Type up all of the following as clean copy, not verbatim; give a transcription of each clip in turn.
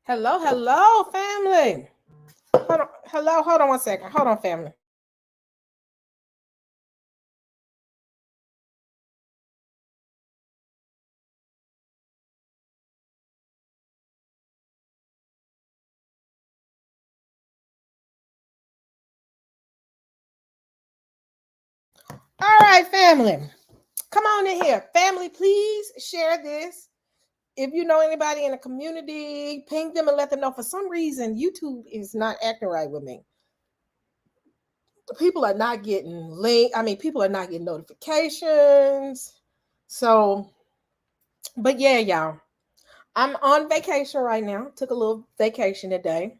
Hello, hello, family. Hold on one second. Hold on, family. All right, family. Come on in here. Family, please share this. If you know anybody in the community, ping them and let them know. For some reason, YouTube is not acting right with me. People are not getting people are not getting notifications. So, but yeah, y'all. I'm on vacation right now. Took a little vacation today.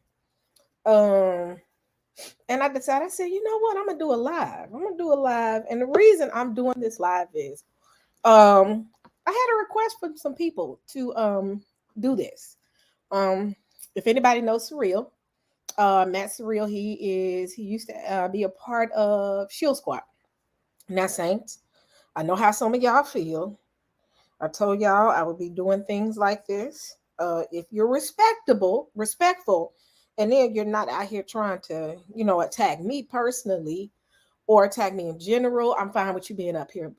Um, and I said, you know what? I'm gonna do a live. I'm gonna do a live. And the reason I'm doing this live is um I had a request from some people to do this. Um, if anybody knows Surreal, Matt Surreal, he used to be a part of Shield Squad. Now, Saints, I know how some of y'all feel. I told y'all I would be doing things like this. If you're respectful, and then you're not out here trying to, attack me personally or attack me in general, I'm fine with you being up here.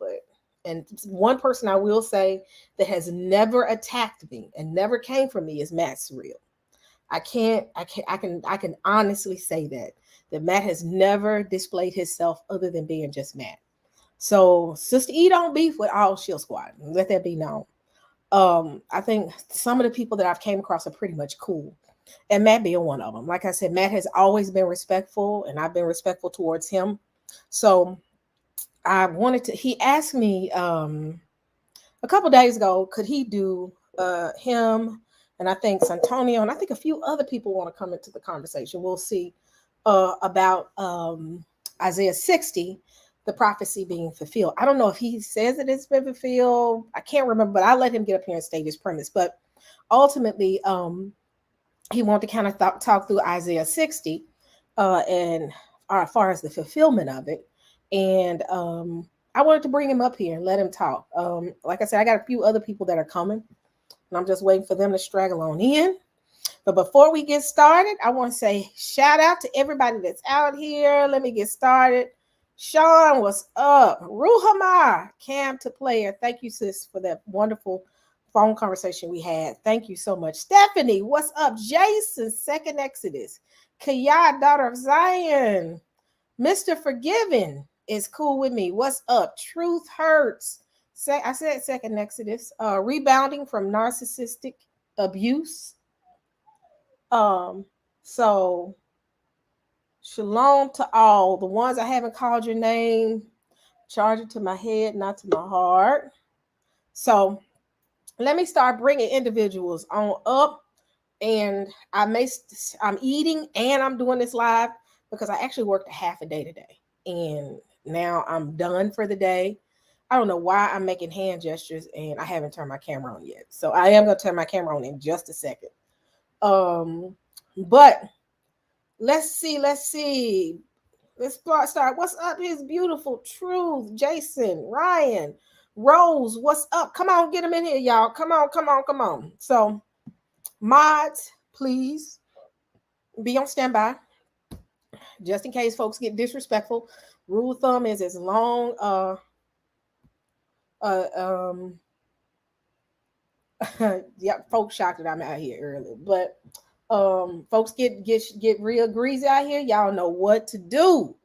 And one person I will say that has never attacked me and never came for me is Matt Surreal. I can honestly say that Matt has never displayed himself other than being just Matt. So Sister E don't beef with all Shield Squad. Let that be known. I think some of the people that I've came across are pretty much cool. And Matt being one of them. Like I said, Matt has always been respectful, and I've been respectful towards him. So he asked me a couple days ago, could he do him and I think Santonio and I think a few other people want to come into the conversation. We'll see about Isaiah 60, the prophecy being fulfilled. I don't know if he says that it's been fulfilled. I can't remember, but I'll let him get up here and state his premise. But ultimately, he wanted to kind of talk through Isaiah 60 and as far as the fulfillment of it. And I wanted to bring him up here and let him talk. Like I said, I got a few other people that are coming, and I'm just waiting for them to straggle on in. But before we get started, I want to say shout out to everybody that's out here. Let me get started. Sean, what's up? Ruhamar, Cam to player. Thank you, sis, for that wonderful phone conversation we had. Thank you so much. Stephanie, what's up? Jason, second Exodus. Kaya, daughter of Zion. Mr. Forgiven is cool with me. What's up? Truth hurts. I said second Exodus. Rebounding from narcissistic abuse. So shalom to all. The ones I haven't called your name, charge it to my head, not to my heart. So let me start bringing individuals on up. And I'm eating and I'm doing this live because I actually worked a half a day today. And now I'm done for the day. I don't know why I'm making hand gestures and I haven't turned my camera on yet. So I am going to turn my camera on in just a second. But let's see. Let's start. What's up? His beautiful Truth, Jason, Ryan, Rose. What's up? Come on, get them in here, y'all. Come on. So, mods, please be on standby, just in case folks get disrespectful. Rule of thumb is as long. Yeah, folks shocked that I'm out here early, but folks get real greasy out here. Y'all know what to do.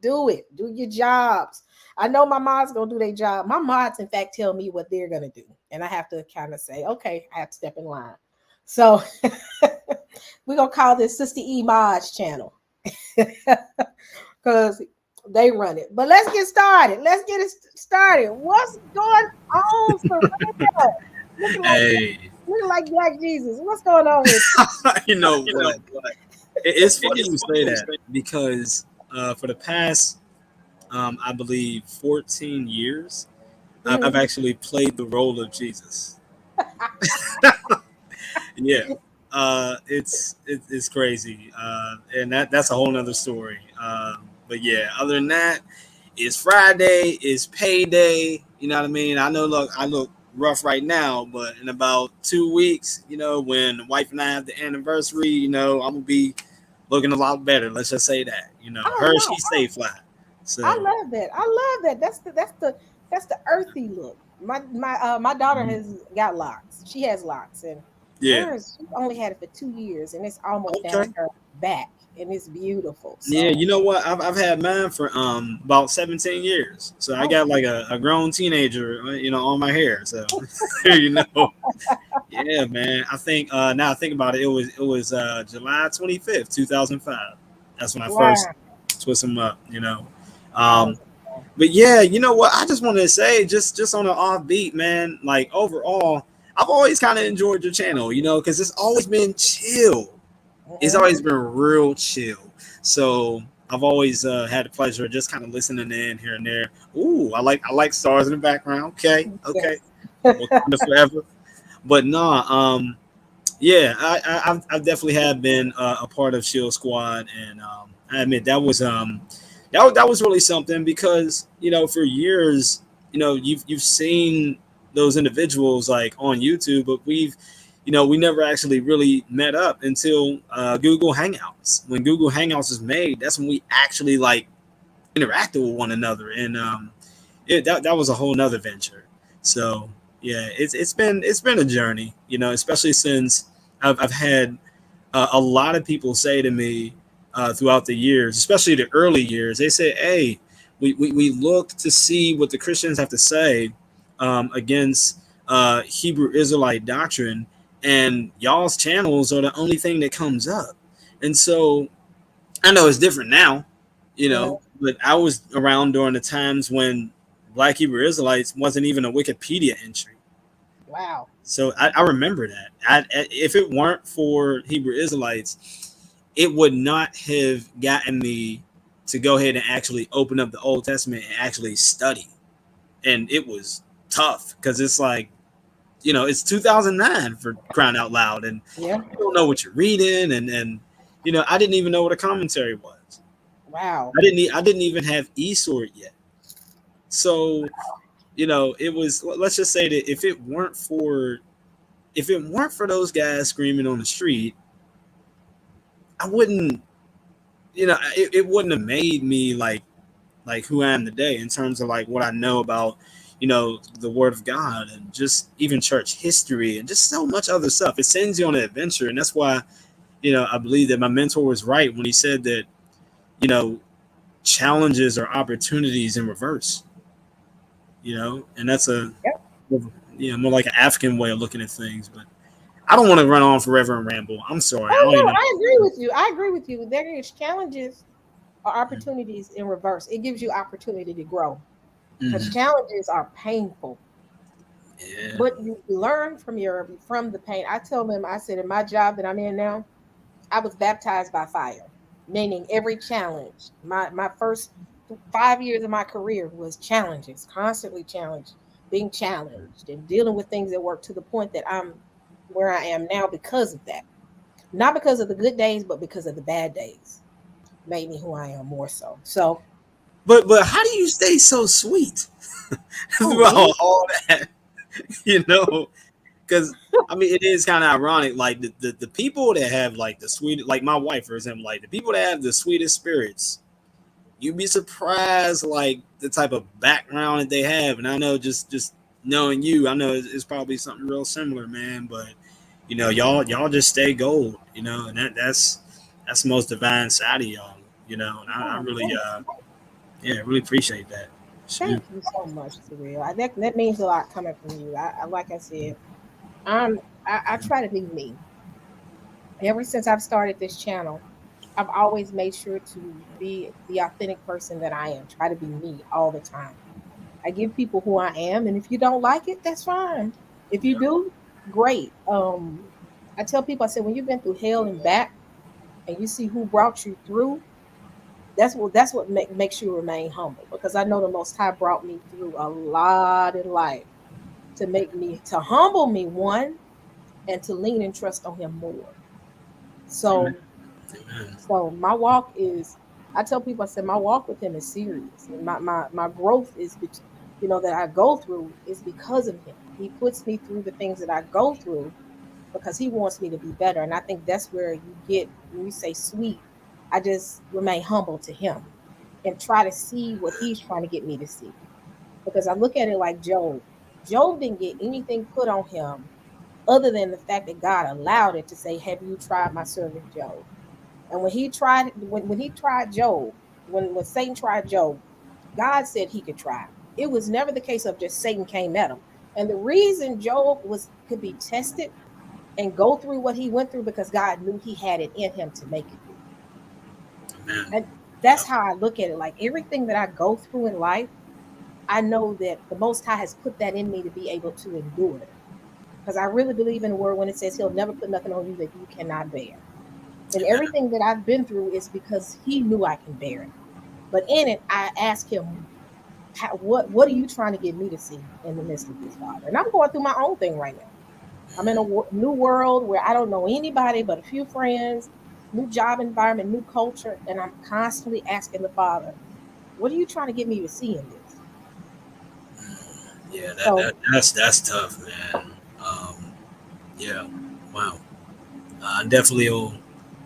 Do it. Do your jobs. I know my mods gonna do their job. My mods, in fact, tell me what they're gonna do, and I have to kind of say, okay, I have to step in line. So we're gonna call this Sister E Mods channel because they run it. But let's get started. What's going on for real? Looking like Black Jesus. What's going on with you know what? It's funny you say that because for the past, I believe, 14 years, I've actually played the role of Jesus. Yeah, it's crazy, and that's a whole nother story. But yeah, other than that, it's Friday, it's payday. You know what I mean? I know. Look, I look rough right now, but in about 2 weeks, when the wife and I have the anniversary, I'm gonna be looking a lot better. Let's just say that. Oh Her, no, she stay fly. I So love that. I love that. That's the earthy look. My daughter mhm. has got locks. She has locks, and Yeah. hers she only had it for 2 years, and it's almost down Okay. her back, and it's beautiful. Yeah, So, you know what? I've had mine for about 17 years. So I oh, got like a grown teenager, on my hair. So you know, yeah, man. I think now I think about it, it was July 25th, 2005. That's when I first wow, twist them up. wow, Um, but yeah, you know what? I just wanted to say, just on an offbeat, man. Like overall, I've always kind of enjoyed your channel, because it's always been chill. It's always mm-hmm. been real chill. So I've always had the pleasure of just kind of listening in here and there. Ooh, I like stars in the background. Okay, okay. Yes. Wakanda forever. But nah, yeah, I've definitely have been a part of Shield Squad, and I admit that was really something because for years you've seen those individuals like on YouTube, but we never actually really met up until Google Hangouts. When Google Hangouts was made, that's when we actually like interacted with one another, and that was a whole nother venture. So yeah, it's been a journey, especially since I've had a lot of people say to me throughout the years, especially the early years, they say, "Hey, we look to see what the Christians have to say against Hebrew Israelite doctrine, and y'all's channels are the only thing that comes up." And so I know it's different now, Mhm. but I was around during the times when Black Hebrew Israelites wasn't even a Wikipedia entry. Wow. So I remember that. If it weren't for Hebrew Israelites, it would not have gotten me to go ahead and actually open up the Old Testament and actually study. And it was tough because it's like, it's 2009 for crying out loud, and Yeah. you don't know what you're reading, and I didn't even know what a commentary was. Wow. I didn't even have eSword yet. So it was. Let's just say that if it weren't for those guys screaming on the street, I wouldn't. It wouldn't have made me like who I am today in terms of like what I know about the Word of God and just even church history and just so much other stuff. It sends you on an adventure, and that's why I believe that my mentor was right when he said that you know challenges are opportunities in reverse. And that's a Yep. more like an African way of looking at things. But I don't want to run on forever and ramble. I'm sorry. I Oh don't even no, know. I agree with you. I agree with you. There is challenges or opportunities in reverse. It gives you opportunity to grow because Mm-hmm. challenges are painful, Yeah. but you learn from the pain. I tell them, I said, in my job that I'm in now, I was baptized by fire, meaning every challenge. My first 5 years of my career was challenges, constantly challenged, being challenged, and dealing with things at work to the point that I'm where I am now because of that. Not because of the good days, but because of the bad days made me who I am more so. So, But how do you stay so sweet oh throughout me, all that? You know, because I mean, it is kind of ironic. Like the people that have like the sweet, like my wife, for example, like the people that have the sweetest spirits, you'd be surprised like the type of background that they have. And I know just knowing you, I know it's probably something real similar, man. But y'all just stay gold, and that's the most divine side of y'all, and I oh, really yeah, really appreciate that. Shoot. thank you so much, Surreal. That means a lot coming from you. I like I said, I'm I try to be me. Ever since I've started this channel, I've always made sure to be the authentic person that I am. Try to be me all the time. I give people who I am, and if you don't like it, that's fine. If you Yeah. do, great. I tell people, I said, when you've been through hell and back, and you see who brought you through, that's what makes you remain humble. Because I know the Most High brought me through a lot in life to humble me one, and to lean and trust on Him more. Amen. So Amen. So my walk is, I tell people, I said, my walk with him is serious. And my growth is that I go through is because of him. He puts me through the things that I go through because he wants me to be better. And I think that's where you get, when you say sweet, I just remain humble to him and try to see what he's trying to get me to see. Because I look at it like Job. Job didn't get anything put on him other than the fact that God allowed it to say, "Have you tried my servant Job?" And when he tried Job, when Satan tried Job, God said he could try. It was never the case of just Satan came at him. And the reason Job was could be tested and go through what he went through because God knew he had it in him to make it through. Amen. And that's Yep. how I look at it. Like everything that I go through in life, I know that the Most High has put that in me to be able to endure it. Because I really believe in the word when it says he'll never put nothing on you that you cannot bear. And Amen. everything that I've been through is because he knew I can bear it. But in it, I ask him, what are you trying to get me to see in the midst of this, Father? And I'm going through my own thing right now. I'm in a new world where I don't know anybody but a few friends, new job environment, new culture, and I'm constantly asking the Father, what are you trying to get me to see in this? Yeah, So that's tough, man. Um, yeah, wow. I definitely will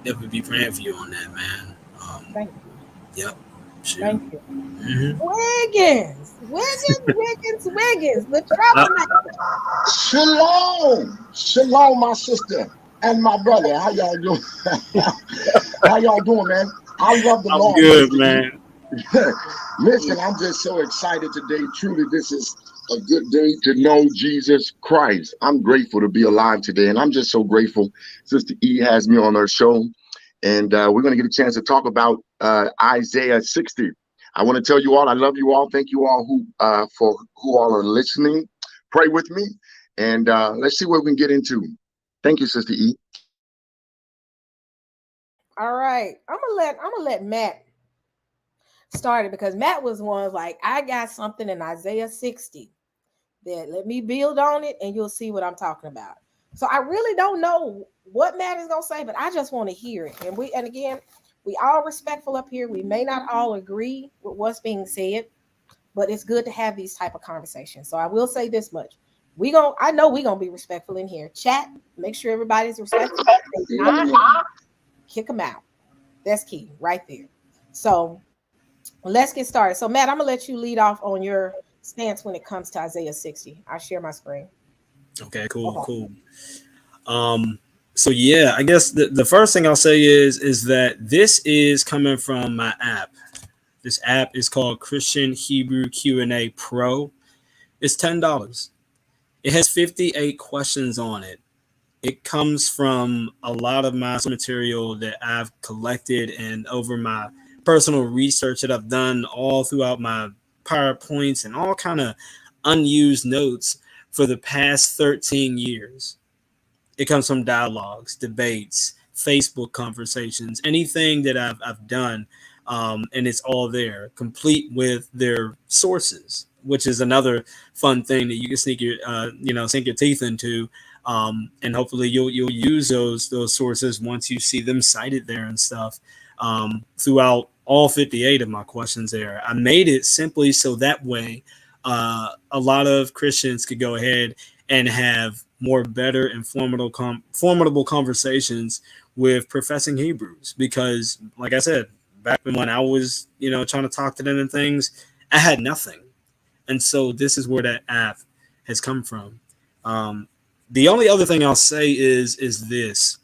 definitely be praying for you on that, man. thank you. Yep, shoot. Thank you. Mm-hmm. Wiggins, the Uh, troublemaker. Shalom, shalom, my sister and my brother. How y'all doing? How y'all doing, man? I love the I'm Lord, good, Sister E. man. Listen, I'm just so excited today. Truly, this is a good day to know Jesus Christ. I'm grateful to be alive today, and I'm just so grateful. Sister E has me on her show, and we're going to get a chance to talk about Isaiah 60. I want to tell you all, I love you all. Thank you all for who all are listening. Pray with me, and let's see what we can get into. Thank you, Sister E. All right. I'm gonna let Matt start it because Matt was one like, I got something in Isaiah 60 that let me build on it and you'll see what I'm talking about. So I really don't know what Matt is gonna say, but I just want to hear it. And again, we all respectful up here. We may not all agree with what's being said, but it's good to have these type of conversations. So I will say this much. I know we're gonna be respectful in here. Chat, make sure everybody's respectful. If they not, kick them out. That's key right there. So let's get started. So Matt, I'm gonna let you lead off on your stance when it comes to Isaiah 60. I'll share my screen. Okay, cool, Okay. cool. Um, so yeah, I guess the first thing I'll say is that this is coming from my app. This app is called Christian Hebrew Q&A Pro. It's $10. It has 58 questions on it. It comes from a lot of my material that I've collected and over my personal research that I've done all throughout my PowerPoints and all kind of unused notes for the past 13 years. It comes from dialogues, debates, Facebook conversations, anything that I've done, and it's all there, complete with their sources, which is another fun thing that you can sink your teeth into, and hopefully you'll use those sources once you see them cited there and stuff. Throughout all 58 of my questions there, I made it simply so that way a lot of Christians could go ahead and have more better and formidable conversations with professing Hebrews. Because, like I said, back when I was, trying to talk to them and things, I had nothing. And so this is where that app has come from. Um, the only other thing I'll say is this.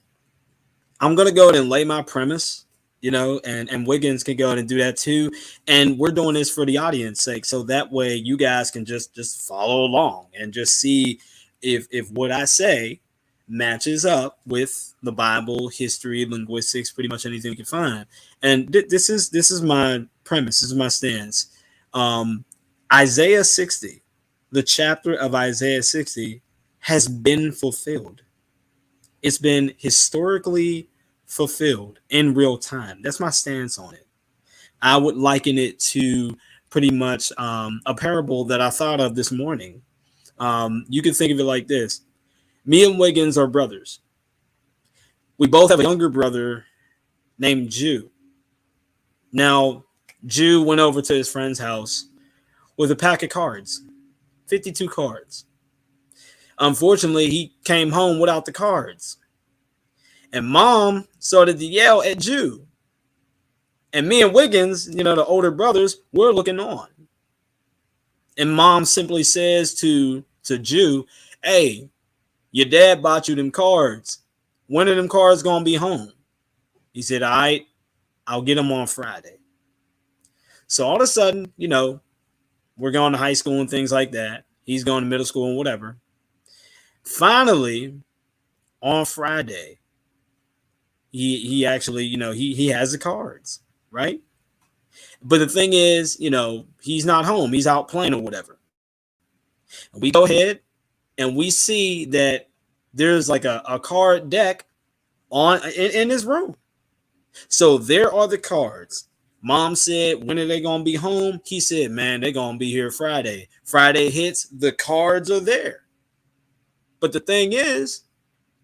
I'm gonna go ahead and lay my premise, and Wiggins can go ahead and do that too. And we're doing this for the audience sake, so that way you guys can just follow along and just see if what I say matches up with the Bible, history, linguistics, pretty much anything we can find. And this is my premise. This is my stance. Um, Isaiah 60, the chapter of Isaiah 60, has been fulfilled. It's been historically fulfilled in real time. That's my stance on it. I would liken it to pretty much a parable that I thought of this morning. You can think of it like this. Me and Wiggins are brothers. We both have a younger brother named Jew. Now, Jew went over to his friend's house, with a pack of cards, 52 cards. Unfortunately, he came home without the cards. And mom started to yell at Jew. And me and Wiggins, the older brothers, were looking on. And mom simply says to Jew, hey, your dad bought you them cards. When are them cards going to be home? He said, all right, I'll get them on Friday. So all of a sudden, we're going to high school and things like that. He's going to middle school and whatever. Finally, on Friday, he actually, he has the cards, right? But the thing is, he's not home. He's out playing or whatever. We go ahead and we see that there's like a card deck in his room. So there are the cards. Mom said, when are they going to be home? He said, man, they're going to be here Friday. Friday hits, the cards are there. But the thing is,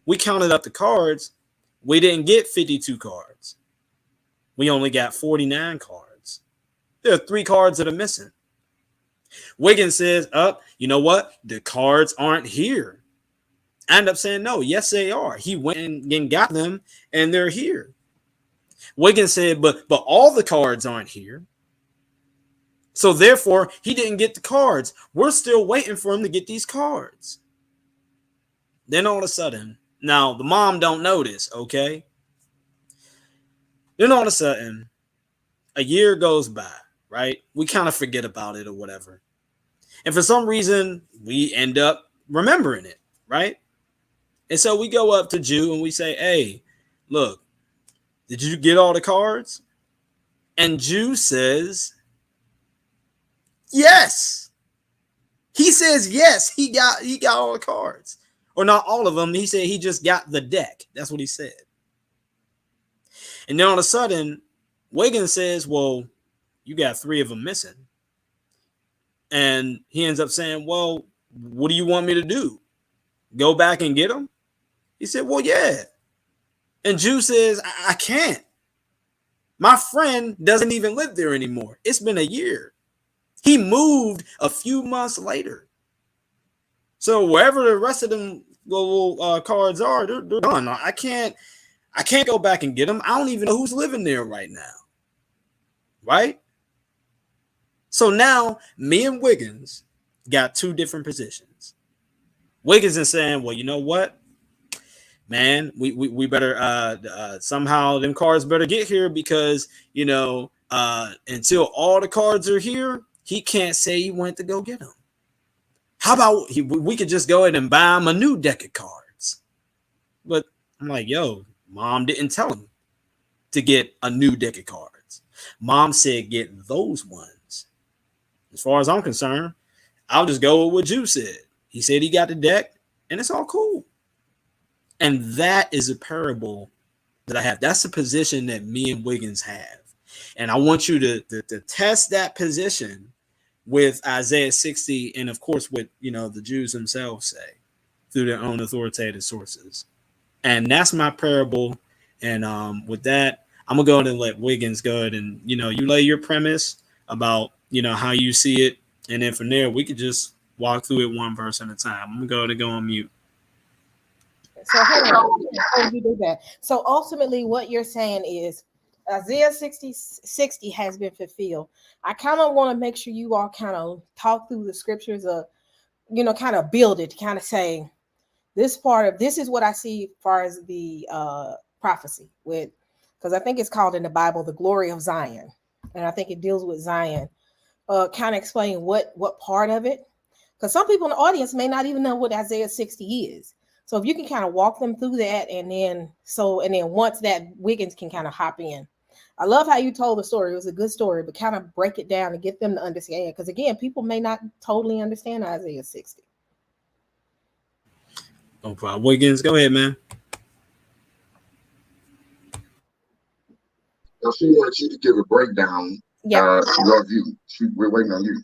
we counted up the cards. We didn't get 52 cards. We only got 49 cards. There are 3 cards that are missing. Wiggins says, you know what? The cards aren't here. I end up saying, no, yes, they are. He went and got them, and they're here. Wiggins said, but all the cards aren't here. So therefore, he didn't get the cards. We're still waiting for him to get these cards. Then all of a sudden, now the mom don't know this, okay? Then all of a sudden, a year goes by, right? We kind of forget about it or whatever. And for some reason, we end up remembering it, right? And so we go up to Jew and we say, hey, look, did you get all the cards? And Jew says, yes. He says, yes, he got all the cards. Or not all of them. He said he just got the deck. That's what he said. And then all of a sudden, Wiggins says, well, you got 3 of them missing. And he ends up saying, well, what do you want me to do? Go back and get them? He said, well, yeah. And Jew says, I can't. My friend doesn't even live there anymore. It's been a year. He moved a few months later. So wherever the rest of them little cards are, they're gone. I can't go back and get them. I don't even know who's living there right now. Right? So now me and Wiggins got 2 different positions. Wiggins is saying, well, you know what? Man, we better somehow them cards better get here because, until all the cards are here, he can't say he went to go get them. How about we could just go ahead and buy him a new deck of cards? But I'm like, yo, mom didn't tell him to get a new deck of cards. Mom said get those ones. As far as I'm concerned, I'll just go with what Jew said. He said he got the deck, and it's all cool. And that is a parable that I have. That's the position that me and Wiggins have. And I want you to test that position with Isaiah 60 and, of course, what, the Jews themselves say through their own authoritative sources. And that's my parable. And with that, I'm going to go ahead and let Wiggins go ahead and, you lay your premise about, how you see it. And then from there, we could just walk through it one verse at a time. I'm going to go ahead and go on mute. So hold on, before you do that. So ultimately what you're saying is Isaiah 60 has been fulfilled. I kind of want to make sure you all kind of talk through the scriptures of, kind of build it, kind of say this is what I see as far as the prophecy with, because I think it's called in the Bible, the glory of Zion. And I think it deals with Zion. Kind of explain what part of it, because some people in the audience may not even know what Isaiah 60 is. So if you can kind of walk them through that, and then once that, Wiggins can kind of hop in. I love how you told the story. It was a good story, but kind of break it down and get them to understand. Because again, people may not totally understand Isaiah 60. No problem. Wiggins, go ahead, man. Now she wants you to give a breakdown. Yeah. Love you. We're waiting on you.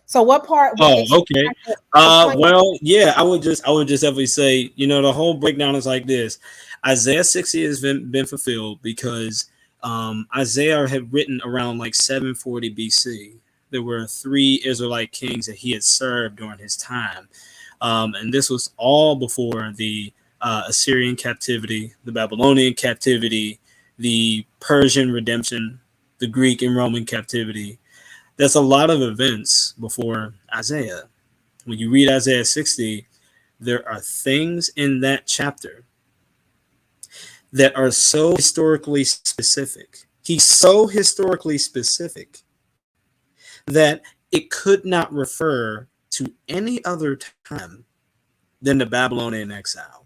So what part? Oh, okay. Well, yeah, I would just definitely say, the whole breakdown is like this. Isaiah 60 has been fulfilled because Isaiah had written around like 740 BC. there were 3 Israelite kings that he had served during his time. And this was all before the Assyrian captivity, the Babylonian captivity, the Persian redemption, the Greek and Roman captivity. That's a lot of events before Isaiah. When you read Isaiah 60, there are things in that chapter that are so historically specific. He's so historically specific that it could not refer to any other time than the Babylonian exile.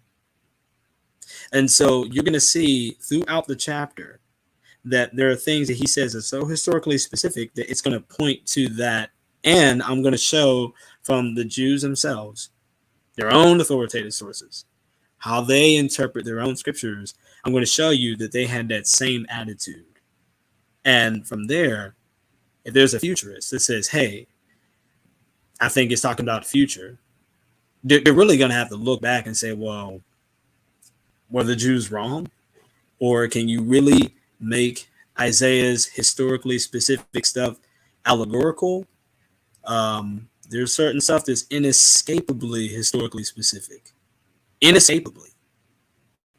And so you're going to see throughout the chapter that there are things that he says are so historically specific that it's going to point to that. And I'm going to show from the Jews themselves, their own authoritative sources, how they interpret their own scriptures. I'm going to show you that they had that same attitude. And from there, if there's a futurist that says, hey, I think it's talking about the future, they're really going to have to look back and say, well, were the Jews wrong? Or can you really make Isaiah's historically specific stuff allegorical? There's certain stuff that's inescapably historically specific. Inescapably.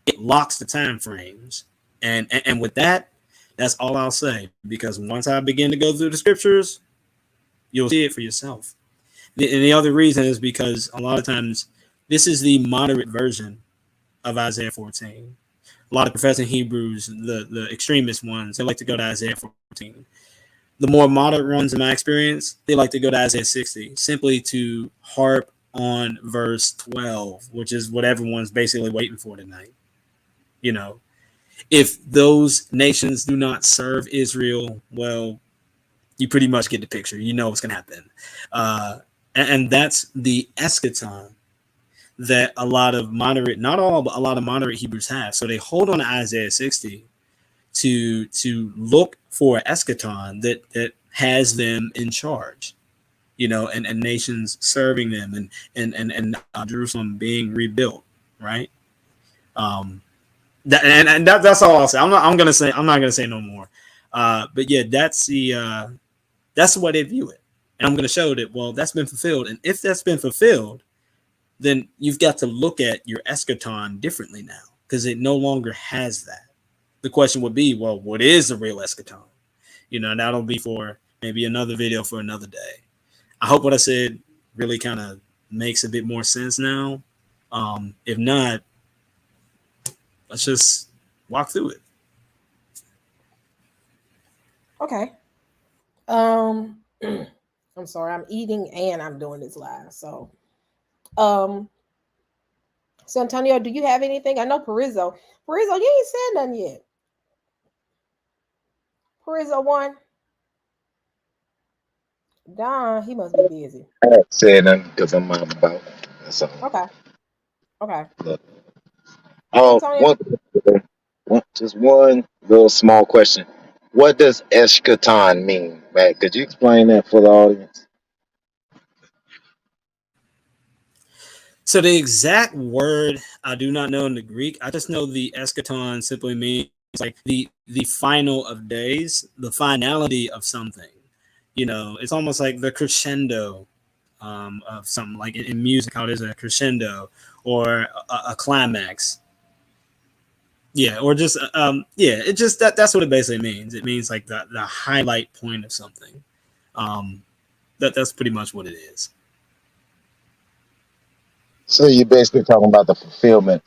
It locks the time frames. And with that, that's all I'll say. Because once I begin to go through the scriptures, you'll see it for yourself. And the other reason is because a lot of times this is the moderate version of Isaiah 14. A lot of professing Hebrews, the extremist ones, they like to go to Isaiah 14. The more moderate ones, in my experience, they like to go to Isaiah 60, simply to harp on verse 12, which is what everyone's basically waiting for tonight. You know, if those nations do not serve Israel, well, you pretty much get the picture. You know what's going to happen. And that's the eschaton that a lot of moderate, not all, but a lot of moderate Hebrews have. So they hold on to Isaiah 60 to look for an eschaton that has them in charge, you know, and nations serving them and Jerusalem being rebuilt, right? That's all I'll say. I'm not gonna say no more. But yeah, that's the way they view it, and I'm gonna show that. Well, that's been fulfilled, and if that's been fulfilled, then you've got to look at your eschaton differently now, because it no longer has that. The question would be, well, what is the real eschaton? You know, that'll be for maybe another video for another day. I hope what I said really kind of makes a bit more sense now. If not, let's just walk through it. Okay. I'm sorry, I'm eating and I'm doing this live. So Antonio, do you have anything? I know Perizzo, you ain't said nothing yet. Perizzo one. Don, he must be busy. I haven't said nothing because I'm out and about. That's all. Okay. Look. Antonio? Just one little small question. What does eschaton mean, Matt? Could you explain that for the audience? So the exact word I do not know in the Greek. I just know the eschaton simply means like the final of days, the finality of something. You know, it's almost like the crescendo of something, like in music, how there's a crescendo or a climax. Yeah, or just it just that's what it basically means. It means like the highlight point of something. That's pretty much what it is. So you're basically talking about a fulfillment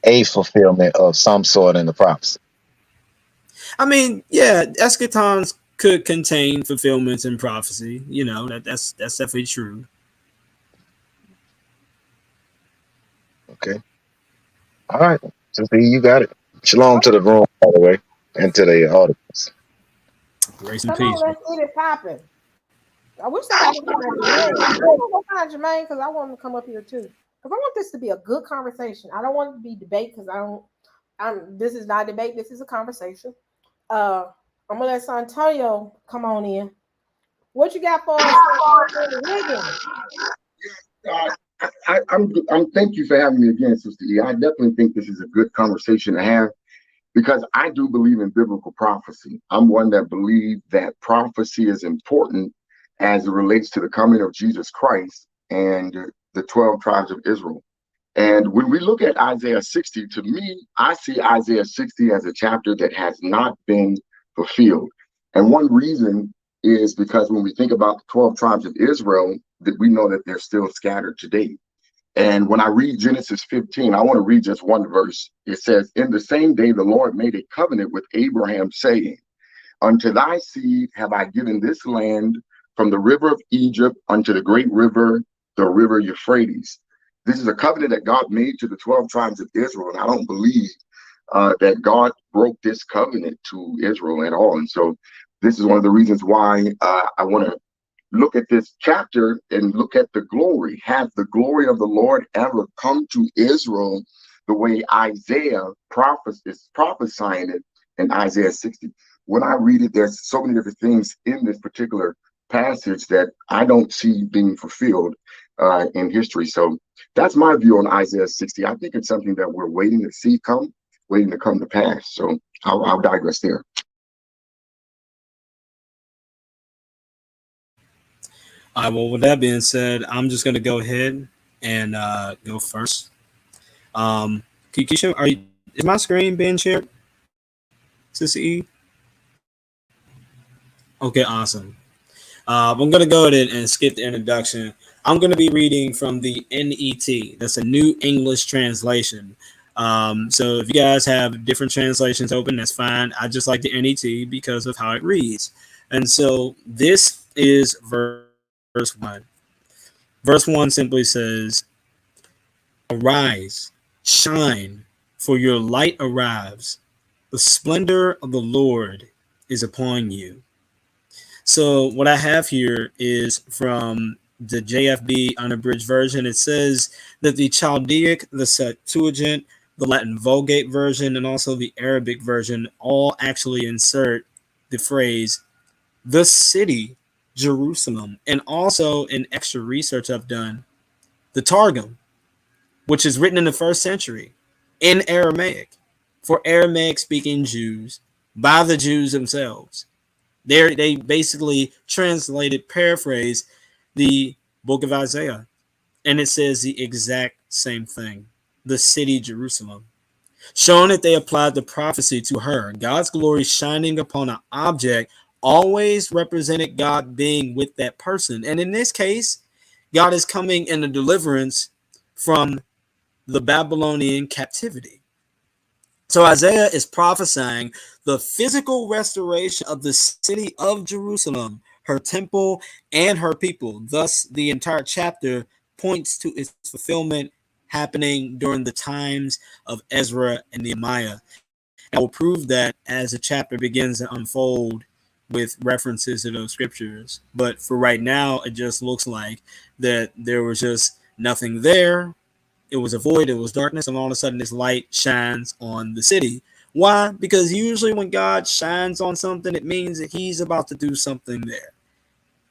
of some sort in the prophecy. I mean, yeah, eschatons could contain fulfillments in prophecy. You know, that's definitely true. Okay. All right. So see, you got it. Shalom to the room, by the way, and to the audience. Grace and Come peace. on, let's get it popping. I wish somebody would find Jermaine. I'm gonna go find Jermaine because I want him to come up here too. Because I want this to be a good conversation. I don't want it to be debate because this is not debate, this is a conversation. I'm gonna let Santonio come on in. What you got for us? I'm thank you for having me again, Sister E. I definitely think this is a good conversation to have because I do believe in biblical prophecy. I'm one that believes that prophecy is important as it relates to the coming of Jesus Christ and the 12 tribes of Israel. And when we look at Isaiah 60, to me, I see Isaiah 60 as a chapter that has not been fulfilled. And one reason is because when we think about the 12 tribes of Israel, that we know that they're still scattered today. And when I read Genesis 15, I want to read just one verse. It says, "In the same day, the Lord made a covenant with Abraham, saying, Unto thy seed have I given this land from the river of Egypt unto the great river, the river Euphrates." This is a covenant that God made to the 12 tribes of Israel. And I don't believe that God broke this covenant to Israel at all. And so this is one of the reasons why I want to look at this chapter and look at the glory. Has the glory of the Lord ever come to Israel the way Isaiah is prophesying it in Isaiah 60? When I read it, there's so many different things in this particular passage that I don't see being fulfilled in history. So that's my view on Isaiah 60. I think it's something that we're waiting to see come, waiting to come to pass. So I'll digress there. All right. Well, with that being said, I'm just going to go ahead and go first. Keisha, is my screen being shared? Sister E? Okay, awesome. I'm going to go ahead and skip the introduction. I'm going to be reading from the NET. That's a New English Translation. So if you guys have different translations open, that's fine. I just like the NET because of how it reads. And so this is verse 1. Verse 1 simply says, "Arise, shine, for your light arrives. The splendor of the Lord is upon you." So what I have here is from the JFB unabridged version. It says that the Chaldaic, the Septuagint, the Latin Vulgate version, and also the Arabic version all actually insert the phrase, "the city, Jerusalem." And also in extra research I've done, the Targum, which is written in the first century in Aramaic for Aramaic speaking Jews by the Jews themselves. They basically translated, paraphrase the book of Isaiah, and it says the exact same thing, the city Jerusalem, showing that they applied the prophecy to her. God's glory shining upon an object always represented God being with that person. And in this case, God is coming in a deliverance from the Babylonian captivity. So Isaiah is prophesying the physical restoration of the city of Jerusalem, her temple, and her people. Thus, the entire chapter points to its fulfillment happening during the times of Ezra and Nehemiah. And I will prove that as the chapter begins to unfold with references to those scriptures. But for right now, it just looks like that there was just nothing there. It was a void, it was darkness, and all of a sudden this light shines on the city. Why? Because usually when God shines on something, it means that he's about to do something there.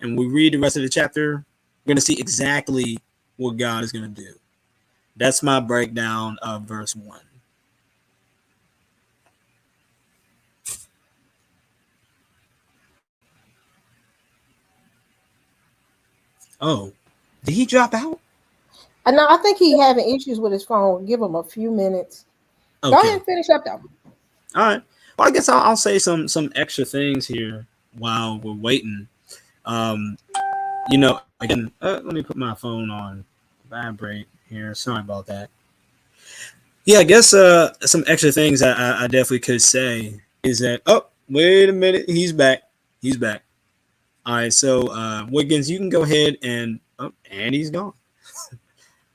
And we read the rest of the chapter, we're going to see exactly what God is going to do. That's my breakdown of verse 1. Oh, did he drop out? No, I think he having issues with his phone. Give him a few minutes. Okay. Go ahead and finish up, though. All right. Well, I guess I'll say some extra things here while we're waiting. Again, let me put my phone on vibrate here. Sorry about that. Yeah, I guess some extra things I definitely could say is that, oh, wait a minute, he's back. He's back. All right, so Wiggins, you can go ahead and he's gone.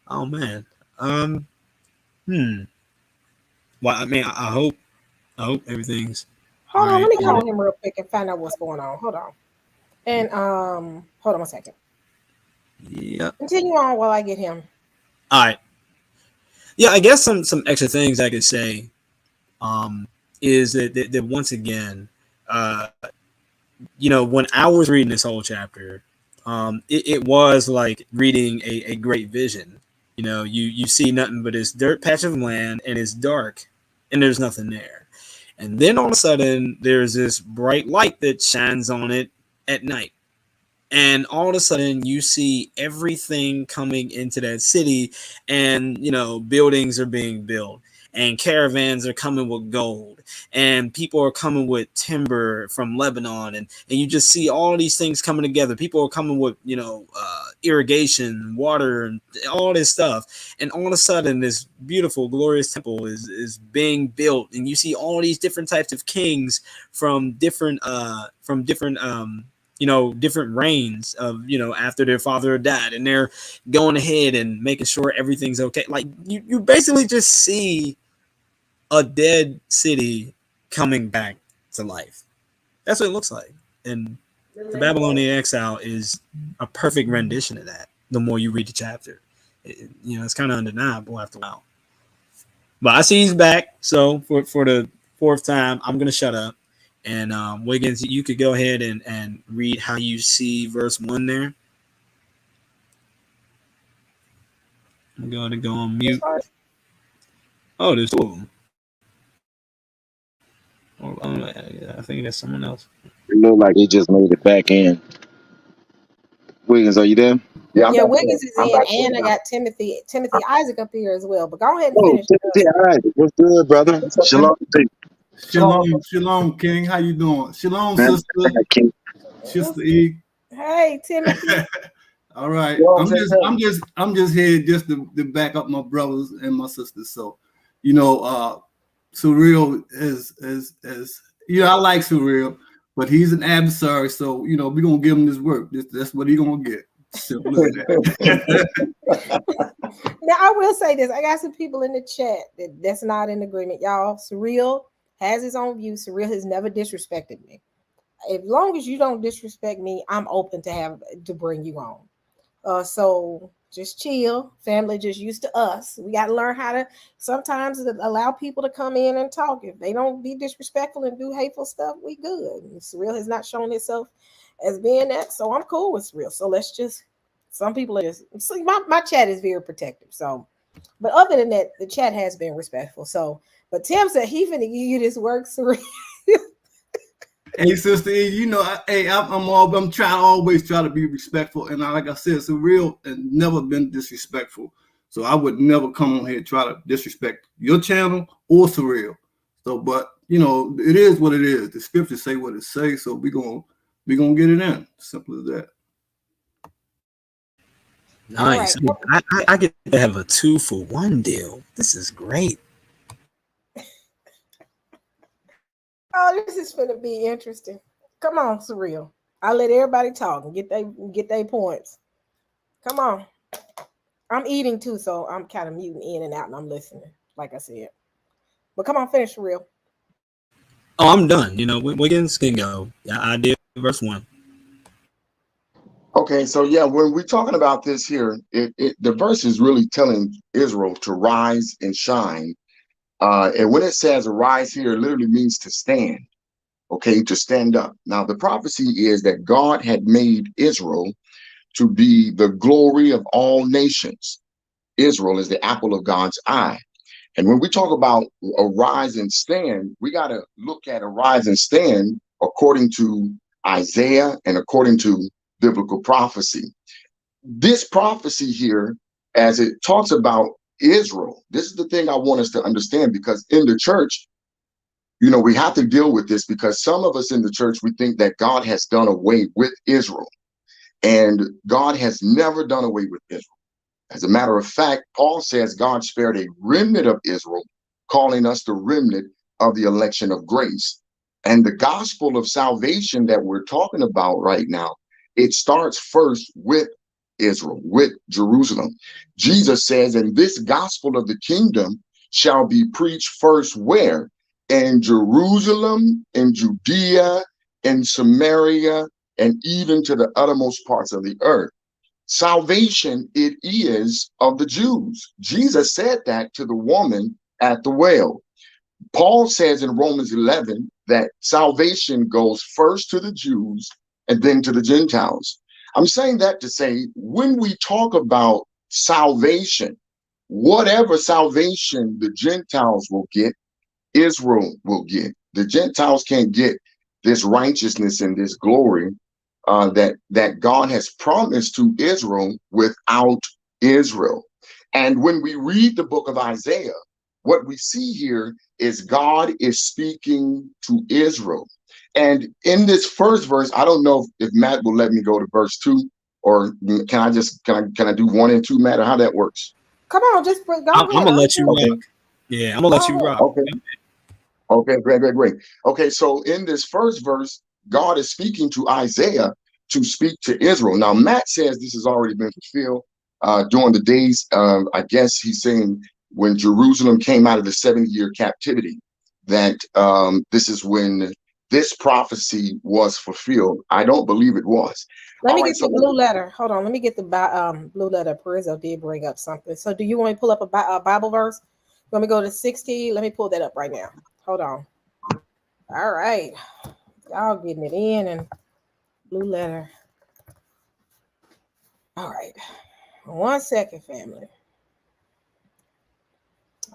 Oh man. Well, I mean, I hope everything's. Hold on, let me call him real quick and find out what's going on. Hold on. And hold on a second. Yeah. Continue on while I get him. All right. Yeah, I guess some extra things I could say is that once again, when I was reading this whole chapter, it was like reading a great vision. You see nothing but this dirt patch of land, and it's dark, and there's nothing there. And then all of a sudden, there's this bright light that shines on it at night. and all of a sudden you see everything coming into that city, and buildings are being built, and caravans are coming with gold, and people are coming with timber from Lebanon, and you just see all these things coming together. People are coming with irrigation, water, and all this stuff, and all of a sudden this beautiful glorious temple is being built, and you see all these different types of kings from different different reigns of after their father died, and they're going ahead and making sure everything's okay. Like you basically just see a dead city coming back to life. That's what it looks like. And the Babylonian exile is a perfect rendition of that. The more you read the chapter, it's kind of undeniable after a while. But I see he's back. So for the fourth time, I'm gonna shut up. And Wiggins, you could go ahead and read how you see verse 1 there. I'm going to go on mute. Oh, there's two of them. Oh, I think there's someone else. It looked like he just made it back in. Wiggins, are you there? Yeah, Wiggins is in, and I got Timothy Isaac up here as well. But go ahead and finish. Timothy, all right. What's good, brother? Shalom. Shalom, King. How you doing? Shalom, sister. Sister E. Hey, Timothy. All right. I'm just here just to back up my brothers and my sisters. So, Sosoreal is I like Sosoreal, but he's an adversary. So, we're gonna give him this work. That's what he's gonna get. Simple as that. Now I will say this. I got some people in the chat that's not in agreement. Y'all, Sosoreal has his own view. Sosoreal has never disrespected me. As long as you don't disrespect me, I'm open to bring you on. So just chill. Family just used to us. We got to learn how to sometimes allow people to come in and talk. If they don't be disrespectful and do hateful stuff, we good. Sosoreal has not shown himself as being that, so I'm cool with Sosoreal. So let's just. Some people are just. See, my chat is very protective. So, but other than that, the chat has been respectful. So, but Tim said he finna give you this work, Sosoreal. Hey, Sister E, I'm trying always try to be respectful, and like I said, Sosoreal and never been disrespectful. So I would never come on here and try to disrespect your channel or Sosoreal. So, but it is what it is. The scriptures say what it says, so we gonna get it in. Simple as that. Nice. Right. I get to have a 2-for-1 deal. This is great. Oh, this is going to be interesting. Come on, Sosoreal. I'll let everybody talk and get their points. Come on. I'm eating too, so I'm kind of muting in and out, and I'm listening, like I said. But come on, finish, Sosoreal. Oh, I'm done. Wiggins can go. Yeah, I did verse 1. Okay, so yeah, when we're talking about this here, the verse is really telling Israel to rise and shine. And when it says arise here, it literally means to stand, okay, to stand up. Now, the prophecy is that God had made Israel to be the glory of all nations. Israel is the apple of God's eye. And when we talk about arise and stand, we got to look at arise and stand according to Isaiah and according to biblical prophecy. This prophecy here, as it talks about Israel, this is the thing I want us to understand, because in the church, we have to deal with this, because some of us in the church, we think that God has done away with Israel, and God has never done away with Israel. As a matter of fact, Paul says God spared a remnant of Israel, calling us the remnant of the election of grace. And the gospel of salvation that we're talking about right now, it starts first with Israel, with Jerusalem. Jesus says, and this gospel of the kingdom shall be preached first where? In Jerusalem, in Judea, in Samaria, and even to the uttermost parts of the earth. Salvation, it is of the Jews. Jesus said that to the woman at the well. Paul says in Romans 11 that salvation goes first to the Jews and then to the Gentiles. I'm saying that to say, when we talk about salvation, whatever salvation the Gentiles will get, Israel will get. The Gentiles can't get this righteousness and this glory that God has promised to Israel without Israel. And when we read the book of Isaiah, what we see here is God is speaking to Israel. And in this first verse, I don't know if Matt will let me go to verse 2, or can I do 1 and 2, Matt, or how that works? Come on, just go ahead. I'm gonna let you Okay. rock. Yeah, I'm gonna let you rock. Okay. Okay, great. Okay, so in this first verse, God is speaking to Isaiah to speak to Israel. Now, Matt says this has already been fulfilled during the days, I guess he's saying when Jerusalem came out of the 70-year captivity, that this is when this prophecy was fulfilled. I don't believe it was. Let All me right, get the so blue letter. Hold on. Let me get the blue letter. Perizzo did bring up something. So, do you want me to pull up a Bible verse? Let me go to 60. Let me pull that up right now. Hold on. All right. Y'all getting it in and blue letter. All right. 1 second, family.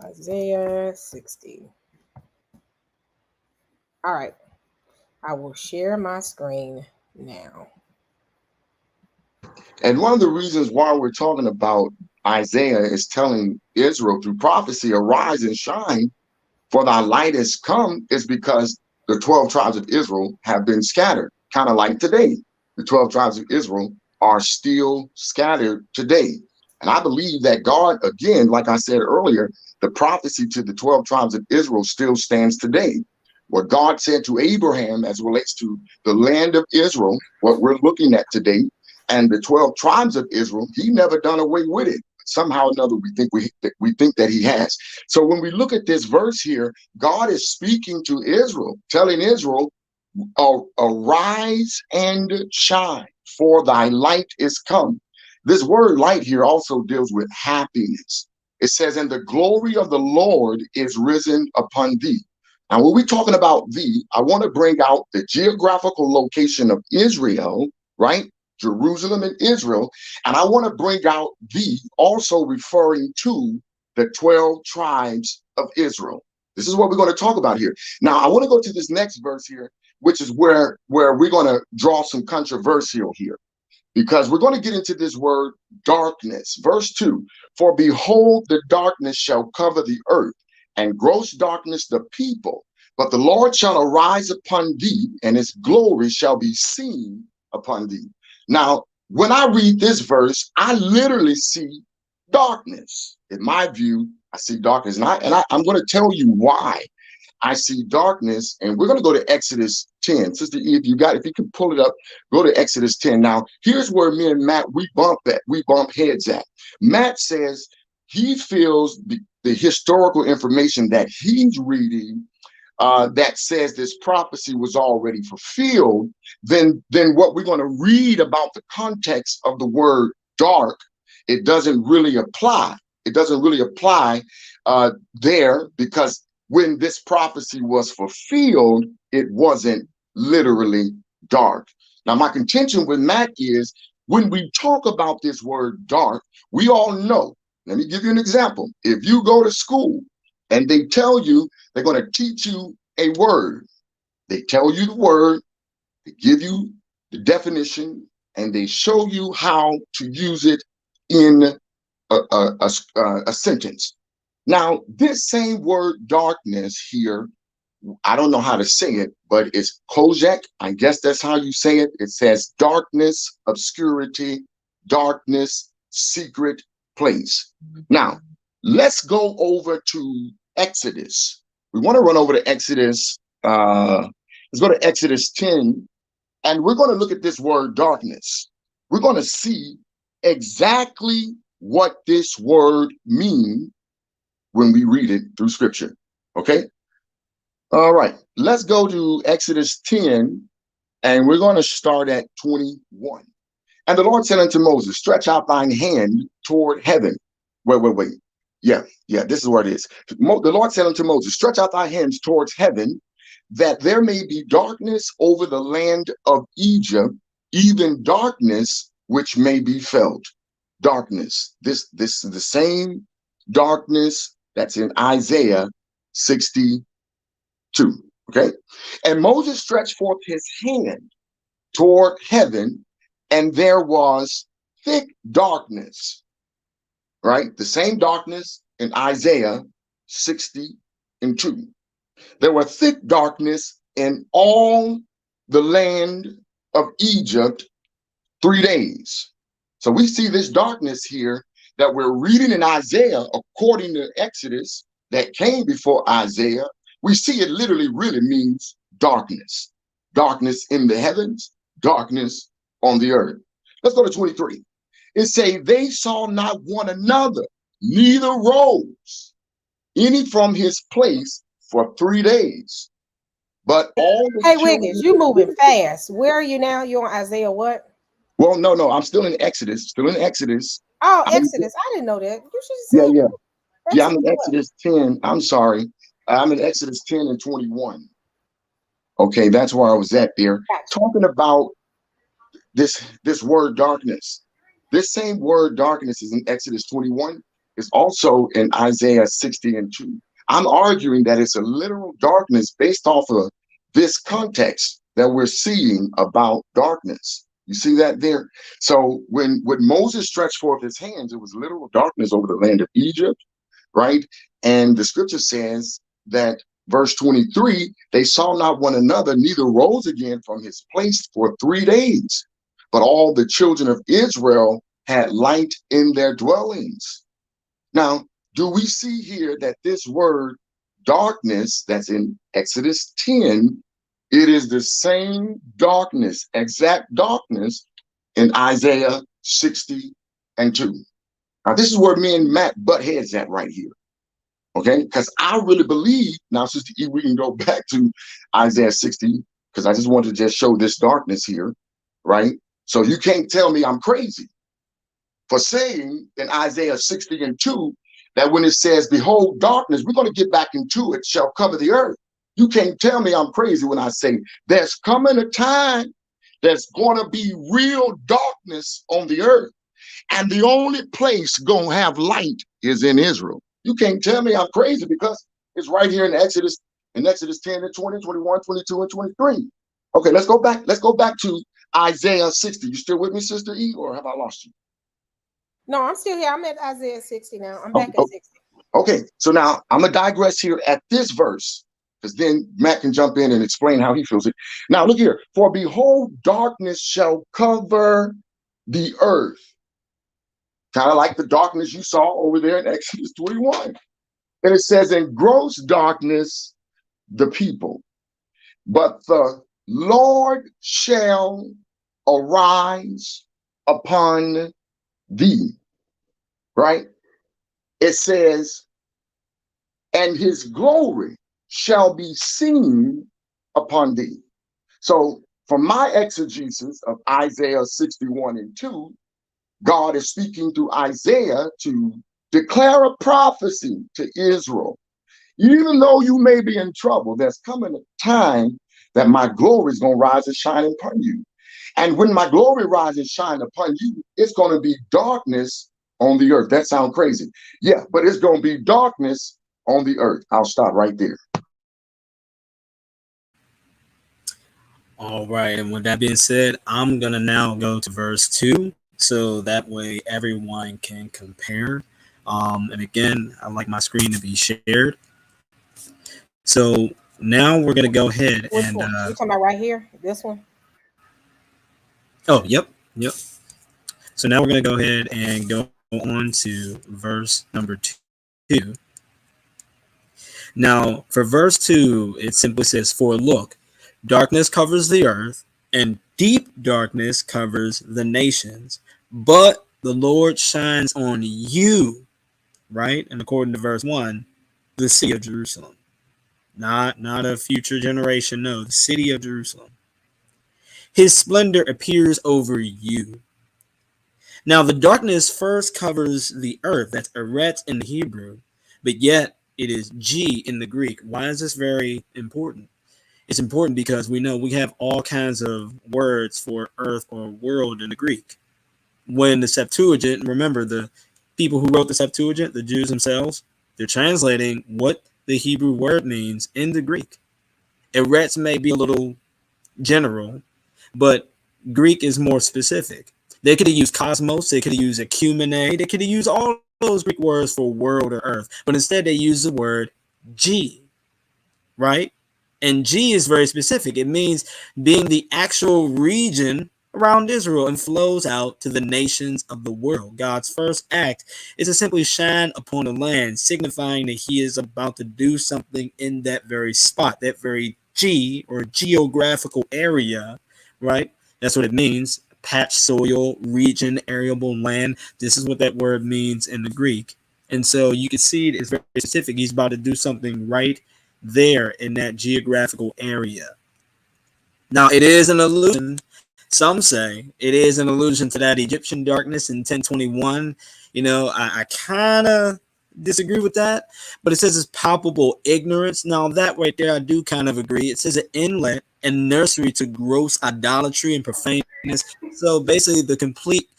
Isaiah 60. All right. I will share my screen now. And one of the reasons why we're talking about Isaiah is telling Israel through prophecy, arise and shine, for thy light has come, is because the 12 tribes of Israel have been scattered, kind of like today. The 12 tribes of Israel are still scattered today. And I believe that God, again, like I said earlier, the prophecy to the 12 tribes of Israel still stands today. What God said to Abraham as relates to the land of Israel, what we're looking at today, and the 12 tribes of Israel, he never done away with it. Somehow or another, we think that he has. So when we look at this verse here, God is speaking to Israel, telling Israel, arise and shine, for thy light is come. This word light here also deals with happiness. It says, and the glory of the Lord is risen upon thee. Now, when we're talking about thee, I want to bring out the geographical location of Israel, right? Jerusalem and Israel. And I want to bring out thee also referring to the 12 tribes of Israel. This is what we're going to talk about here. Now, I want to go to this next verse here, which is where we're going to draw some controversial here, because we're going to get into this word darkness. Verse 2, for behold, the darkness shall cover the earth, and gross darkness the people. But the Lord shall arise upon thee, and his glory shall be seen upon thee. Now, when I read this verse, I literally see darkness. In my view, I see darkness. I'm going to tell you why I see darkness. And we're going to go to Exodus 10. Sister E, if you can pull it up, go to Exodus 10. Now, here's where me and Matt, we bump heads at. Matt says he feels the historical information that he's reading that says this prophecy was already fulfilled, then what we're going to read about the context of the word dark, it doesn't really apply. It doesn't really apply there, because when this prophecy was fulfilled, it wasn't literally dark. Now, my contention with Matt is when we talk about this word dark, we all know. Let me give you an example. If you go to school and they tell you they're going to teach you a word, they tell you the word, they give you the definition, and they show you how to use it in a sentence. Now, this same word darkness here, I don't know how to say it, but it's Kozak. I guess that's how you say it. It says darkness, obscurity, darkness, secret place. Now, let's go over to Exodus. We want to run over to Exodus. Let's go to Exodus 10, and we're going to look at this word darkness. We're going to see exactly what this word means when we read it through scripture. Okay? All right. Let's go to Exodus 10, and we're going to start at 21. And the Lord said unto Moses, stretch out thine hand toward heaven. Wait. Yeah, this is where it is. The Lord said unto Moses, stretch out thy hands towards heaven, that there may be darkness over the land of Egypt, even darkness which may be felt. Darkness. This is the same darkness that's in Isaiah 62. Okay. And Moses stretched forth his hand toward heaven, and there was thick darkness, right? The same darkness in Isaiah 60 and 2. There were thick darkness in all the land of Egypt 3 days. So we see this darkness here that we're reading in Isaiah, according to Exodus, that came before Isaiah. We see it literally really means darkness. Darkness in the heavens, darkness on the earth. Let's go to 23. It say, they saw not one another, neither rose any from his place for 3 days. But all the Hey, Wiggins, you moving fast. Where are you now? You on Isaiah what? Well, no, I'm still in Exodus. Still in Exodus. Oh, Exodus. I didn't know that. You should have Yeah, said. yeah. I'm in Exodus 10. I'm sorry. I'm in Exodus 10 and 21. Okay, that's where I was at there. Gotcha. Talking about this word darkness. This same word darkness is in Exodus 21. It's also in Isaiah 60 and 2. I'm arguing that it's a literal darkness based off of this context that we're seeing about darkness. You see that there? So when Moses stretched forth his hands, it was literal darkness over the land of Egypt, right? And the scripture says that verse 23, they saw not one another, neither rose again from his place for 3 days. But all the children of Israel had light in their dwellings. Now, do we see here that this word darkness that's in Exodus 10, it is the same darkness, exact darkness in Isaiah 60 and 2. Now, this is where me and Matt butt heads at right here. Okay, because I really believe, now, Sister E, we can go back to Isaiah 60, because I just wanted to just show this darkness here, right? So you can't tell me I'm crazy for saying in Isaiah 60 and 2 that when it says, behold, darkness, we're going to get back into it, shall cover the earth. You can't tell me I'm crazy when I say there's coming a time there's going to be real darkness on the earth. And the only place going to have light is in Israel. You can't tell me I'm crazy because it's right here in Exodus 10 and 20, 21, 22, and 23. Okay, let's go back. Let's go back to Isaiah 60. You still with me, Sister E, or have I lost you? No, I'm still here. I'm at Isaiah 60 now. I'm back at 60. Okay, so now I'm going to digress here at this verse, because then Matt can jump in and explain how he feels it. Now, look here. For behold, darkness shall cover the earth. Kind of like the darkness you saw over there in Exodus 21. And it says, in gross darkness, the people. But the Lord shall arise upon thee. Right? It says, and his glory shall be seen upon thee. So from my exegesis of Isaiah 61 and 2, God is speaking through Isaiah to declare a prophecy to Israel. Even though you may be in trouble, there's coming a time that my glory is going to rise and shine upon you. And when my glory rises and shine upon you, it's going to be darkness on the earth. That sounds crazy. Yeah, but it's going to be darkness on the earth. I'll stop right there. All right. And with that being said, I'm going to now go to verse 2. So that way everyone can compare. And again, I like my screen to be shared. So now we're going to go ahead Which and... one? You're talking about right here? This one? Oh, yep. So now we're going to go ahead and go on to verse number 2. Now, for verse 2, it simply says, for look, darkness covers the earth, and deep darkness covers the nations, but the Lord shines on you, right? And according to verse 1, the city of Jerusalem. Not a future generation, no, the city of Jerusalem. His splendor appears over you. Now, the darkness first covers the earth. That's eret in the Hebrew, but yet it is G in the Greek. Why is this very important? It's important because we know we have all kinds of words for earth or world in the Greek. When the Septuagint, remember the people who wrote the Septuagint, the Jews themselves, they're translating what the Hebrew word means in the Greek. Eretz may be a little general, but Greek is more specific. They could have used cosmos, they could have used ecumene, they could have used all those Greek words for world or earth, but instead they use the word G, right? And G is very specific. It means being the actual region around Israel and flows out to the nations of the world. God's first act is to simply shine upon the land, signifying that he is about to do something in that very spot, that very G or geographical area, right? That's what it means. Patch soil, region, arable land. This is what that word means in the Greek. And so you can see it's very specific. He's about to do something right there in that geographical area. Now, it is an allusion. Some say it is an allusion to that Egyptian darkness in 1021. I kind of disagree with that, but it says it's palpable ignorance. Now, that right there, I do kind of agree. It says an inlet and nursery to gross idolatry and profaneness. So basically, the complete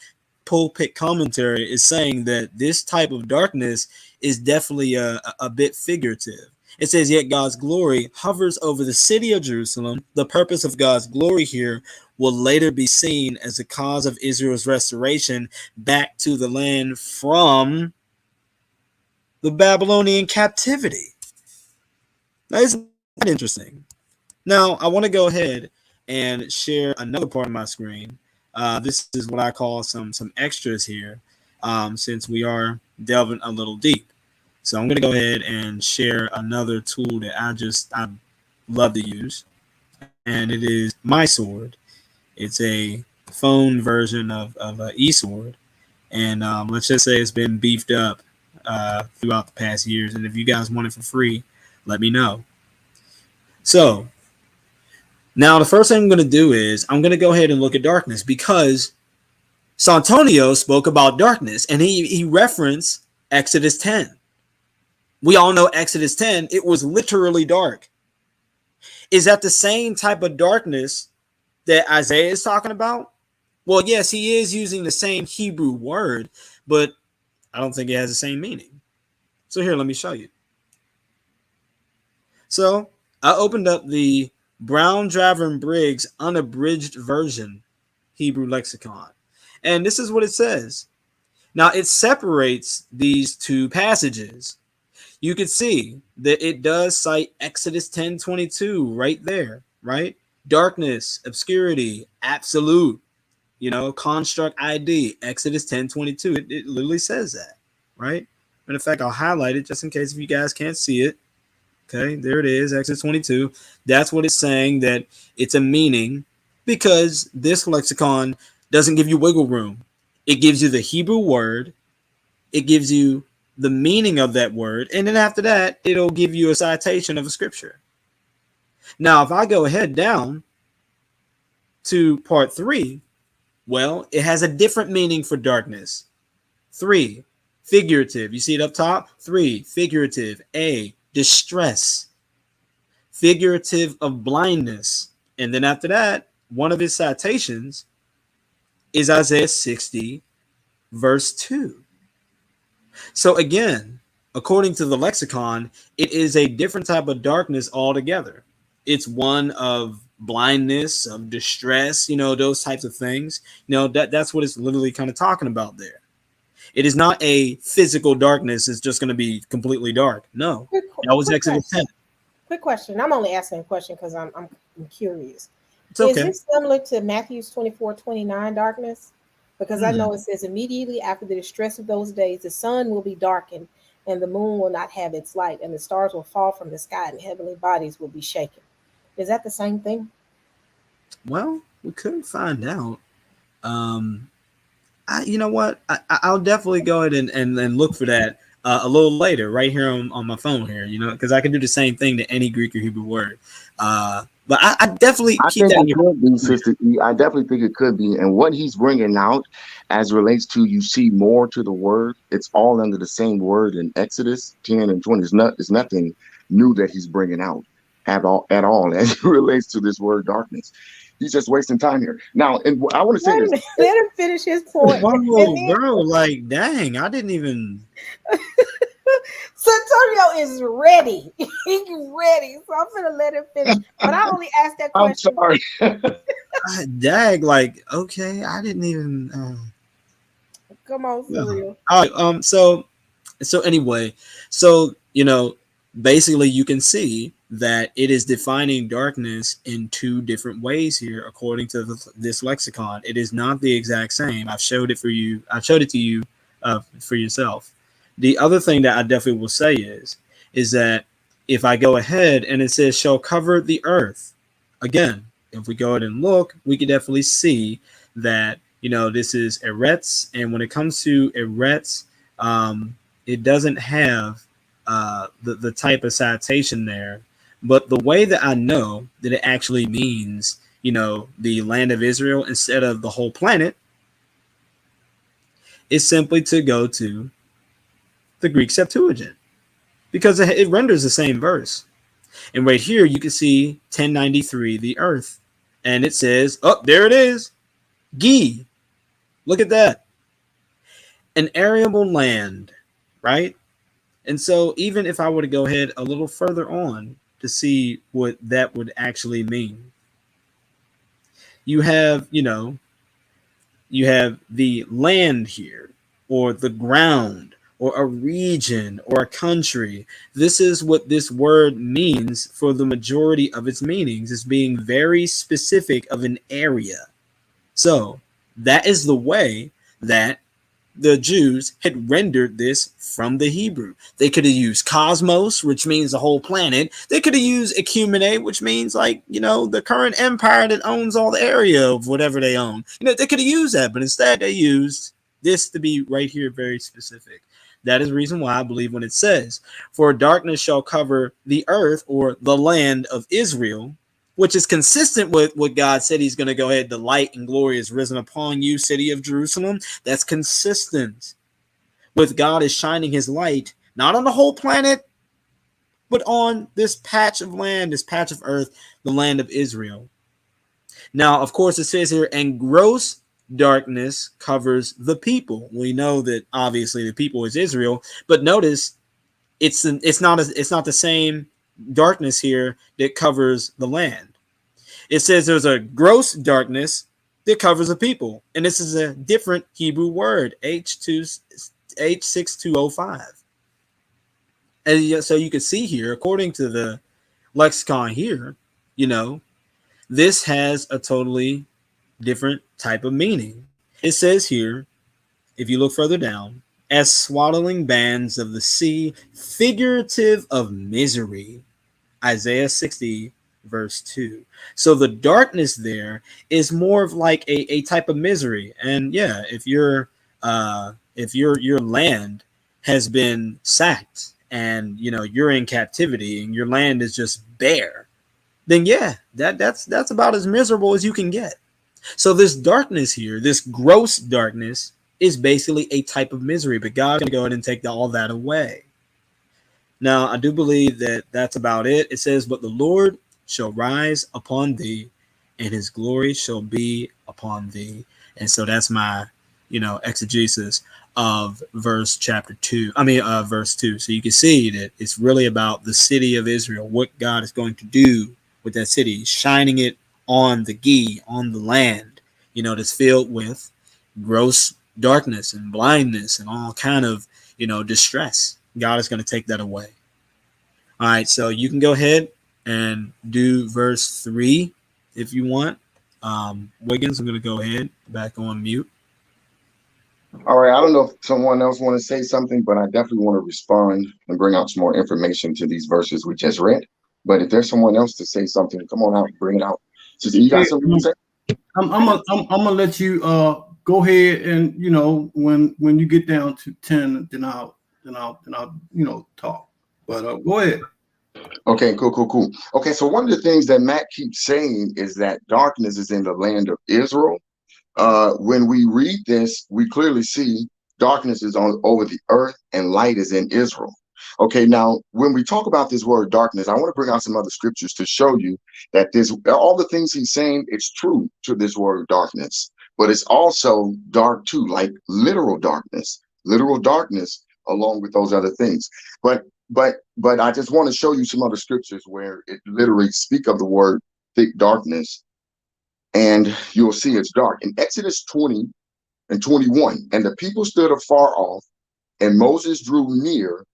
pulpit commentary is saying that this type of darkness is definitely a bit figurative. It says, yet God's glory hovers over the city of Jerusalem. The purpose of God's glory here will later be seen as the cause of Israel's restoration back to the land from the Babylonian captivity. That is interesting. Now, I want to go ahead and share another part of my screen. This is what I call some extras here, since we are delving a little deep. So I'm going to go ahead and share another tool that I love to use, and it is My Sword. It's a phone version of eSword, and let's just say it's been beefed up throughout the past years. And if you guys want it for free, let me know. So now the first thing I'm going to do is I'm going to go ahead and look at darkness, because Santonio spoke about darkness, and he referenced Exodus 10. We all know Exodus 10, it was literally dark. Is that the same type of darkness that Isaiah is talking about? Well, yes, he is using the same Hebrew word, but I don't think it has the same meaning. So here, let me show you. So I opened up the Brown, Driver, and Briggs unabridged version Hebrew lexicon, and this is what it says. Now, it separates these two passages. You can see that it does cite Exodus 10:22 right there, right? Darkness, obscurity, absolute, construct ID, Exodus 10:22. It literally says that, right? And in fact, I'll highlight it just in case if you guys can't see it. Okay, there it is, Exodus 22. That's what it's saying, that it's a meaning, because this lexicon doesn't give you wiggle room. It gives you the Hebrew word. It gives you the meaning of that word, and then after that, it'll give you a citation of a scripture. Now, if I go ahead down to part 3, well, it has a different meaning for darkness. 3, figurative. You see it up top? 3, figurative. A, distress. Figurative of blindness. And then after that, one of his citations is Isaiah 60, verse 2. So again, according to the lexicon, it is a different type of darkness altogether. It's one of blindness, of distress, those types of things. That's what it's literally kind of talking about there. It is not a physical darkness. It's just going to be completely dark. No, that was Exodus 10. Quick question. I'm only asking a question because I'm curious. It's okay. Is it similar to Matthew's 24:29 darkness? Because I know it says immediately after the distress of those days, the sun will be darkened and the moon will not have its light, and the stars will fall from the sky and heavenly bodies will be shaken. Is that the same thing? Well, we couldn't find out. You know what? I'll definitely go ahead and look for that a little later, right here on my phone here, because I can do the same thing to any Greek or Hebrew word. But I definitely keep that. It could be, Sister E. I definitely think it could be. And what he's bringing out as relates to, you see more to the word. It's all under the same word in Exodus 10 and 20. It's nothing new that he's bringing out at all as it relates to this word darkness. He's just wasting time here. Now, and I want to say this. Let him finish his point. Whoa, bro, like, dang, I didn't even. Sosoreal is ready. He's ready. So I'm gonna let him finish. But I only asked that I'm question. sorry. Dag, like, okay, I didn't even. Come on, Yeah. Surreal. All right. So anyway, so basically you can see that it is defining darkness in two different ways here, according to this lexicon. It is not the exact same. I've showed it for you. I showed it to you for yourself. The other thing that I definitely will say is that if I go ahead and it says shall cover the earth, again, if we go ahead and look, we can definitely see that this is Eretz, and when it comes to Eretz, it doesn't have the type of citation there. But the way that I know that it actually means, the land of Israel instead of the whole planet, is simply to go to the Greek Septuagint, because it renders the same verse. And right here, you can see 1093, the earth. And it says, oh, there it is. Gi. Look at that. An arable land, right? And so even if I were to go ahead a little further on to see what that would actually mean, you have, you have the land here, or the ground, or a region, or a country. This is what this word means for the majority of its meanings, is being very specific of an area. So that is the way that the Jews had rendered this from the Hebrew. They could have used cosmos, which means the whole planet. They could have used ecumene, which means the current empire that owns all the area of whatever they own. They could have used that, but instead they used this to be right here very specific. That is the reason why I believe when it says, for darkness shall cover the earth, or the land of Israel, which is consistent with what God said he's going to go ahead. The light and glory is risen upon you, city of Jerusalem. That's consistent with God is shining his light, not on the whole planet, but on this patch of land, this patch of earth, the land of Israel. Now, of course, it says here, and gross darkness covers the people. We know that obviously the people is Israel, but notice it's not the same darkness here that covers the land. It says there's a gross darkness that covers the people, and this is a different Hebrew word, H6205. And so you can see here, according to the lexicon here, this has a totally different type of meaning. It says here, if you look further down, as swaddling bands of the sea, figurative of misery, Isaiah 60, verse 2. So the darkness there is more of like a type of misery. And yeah, if your land has been sacked, and you're in captivity and your land is just bare, then yeah, that's about as miserable as you can get. So this darkness here, this gross darkness, is basically a type of misery, but God's gonna go ahead and take all that away. Now, I do believe that that's about it. It says, but the Lord shall rise upon thee, and his glory shall be upon thee. And so that's my, exegesis of verse 2. So you can see that it's really about the city of Israel, what God is going to do with that city, shining it on the Gi, on the land, that's filled with gross darkness and blindness and all kind of, distress. God is going to take that away. All right, so you can go ahead and do verse 3 if you want. Wiggins, I'm going to go ahead back on mute. All right, I don't know if someone else want to say something, but I definitely want to respond and bring out some more information to these verses we just read. But if there's someone else to say something, come on out, bring it out. So you got something to say? I'm gonna let you go ahead, and when you get down to 10, then I'll talk. But go ahead. Okay, cool. Okay, so one of the things that Matt keeps saying is that darkness is in the land of Israel. When we read this, we clearly see darkness is over the earth and light is in Israel. Okay, now when we talk about this word darkness, I want to bring out some other scriptures to show you that all the things he's saying, it's true to this word darkness, but it's also dark too, like literal darkness along with those other things. But I just want to show you some other scriptures where it literally speak of the word thick darkness, and you'll see it's dark. In Exodus 20 and 21, and the people stood afar off, and Moses drew near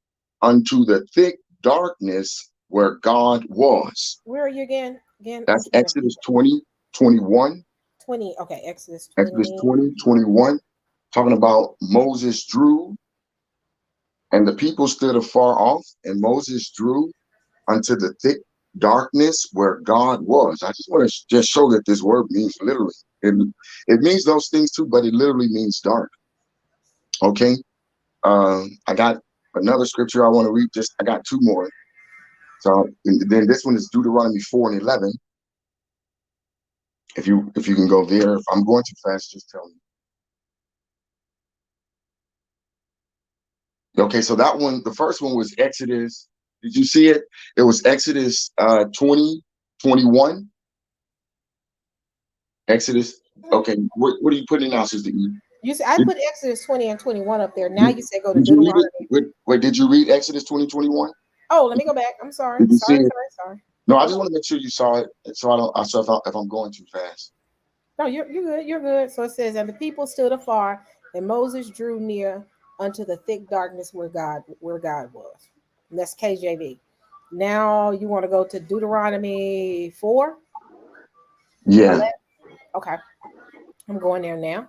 unto the thick darkness where God was. Where are you again? Again, I'm That's trying to see. Exodus 20, 21. 20. Okay, Exodus Exodus 20. 20, 21, talking about Moses drew, and the people stood afar off, and Moses drew unto the thick darkness where God was. I just want to just show that this word means literally. It means those things too, but it literally means dark. Okay. I got another scripture I want to read. I got two more. So then this one is Deuteronomy 4 and 11. If you can go there. If I'm going too fast, just tell me. Okay, so that one, the first one was Exodus. Did you see it? It was Exodus 20, 21. Exodus. Okay, what are you putting now, Sister E? You said I Did, put Exodus 20 and 21 up there. Now did, you say go to did you read Deuteronomy. it? Wait, did you read Exodus 20, 21? Oh, let me go back. I'm sorry. Did you see it? Sorry. No, I just want to make sure you saw it, so I don't. So if I'm going too fast. No, you're good. You're good. So it says, and the people stood afar, and Moses drew near unto the thick darkness where God was. And that's KJV. Now you want to go to Deuteronomy 4, Yeah. 11. Okay, I'm going there now.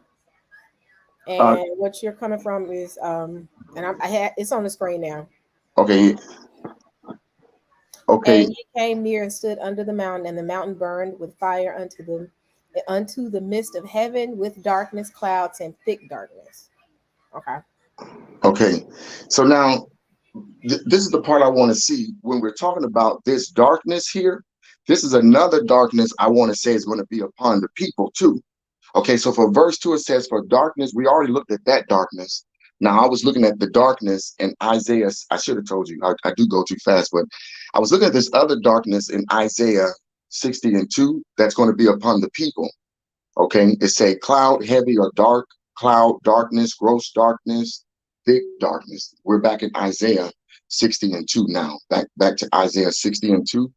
Uh, And what you're coming from is and I had it's on the screen now. okay. Okay. And he came near and stood under the mountain, and the mountain burned with fire unto the midst of heaven with darkness, clouds, and thick darkness. Okay. Okay. So now this is the part I want to see when we're talking about this darkness here. This is another darkness I want to say is going to be upon the people too. Okay, so for verse 2, it says, for darkness, we already looked at that darkness. Now, I was looking at the darkness in Isaiah. I should have told you, I do go too fast, but I was looking at this other darkness in Isaiah 60 and 2 that's going to be upon the people. Okay, it say cloud, heavy or dark, cloud, darkness, gross darkness, thick darkness. We're back in Isaiah 60 and 2 now. Back to Isaiah 60 and 2.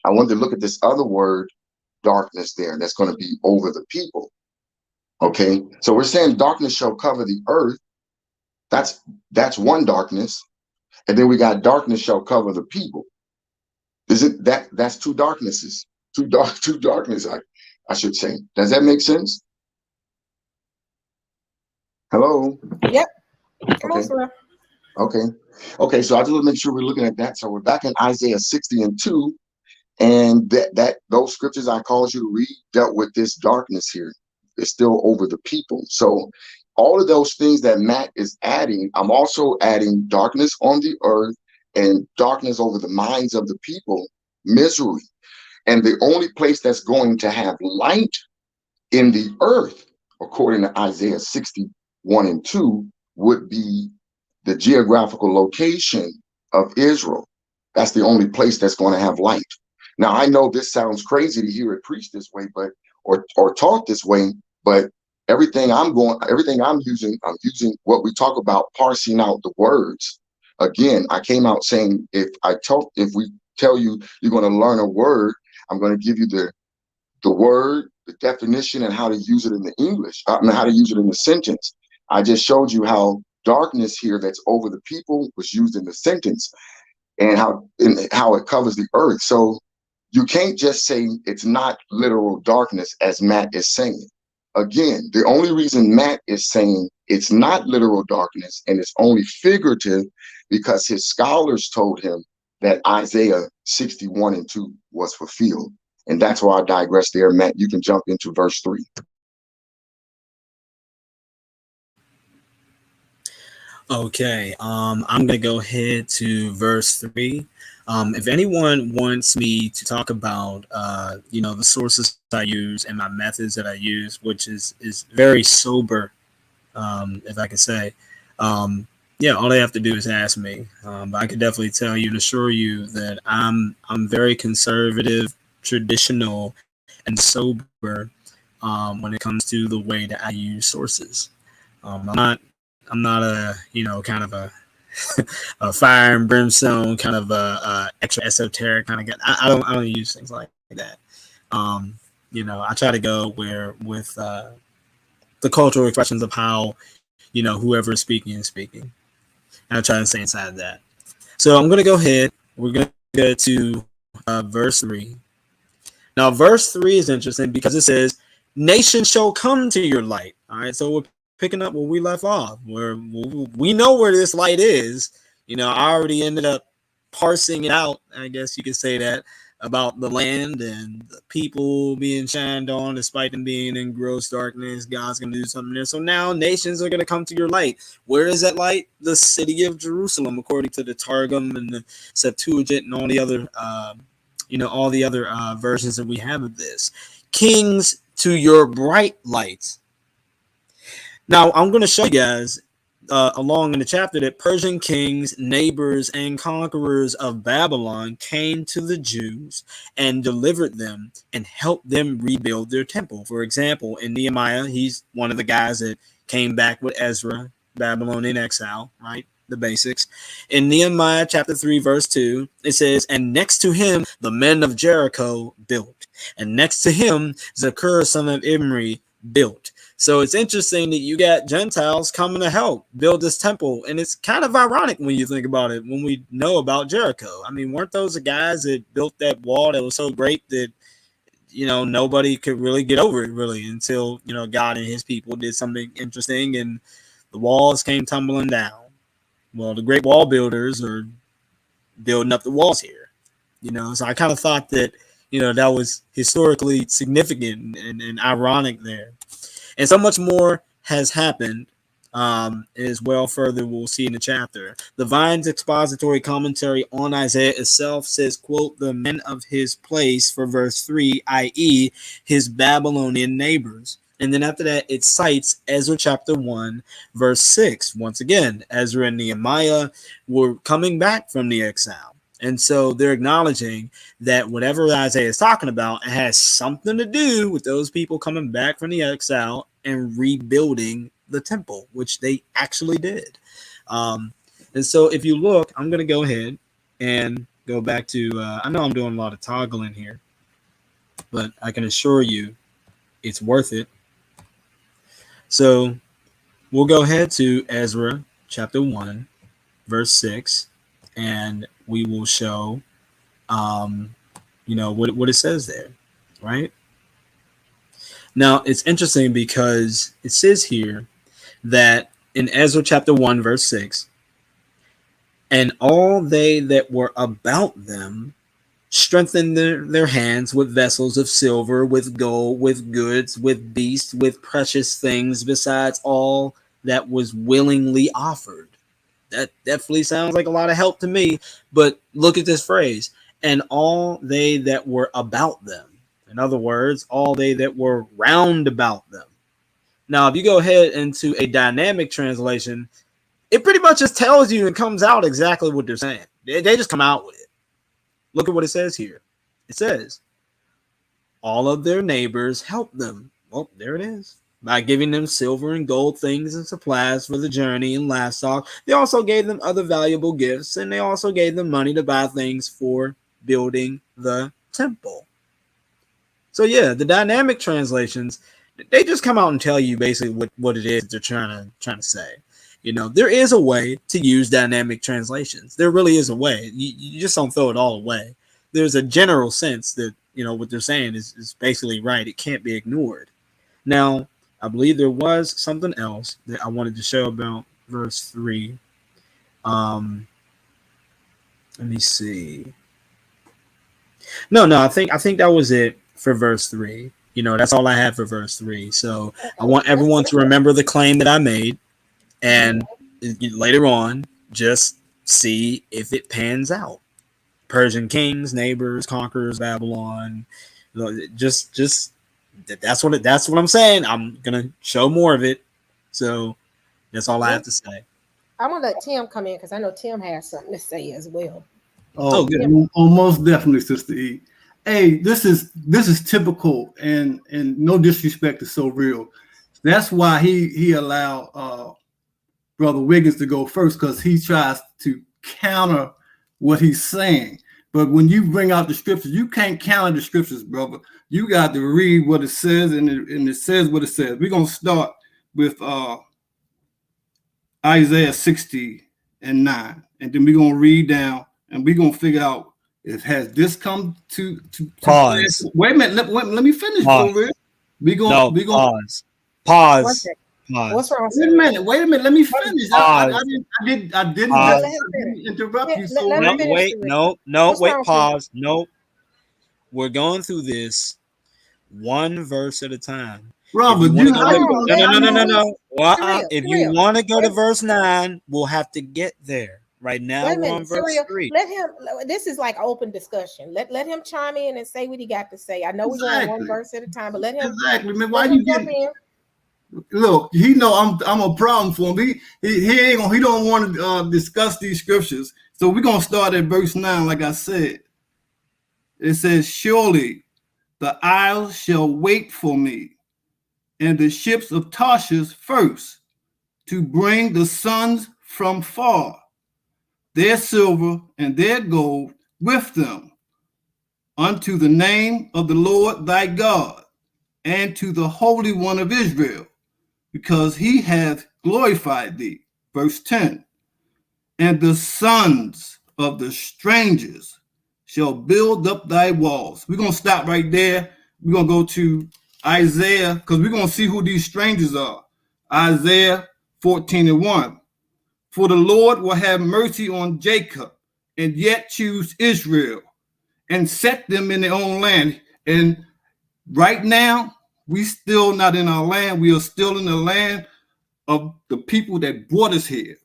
I wanted to look at this other word, darkness there, that's going to be over the people. Okay, so we're saying darkness shall cover the earth. That's one darkness, and then we got darkness shall cover the people. Isn't that's two darknesses? Two darkness. I should say. Does that make sense? Hello. Yep. Okay. Okay. So I just want to make sure we're looking at that. So we're back in Isaiah 60 and 2, and those scriptures I called you to read dealt with this darkness here. It's still over the people. So all of those things that Matt is adding, I'm also adding darkness on the earth and darkness over the minds of the people, misery. And the only place that's going to have light in the earth, according to Isaiah 61 and 2, would be the geographical location of Israel. That's the only place that's going to have light. Now, I know this sounds crazy to hear it preached this way, but or taught this way, but everything I'm using what we talk about, parsing out the words. Again, I came out saying if we tell you you're going to learn a word, I'm going to give you the word, the definition, and how to use it in the English. I mean, how to use it in the sentence. I just showed you how darkness here that's over the people was used in the sentence, and how it covers the earth. So you can't just say it's not literal darkness, as Matt is saying. Again, the only reason Matt is saying it's not literal darkness and it's only figurative because his scholars told him that Isaiah 61 and 2 was fulfilled. And that's why I digress there. Matt, you can jump into verse 3. Okay, I'm gonna go ahead to verse 3. If anyone wants me to talk about, the sources I use and my methods that I use, which is very sober, if I can say, all they have to do is ask me. But I can definitely tell you and assure you that I'm very conservative, traditional, and sober when it comes to the way that I use sources. I'm not a kind of a fire and brimstone kind of extra esoteric kind of guy. I don't use things like that. I try to go where with the cultural expressions of how whoever is speaking is speaking, and I try to stay inside of that. So I'm gonna go ahead. We're gonna go to verse 3. Now, verse 3 is interesting because it says, "Nations shall come to your light." All right, so we're picking up where we left off, where we know where this light is. I already ended up parsing it out, I guess you could say that, about the land and the people being shined on despite them being in gross darkness. God's going to do something there. So now nations are going to come to your light. Where is that light? The city of Jerusalem, according to the Targum and the Septuagint and all the other versions that we have of this. Kings to your bright light. Now, I'm going to show you guys along in the chapter that Persian kings, neighbors, and conquerors of Babylon came to the Jews and delivered them and helped them rebuild their temple. For example, in Nehemiah, he's one of the guys that came back with Ezra, Babylonian exile, right? The basics. In Nehemiah chapter 3, verse 2, it says, "And next to him, the men of Jericho built. And next to him, Zakur, son of Imri, built." So it's interesting that you got Gentiles coming to help build this temple. And it's kind of ironic when you think about it, when we know about Jericho. I mean, weren't those the guys that built that wall that was so great that, nobody could really get over it really until, God and his people did something interesting and the walls came tumbling down. Well, the great wall builders are building up the walls here, So I kind of thought that, that was historically significant and ironic there. And so much more has happened as well. Further, we'll see in the chapter. The Vine's expository commentary on Isaiah itself says, quote, "The men of his place," for verse 3, i.e. his Babylonian neighbors. And then after that, it cites Ezra chapter 1, verse 6. Once again, Ezra and Nehemiah were coming back from the exile. And so they're acknowledging that whatever Isaiah is talking about, it has something to do with those people coming back from the exile and rebuilding the temple, which they actually did. And so if you look, I'm going to go ahead and go back to, I know I'm doing a lot of toggling here, but I can assure you it's worth it. So we'll go ahead to Ezra chapter 1, verse 6, and we will show, what it says there, right? Now, it's interesting because it says here that in Ezra chapter 1, verse 6, "And all they that were about them strengthened their hands with vessels of silver, with gold, with goods, with beasts, with precious things, besides all that was willingly offered." That definitely sounds like a lot of help to me. But look at this phrase, "and all they that were about them." In other words, all they that were round about them. Now, if you go ahead into a dynamic translation, it pretty much just tells you and comes out exactly what they're saying. They just come out with it. Look at what it says here. It says, "All of their neighbors helped them." Well, there it is. By giving them silver and gold things and supplies for the journey and livestock. They also gave them other valuable gifts, and they also gave them money to buy things for building the temple. So yeah, the dynamic translations, they just come out and tell you basically what it is they're trying to say. There is a way to use dynamic translations. There really is a way. You just don't throw it all away. There's a general sense that, what they're saying is basically right. It can't be ignored. Now, I believe there was something else that I wanted to show about verse 3. Let me see. No, I think that was it for verse 3. That's all I have for verse 3. So I want everyone to remember the claim that I made, and later on, just see if it pans out. Persian kings, neighbors, conquerors, Babylon. Just that's what I'm saying. I'm gonna show more of it. So that's all I have to say. I'm gonna let Tim come in because I know Tim has something to say as well. Oh, good. Most definitely, Sister E. Hey, this is typical, and no disrespect to Sosoreal. That's why he allowed Brother Wiggins to go first because he tries to counter what he's saying. But when you bring out the scriptures, you can't counter the scriptures, brother. You got to read what it says, and it says what it says. We're going to start with Isaiah 60 and 9. And then we're going to read down, and we're going to figure out if has this come to pause. Wait a minute. Let me finish. Pause. We going pause. Pause. What's wrong? Wait a minute. Let me finish. I didn't interrupt you. So wait, pause. No. We're going through this one verse at a time. Brother, no. If you want to go to verse 9, we'll have to get there. Right now, we're on verse 3. Let him. This is like open discussion. Let him chime in and say what he got to say. I know we're going one verse at a time, but let him. Exactly, man. Why you get in? Look, he know I'm a problem for him. He don't want to discuss these scriptures. So we're gonna start at verse 9, like I said. It says, "Surely the isles shall wait for me, and the ships of Tarshish first, to bring the sons from far, their silver and their gold with them, unto the name of the Lord thy God, and to the Holy One of Israel, because he hath glorified thee." Verse 10, "And the sons of the strangers shall build up thy walls." We're going to stop right there. We're going to go to Isaiah, because we're going to see who these strangers are. Isaiah 14 and 1. "For the Lord will have mercy on Jacob, and yet choose Israel, and set them in their own land." And right now, we still not in our land. We are still in the land of the people that brought us here.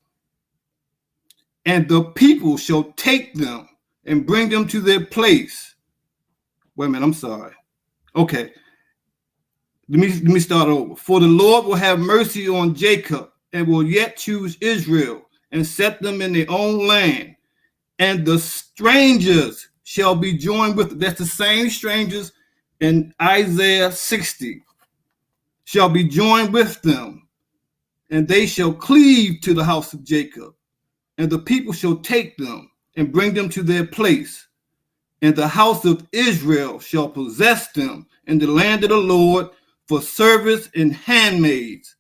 "And the people shall take them and bring them to their place." Wait a minute, I'm sorry. Okay. Let me start over. "For the Lord will have mercy on Jacob, and will yet choose Israel, and set them in their own land. And the strangers shall be joined with," that's the same strangers in Isaiah 60, "shall be joined with them, and they shall cleave to the house of Jacob. And the people shall take them and bring them to their place. And the house of Israel shall possess them in the land of the Lord for service and handmaids.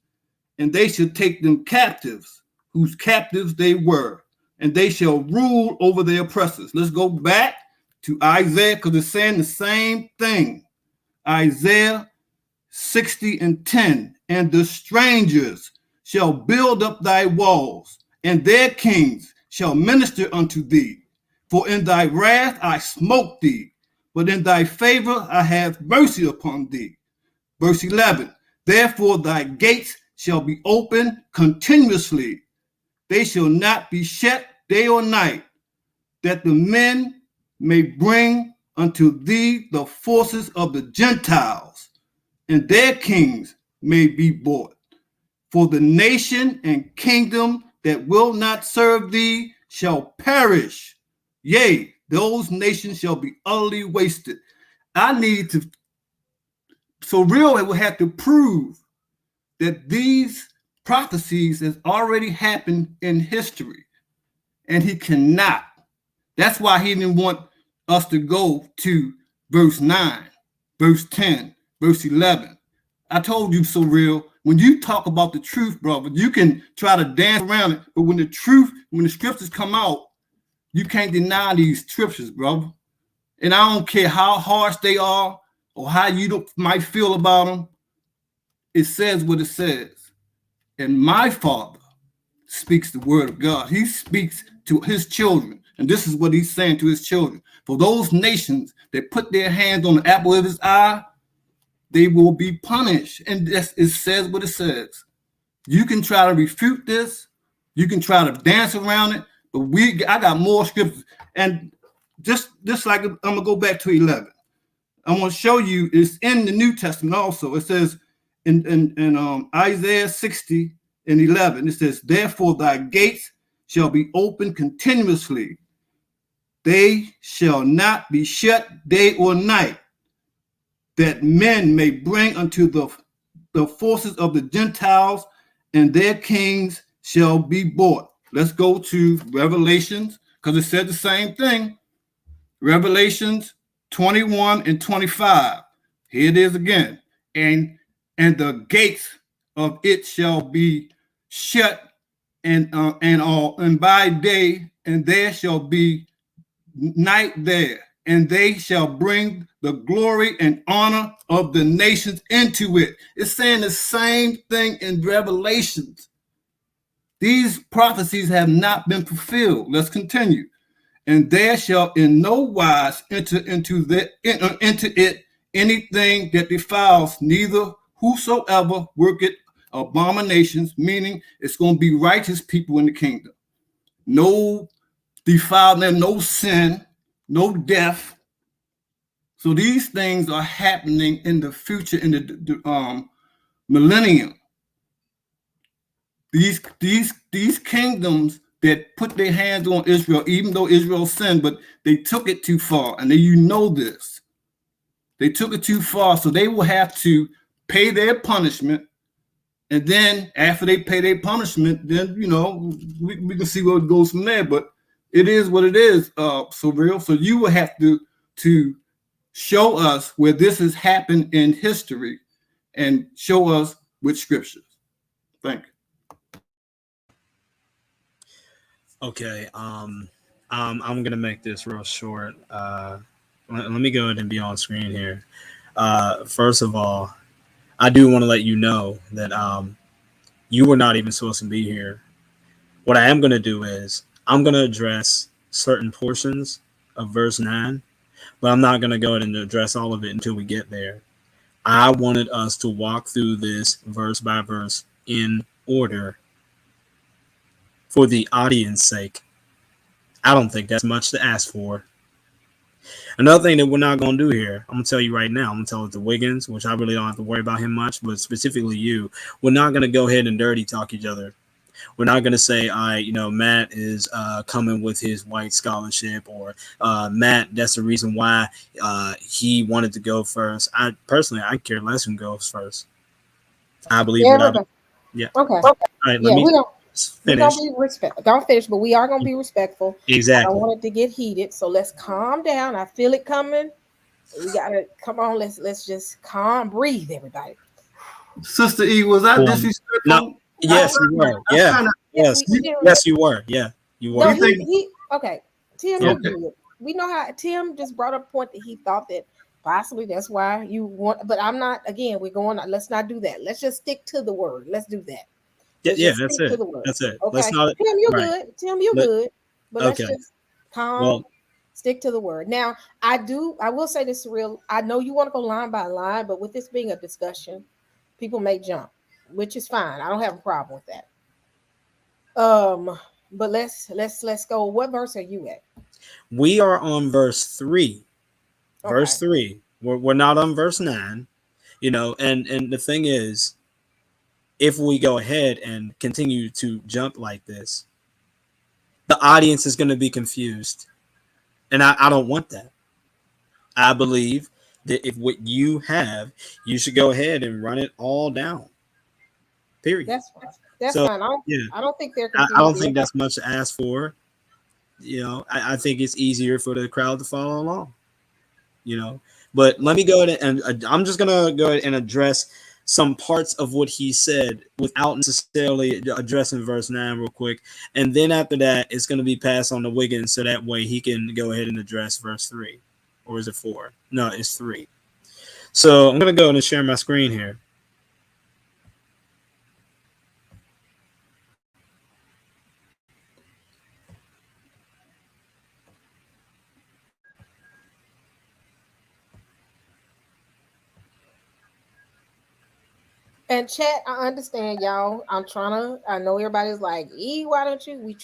And they shall take them captives, whose captives they were, and they shall rule over their oppressors." Let's go back to Isaiah, because it's saying the same thing. Isaiah 60 and 10. "And the strangers shall build up thy walls, and their kings shall minister unto thee. For in thy wrath I smote thee, but in thy favor I have mercy upon thee." Verse 11. "Therefore thy gates shall be open continuously. They shall not be shut day or night, that the men may bring unto thee the forces of the Gentiles, and their kings may be bought. For the nation and kingdom that will not serve thee shall perish. Yea, those nations shall be utterly wasted." Sosoreal will have to prove that these prophecies has already happened in history, and he cannot. That's why he didn't want us to go to verse 9, verse 10, verse 11. I told you, Sosoreal, when you talk about the truth, brother, you can try to dance around it, but when the scriptures come out, you can't deny these scriptures, brother. And I don't care how harsh they are or how you might feel about them. It says what it says. And my Father speaks the word of God. He speaks to his children. And this is what he's saying to his children. For those nations that put their hands on the apple of his eye, they will be punished. And it says what it says. You can try to refute this. You can try to dance around it. But I got more scriptures. And just like I'm going to go back to 11. I want to show you, it's in the New Testament also. It says in Isaiah 60 and 11, it says, "Therefore thy gates shall be open continuously. They shall not be shut day or night, that men may bring unto the forces of the Gentiles, and their kings shall be bought. Let's go to Revelations, because it said the same thing. Revelations 21 and 25. Here it is again. And the gates of it shall be shut and by day, and there shall be night there, and they shall bring the glory and honor of the nations into it. It's saying the same thing in Revelations. These prophecies have not been fulfilled. Let's continue. And there shall in no wise enter into it anything that defiles, neither whosoever worketh abominations, meaning it's going to be righteous people in the kingdom. No defilement, no sin, no death. So these things are happening in the future, in the millennium. These kingdoms that put their hands on Israel, even though Israel sinned, but they took it too far, and you know this. They took it too far, so they will have to pay their punishment. And then after they pay their punishment, then, you know, we can see where it goes from there. But it is what it is, Sosoreal. So you will have to show us where this has happened in history and show us with scriptures. Thank you. Okay. I'm gonna make this real short. Let me go ahead and be on screen here. First of all, I do want to let you know that you were not even supposed to be here. What I am gonna do is I'm gonna address certain portions of verse 9, but I'm not gonna go ahead and address all of it until we get there. I wanted us to walk through this verse by verse in order for the audience sake. I don't think that's much to ask for. Another thing that we're not going to do here, I'm going to tell you right now, I'm going to tell it to Wiggins, which I really don't have to worry about him much, but specifically you, we're not going to go ahead and dirty talk each other. We're not going to say, all right, you know, Matt is coming with his white scholarship, or Matt, that's the reason why he wanted to go first. I care less who goes first. I believe that. Yeah. Okay. All right, let me finish. Don't finish, but we are gonna be respectful. Exactly. I don't want it to get heated, so let's calm down. I feel it coming. We gotta come on. Let's just breathe, everybody. Sister E, was I disrespectful? No. Yes, you were. Yeah. Yes, you were. Yeah, you were. No, okay. Tim, we know how Tim just brought up a point that he thought that possibly that's why you want. But I'm not. Again, we're going. Let's not do that. Let's just stick to the word. Let's do that. Yeah, that's it. That's it. Okay. Let's not, Tim, you're good. Tim, you're good. But let's just stick to the word. Now, I will say this real. I know you want to go line by line, but with this being a discussion, people may jump, which is fine. I don't have a problem with that. But let's go. What verse are you at? We are on verse 3. Okay. Verse 3. We're not on verse 9. You know, and the thing is, if we go ahead and continue to jump like this, the audience is going to be confused. And I don't want that. I believe that if what you have, you should go ahead and run it all down. Period. That's fine. That's fine. I don't think they're confused. I don't think that's much to ask for. You know, I think it's easier for the crowd to follow along. You know, but let me go ahead and I'm just going to go ahead and address some parts of what he said without necessarily addressing verse 9 real quick. And then after that, it's going to be passed on to Wiggins, so that way he can go ahead and address verse 3. Or is it 4? No, it's 3. So I'm going to go ahead and share my screen here. And chat, I understand y'all. I know everybody's like, why don't you?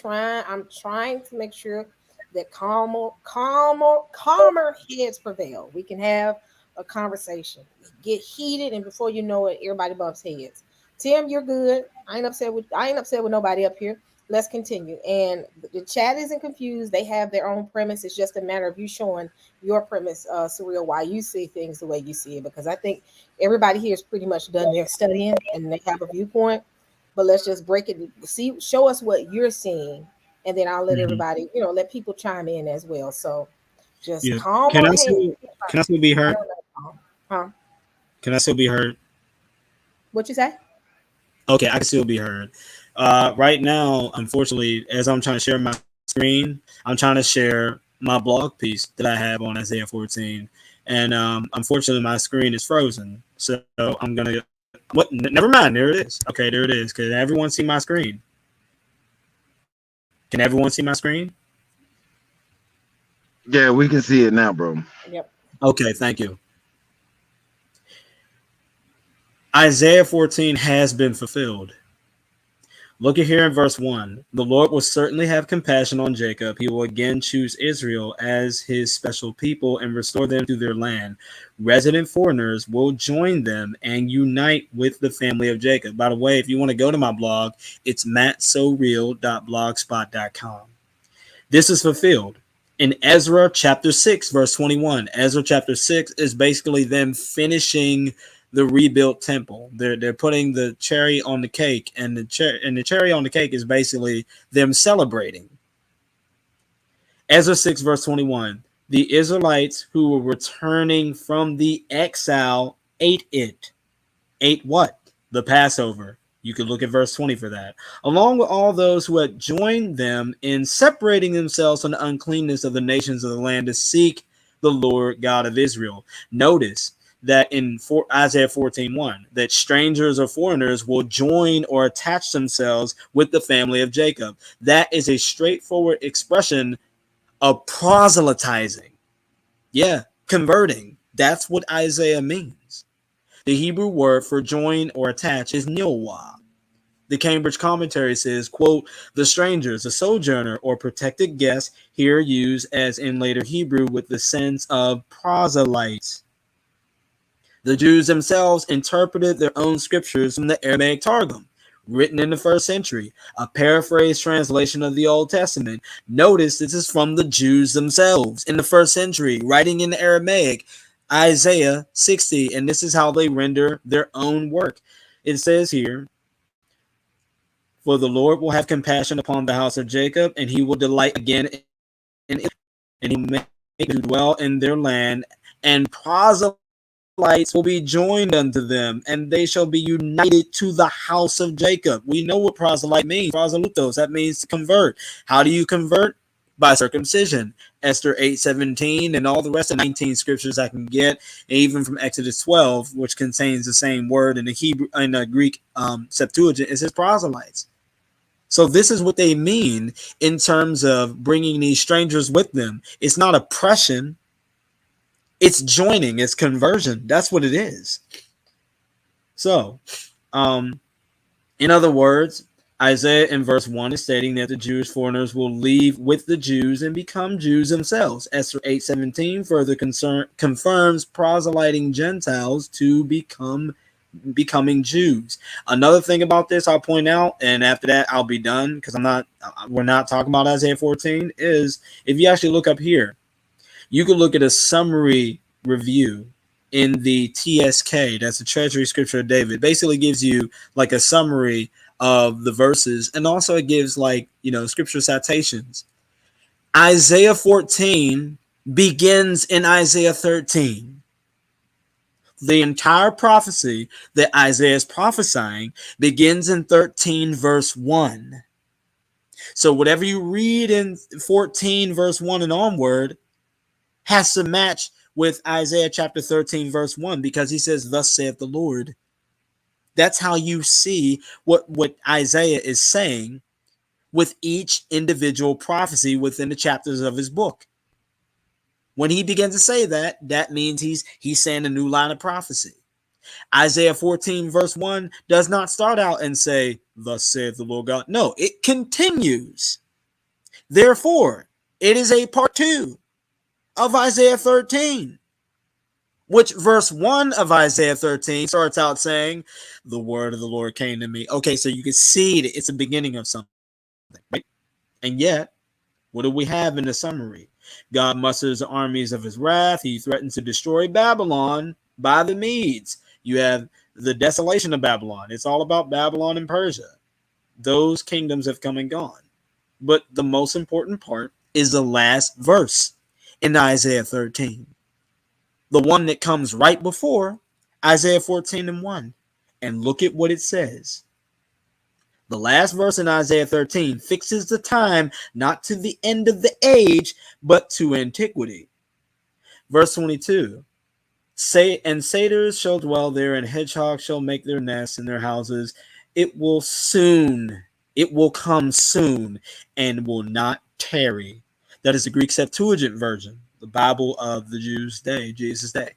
I'm trying to make sure that calmer heads prevail. We can have a conversation. Get heated, and before you know it, everybody bumps heads. Tim, you're good. I ain't upset with nobody up here. Let's continue. And the chat isn't confused. They have their own premise. It's just a matter of you showing your premise, Sosoreal, why you see things the way you see it. Because I think everybody here is pretty much done their studying and they have a viewpoint. but let's just break it. Show us what you're seeing, and then I'll let Mhm. everybody, let people chime in as well. So just Yeah. calm Can on I ahead. still can I still be I heard? don't know. Huh? Can I still be heard? What you say? Okay, I can still be heard. Right now, unfortunately, as I'm trying to share my screen, I'm trying to share my blog piece that I have on Isaiah 14, and unfortunately, my screen is frozen. So I'm gonna what? Never mind. There it is. Okay, there it is. Can everyone see my screen? Can everyone see my screen? Yeah, we can see it now, bro. Yep. Okay, thank you. Isaiah 14 has been fulfilled. Look at here in verse 1. The Lord will certainly have compassion on Jacob. He will again choose Israel as his special people and restore them to their land. Resident foreigners will join them and unite with the family of Jacob. By the way, if you want to go to my blog, it's mattsoreal.blogspot.com. This is fulfilled in Ezra chapter 6, verse 21. Ezra chapter 6 is basically them finishing the rebuilt temple. They're putting the cherry on the cake, and the cherry on the cake is basically them celebrating. Ezra 6, verse 21. The Israelites who were returning from the exile ate it. Ate what? The Passover. You could look at verse 20 for that. Along with all those who had joined them in separating themselves from the uncleanness of the nations of the land to seek the Lord God of Israel. Notice that in Isaiah 14:1, that strangers or foreigners will join or attach themselves with the family of Jacob. That is a straightforward expression of proselytizing. Yeah, converting. That's what Isaiah means. The Hebrew word for join or attach is nilwah. The Cambridge commentary says, quote, the strangers, a sojourner or protected guest, here used as in later Hebrew with the sense of proselytes. The Jews themselves interpreted their own scriptures from the Aramaic Targum, written in the first century, a paraphrased translation of the Old Testament. Notice this is from the Jews themselves in the first century, writing in Aramaic, Isaiah 60, and this is how they render their own work. It says here, for the Lord will have compassion upon the house of Jacob, and he will delight again in Israel, and he will make them dwell in their land, and proselytes will be joined unto them, and they shall be united to the house of Jacob. We know what proselyte means. Proselytos, that means to convert. How do you convert? By circumcision. Esther 8:17 and all the rest of 19 scriptures I can get, even from Exodus 12, which contains the same word in the Hebrew in the Greek Septuagint, it says proselytes. So this is what they mean in terms of bringing these strangers with them. It's not oppression. It's joining. It's conversion. That's what it is. So, in other words, Isaiah in verse 1 is stating that the Jewish foreigners will leave with the Jews and become Jews themselves. Esther 8:17 further confirms proselyting Gentiles to becoming Jews. Another thing about this I'll point out, and after that I'll be done because we're not talking about Isaiah 14, is if you actually look up here, you can look at a summary review in the TSK, that's the Treasury Scripture of David. Basically gives you like a summary of the verses, and also it gives scripture citations. Isaiah 14 begins in Isaiah 13. The entire prophecy that Isaiah is prophesying begins in 13 verse 1. So whatever you read in 14 verse 1 and onward has to match with Isaiah chapter 13 verse 1, because he says, thus saith the Lord. That's how you see what Isaiah is saying with each individual prophecy within the chapters of his book. When he begins to say that, that means he's saying a new line of prophecy. Isaiah 14 verse 1 does not start out and say, thus saith the Lord God. No, it continues. Therefore, it is a part 2 of Isaiah 13, which verse 1 of Isaiah 13 starts out saying, the word of the Lord came to me. Okay, so you can see that it's a beginning of something, right? And yet, what do we have in the summary? God musters the armies of his wrath. He threatens to destroy Babylon by the Medes. You have the desolation of Babylon. It's all about Babylon and Persia. Those kingdoms have come and gone. But the most important part is the last verse in Isaiah 13, the one that comes right before Isaiah 14:1. And look at what it says. The last verse in Isaiah 13 fixes the time not to the end of the age, but to antiquity. Verse 22. And satyrs shall dwell there, and hedgehogs shall make their nests in their houses. It will come soon, and will not tarry. That is the Greek Septuagint version, the Bible of the Jews' day, Jesus' day.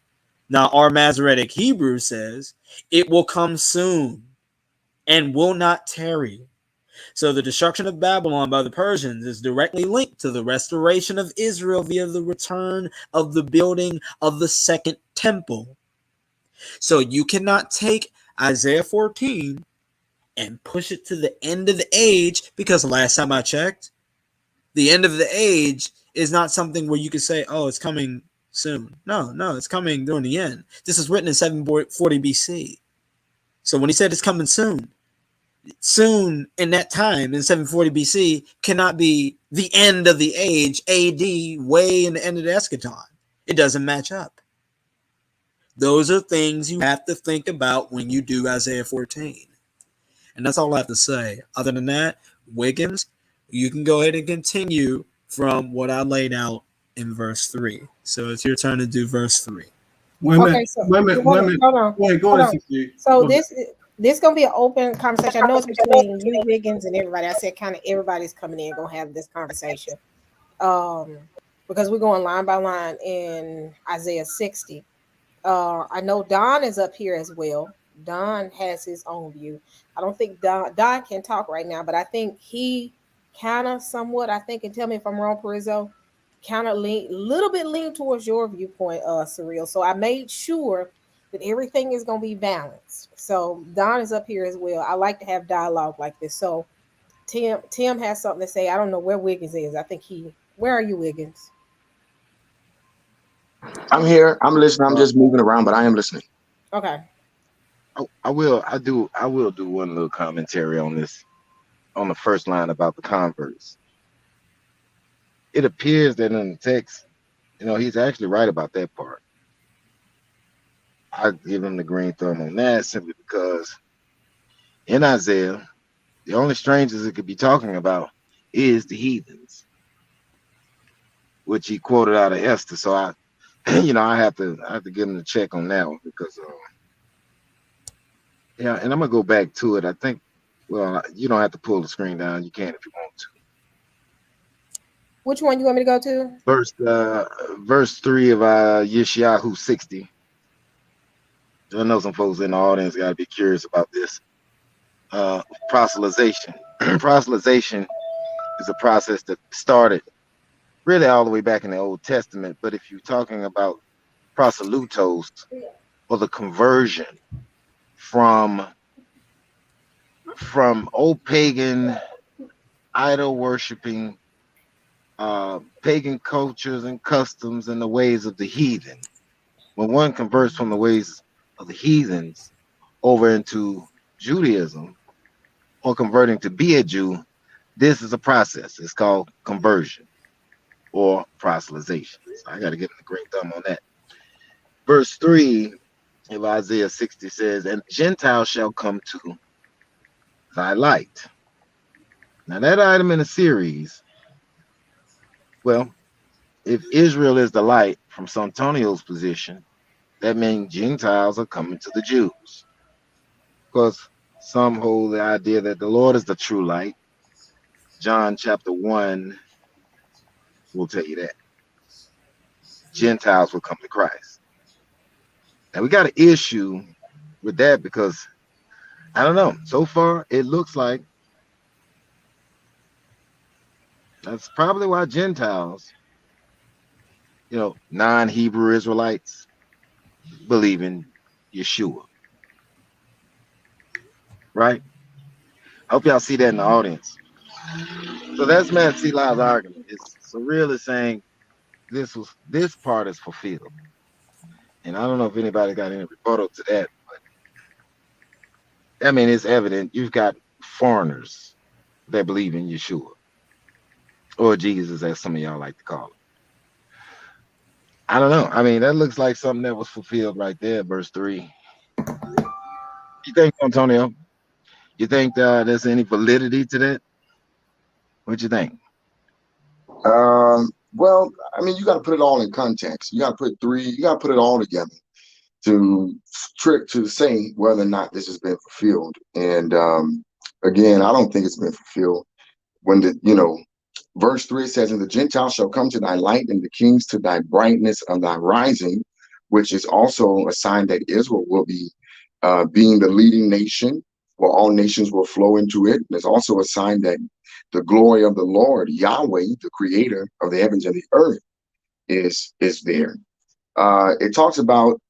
Now, our Masoretic Hebrew says, it will come soon and will not tarry. So the destruction of Babylon by the Persians is directly linked to the restoration of Israel via the return of the building of the second temple. So you cannot take Isaiah 14 and push it to the end of the age, because last time I checked, the end of the age is not something where you can say, oh, it's coming soon. No, it's coming during the end. This is written in 740 BC. So when he said it's coming soon in that time in 740 BC cannot be the end of the age, AD, way in the end of the eschaton. It doesn't match up. Those are things you have to think about when you do Isaiah 14. And that's all I have to say. Other than that, Wiggins, you can go ahead and continue from what I laid out in verse 3. So it's your turn to do verse 3. Wait a minute. Hold on. Wait, go ahead. So this gonna be an open conversation. I know it's between you, Wiggins, and everybody. I said kind of everybody's coming in gonna have this conversation, because we're going line by line in Isaiah 60. I know Don is up here as well. Don has his own view. I don't think Don can talk right now, but I think he kind of somewhat, I think, and tell me if I'm wrong, Perizzo, kind of lean towards your viewpoint, Surreal. So I made sure that everything is going to be balanced. So Don is up here as well. I like to have dialogue like this. So Tim has something to say. I don't know where Wiggins is. I think where are you, Wiggins? I'm here. I'm listening. I'm just moving around, but I am listening. Okay. I will do one little commentary on this, on the first line about the converts. It appears that in the text, he's actually right about that part. I give him the green thumb on that simply because in Isaiah, the only strangers it could be talking about is the heathens, which he quoted out of Esther. So I have to give him a check on that one because and I'm gonna go back to it. I think, well, you don't have to pull the screen down. You can if you want to. Which one you want me to go to? Verse 3 of Yeshayahu 60. I know some folks in the audience got to be curious about this. Proselytization. Proselytization is a process that started really all the way back in the Old Testament. But if you're talking about proselytos, or the conversion from old pagan, idol worshiping, pagan cultures and customs and the ways of the heathen. When one converts from the ways of the heathens over into Judaism, or converting to be a Jew, this is a process. It's called conversion or proselytization. So I got to give him a great thumb on that. Verse 3 of Isaiah 60 says, and Gentiles shall come to thy light. Now that item in the series, well, if Israel is the light from Santonio's position, that means Gentiles are coming to the Jews. Because some hold the idea that the Lord is the true light. John chapter 1 will tell you that. Gentiles will come to Christ. And we got an issue with that because, I don't know, so far it looks like that's probably why Gentiles, non-Hebrew Israelites, believe in Yeshua. Right? I hope y'all see that in the audience. So that's Matt Selah's argument. Sosoreal is saying this part is fulfilled. And I don't know if anybody got any rebuttal to that, but I mean, it's evident you've got foreigners that believe in Yeshua, or Jesus, as some of y'all like to call it. I don't know. I mean, that looks like something that was fulfilled right there, verse 3. You think, Antonio? You think there's any validity to that? What you think? Well, I mean, you got to put it all in context. You got to put it all together to say whether or not this has been fulfilled. And again, I don't think it's been fulfilled. When verse 3 says, "And the Gentiles shall come to thy light, and the kings to thy brightness of thy rising," which is also a sign that Israel will be being the leading nation, where all nations will flow into it. There's also a sign that the glory of the Lord, Yahweh, the creator of the heavens and the earth, is there. It talks about,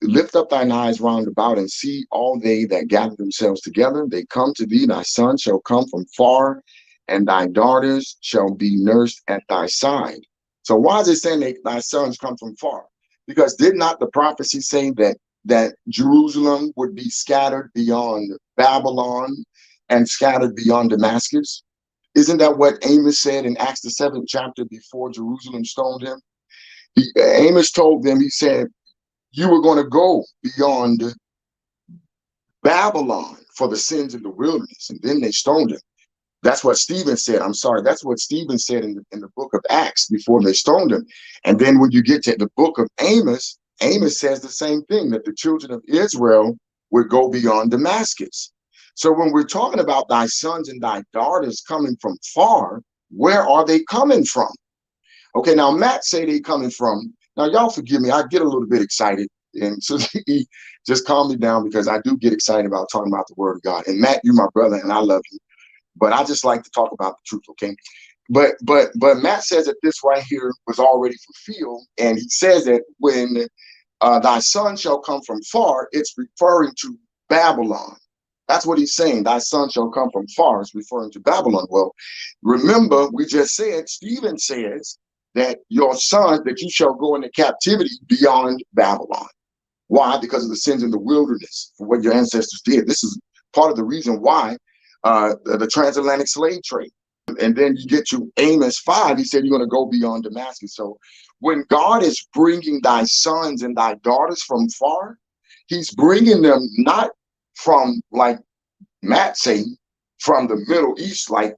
"Lift up thine eyes round about and see all they that gather themselves together. They come to thee, thy sons shall come from far, and thy daughters shall be nursed at thy side." So why is it saying that thy sons come from far? Because did not the prophecy say that Jerusalem would be scattered beyond Babylon and scattered beyond Damascus? Isn't that what Amos said in Acts the 7th chapter before Jerusalem stoned him? Amos told them, he said, you were going to go beyond Babylon for the sins in the wilderness, and then they stoned him. That's what Stephen said. I'm sorry. That's what Stephen said in the book of Acts before they stoned him. And then when you get to the book of Amos, Amos says the same thing, that the children of Israel would go beyond Damascus. So when we're talking about thy sons and thy daughters coming from far, where are they coming from? Okay, now Matt say they coming from. Now y'all forgive me, I get a little bit excited, and so just calm me down, because I do get excited about talking about the word of God. And Matt, you my brother, and I love you, but I just like to talk about the truth, okay? But Matt says that this right here was already fulfilled, and he says that when thy son shall come from far, it's referring to Babylon. That's what he's saying. Thy son shall come from far. It's referring to Babylon. Well, remember, we just said, Stephen says that your son, that you shall go into captivity beyond Babylon. Why? Because of the sins in the wilderness, for what your ancestors did. This is part of the reason why the transatlantic slave trade. And then you get to Amos 5, he said you're going to go beyond Damascus. So when God is bringing thy sons and thy daughters from far, he's bringing them not from, like Matt saying, from the Middle East, like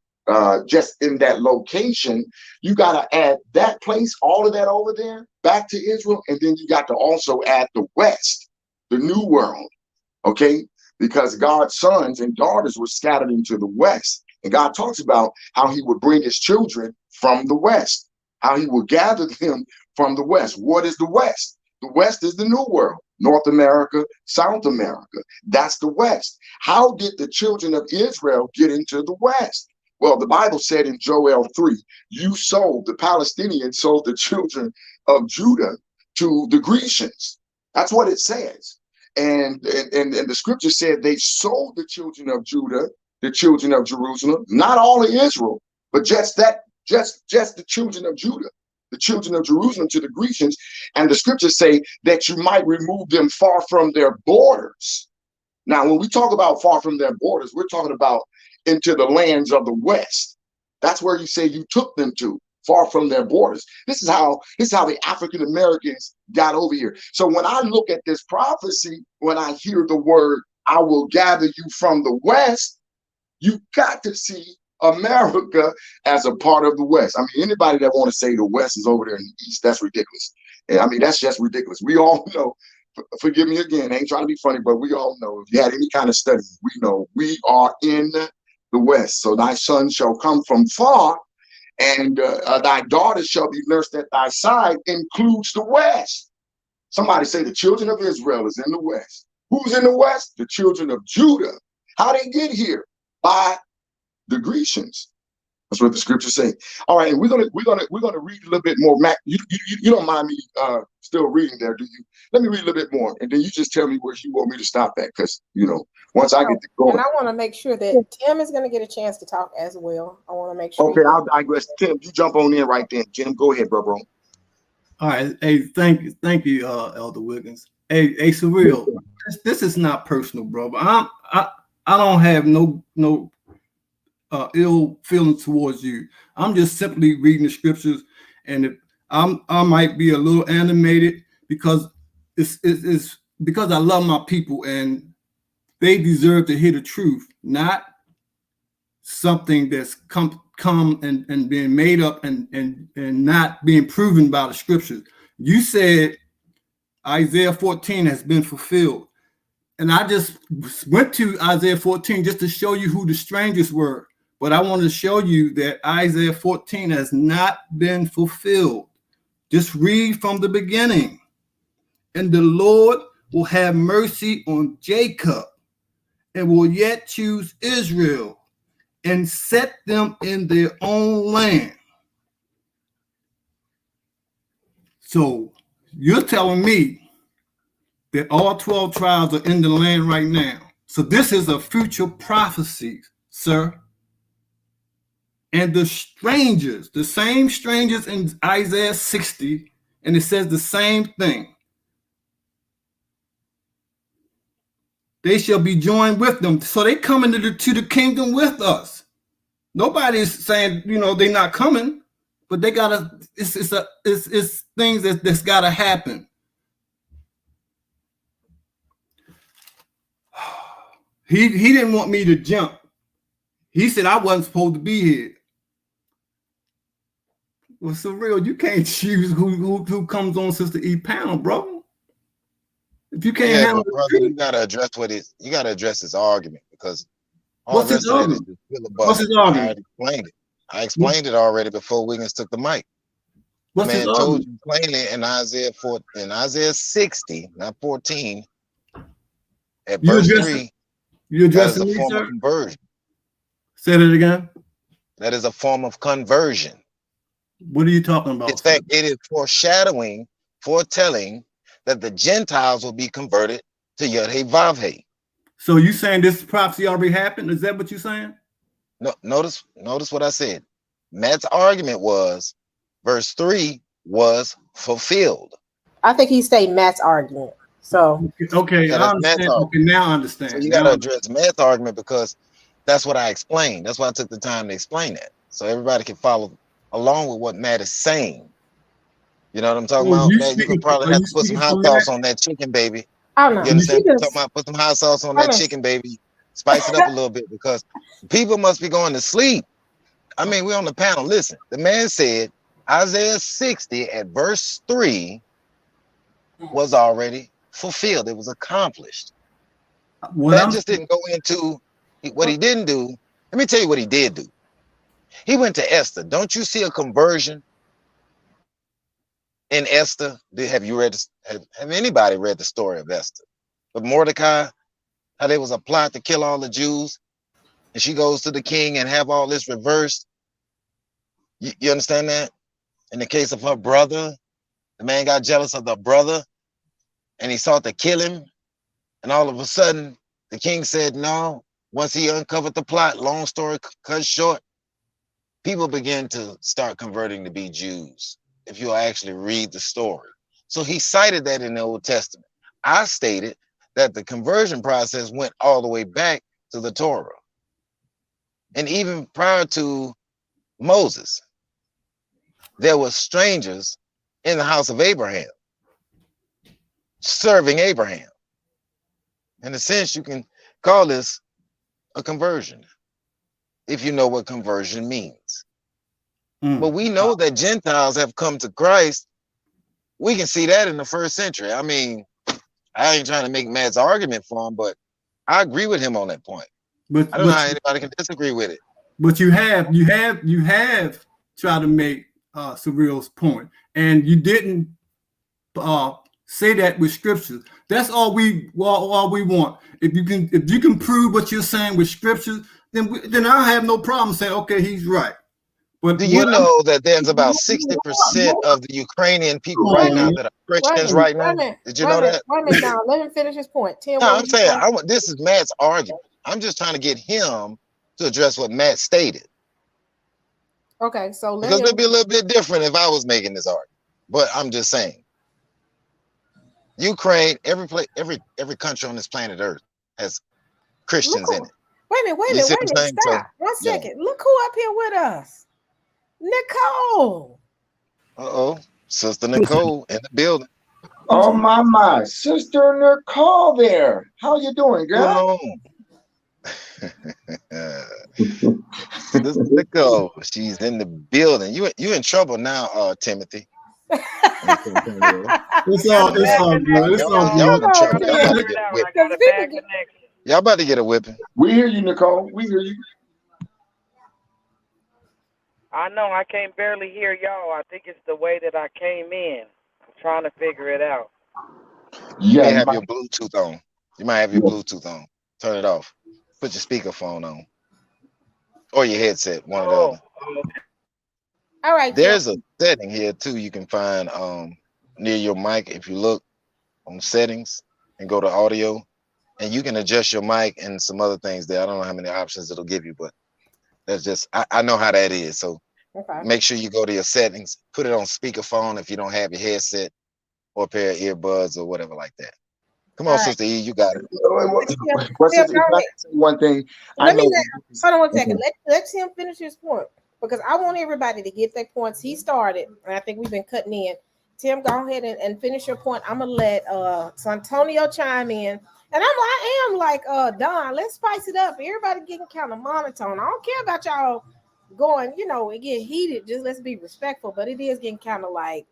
just in that location. You got to add that place, all of that over there, back to Israel. And then you got to also add the West, the New World, okay? Because God's sons and daughters were scattered into the West. And God talks about how he would bring his children from the West, how he would gather them from the West. What is the West? The West is the New World. North America, South America. That's the West. How did the children of Israel get into the West? Well, the Bible said in Joel 3, the Palestinians sold the children of Judah to the Grecians. That's what it says. And the scripture said they sold the children of Judah, the children of Jerusalem, not all of Israel, but just the children of Judah, the children of Jerusalem to the Grecians. And the scriptures say that you might remove them far from their borders. Now, when we talk about far from their borders, we're talking about into the lands of the West. That's where you say you took them to, far from their borders. This is how the African Americans got over here. So when I look at this prophecy, when I hear the word, I will gather you from the West, you got to see America as a part of the West. I mean, anybody that want to say the West is over there in the East, that's ridiculous. And I mean, that's just ridiculous. We all know, forgive me again, I ain't trying to be funny, but we all know, if you had any kind of study, we know we are in the West. So thy son shall come from far, and thy daughter shall be nursed at thy side, includes the West. Somebody say the children of Israel is in the West. Who's in the West? The children of Judah. How they get here? By the Grecians. That's what the scriptures say. All right, and we're gonna read a little bit more. Mac, you don't mind me still reading there, do you? Let me read a little bit more, and then you just tell me where you want me to stop at, because once I get to going. And I want to make sure that Tim is going to get a chance to talk as well. I want to make sure. Okay, I'll digress. Tim, you jump on in right then. Tim, go ahead, bro. All right, hey, thank you, Elder Wiggins. Hey, Sosoreal, this is not personal, bro. But I don't have no ill feelings towards you. I'm just simply reading the scriptures, and if I might be a little animated because it's because I love my people and they deserve to hear the truth, not something that's come and being made up and not being proven by the scriptures. You said Isaiah 14 has been fulfilled. And I just went to Isaiah 14 just to show you who the strangers were. But I wanted to show you that Isaiah 14 has not been fulfilled. Just read from the beginning. And the Lord will have mercy on Jacob and will yet choose Israel and set them in their own land. So you're telling me that all 12 tribes are in the land right now. So this is a future prophecy, sir. And the strangers, the same strangers in Isaiah 60, and it says the same thing. They shall be joined with them. So they come into the kingdom with us. Nobody's saying, they're not coming, but they gotta, it's things that's gotta happen. He didn't want me to jump. He said I wasn't supposed to be here. Well, Sosoreal, you can't choose who comes on Sister E panel, bro. If you can't handle but brother, you gotta address his argument, because all what's the rest his of argument? it is filibuster. What's his argument? I explained it already before Wiggins took the mic. What's Man his told argument? you plainly in Isaiah 60, not 14, at verse 3, You that is addressing a me, form sir? of conversion. Say that again. That is a form of conversion. What are you talking about? In fact, it is foretelling that the Gentiles will be converted to Yod-Heh-Vav-Heh. So you saying this prophecy already happened? Is that what you're saying? No, notice what I said. Matt's argument was verse 3 was fulfilled. I think he stated Matt's argument. So okay, Yeah, I understand. Okay, now I understand. So you got to address Matt's argument, because that's what I explained. That's why I took the time to explain that, so everybody can follow along with what Matt is saying. You know what I'm talking about? Matt, you could probably have to put some hot sauce on that chicken, baby. I don't know. You understand what I'm talking about? Put some hot sauce on that chicken, baby. Spice it up a little bit, because people must be going to sleep. I mean, we're on the panel. Listen, the man said Isaiah 60 at verse 3 was already fulfilled. It was accomplished. That just didn't go into what he didn't do. Let me tell you what he did do. He went to Esther. Don't you see a conversion in Esther? Have you read? Have anybody read the story of Esther? But Mordecai, how there was a plot to kill all the Jews, and she goes to the king and have all this reversed. You understand that? In the case of her brother, the man got jealous of the brother, and he sought to kill him. And all of a sudden, the king said no. Once he uncovered the plot, long story cut short, people began to start converting to be Jews, if you'll actually read the story. So he cited that in the Old Testament. I stated that the conversion process went all the way back to the Torah. And even prior to Moses, there were strangers in the house of Abraham, serving Abraham. In a sense, you can call this a conversion, if you know what conversion means. But we know that Gentiles have come to Christ. We can see that in the first century. I mean, I ain't trying to make Matt's argument for him, but I agree with him on that point. But I don't know how anybody can disagree with it. But you have tried to make Sosoreal's point, and you didn't say that with scriptures. That's all we want. If you can prove what you're saying with scriptures, then I have no problem saying, okay, he's right. But do you know that there's about 60% of the Ukrainian people right now that are Christians right now? Did you know that? Wait a minute now. Let him finish his point. No, I'm saying this is Matt's argument. I'm just trying to get him to address what Matt stated. Okay, so because it'd be a little bit different if I was making this argument. But I'm just saying, Ukraine, every country on this planet Earth has Christians in it. Wait a minute. Stop. 1 second. Look who up here with us. Nicole. Sister Nicole in the building. Oh my, Sister Nicole there. How you doing, girl? Sister Nicole, she's in the building. You in trouble now, Timothy. It's all good. It's all good. Y'all about to get a whipping. We hear you, Nicole. We hear you. I know I can barely hear y'all. I think it's the way that I came in. I'm trying to figure it out. You may have your Bluetooth on. You might have your Bluetooth on. Turn it off. Put your speakerphone on. Or your headset, one or the other. All right. There's a setting here too you can find near your mic. If you look on settings and go to audio, and you can adjust your mic and some other things there. I don't know how many options it'll give you, but that's just I know how that is. So make sure you go to your settings, put it on speakerphone if you don't have your headset or a pair of earbuds or whatever like that. Come on, Sister E, you got it. One thing. Hold on 1 second. Let Tim finish his point, because I want everybody to get their points. He started, and I think we've been cutting in. Tim, go ahead and finish your point. I'm gonna let Santonio chime in. And I am like Don, let's spice it up. Everybody getting kind of monotone. I don't care about y'all going, it get heated. Just let's be respectful. But it is getting kind of like,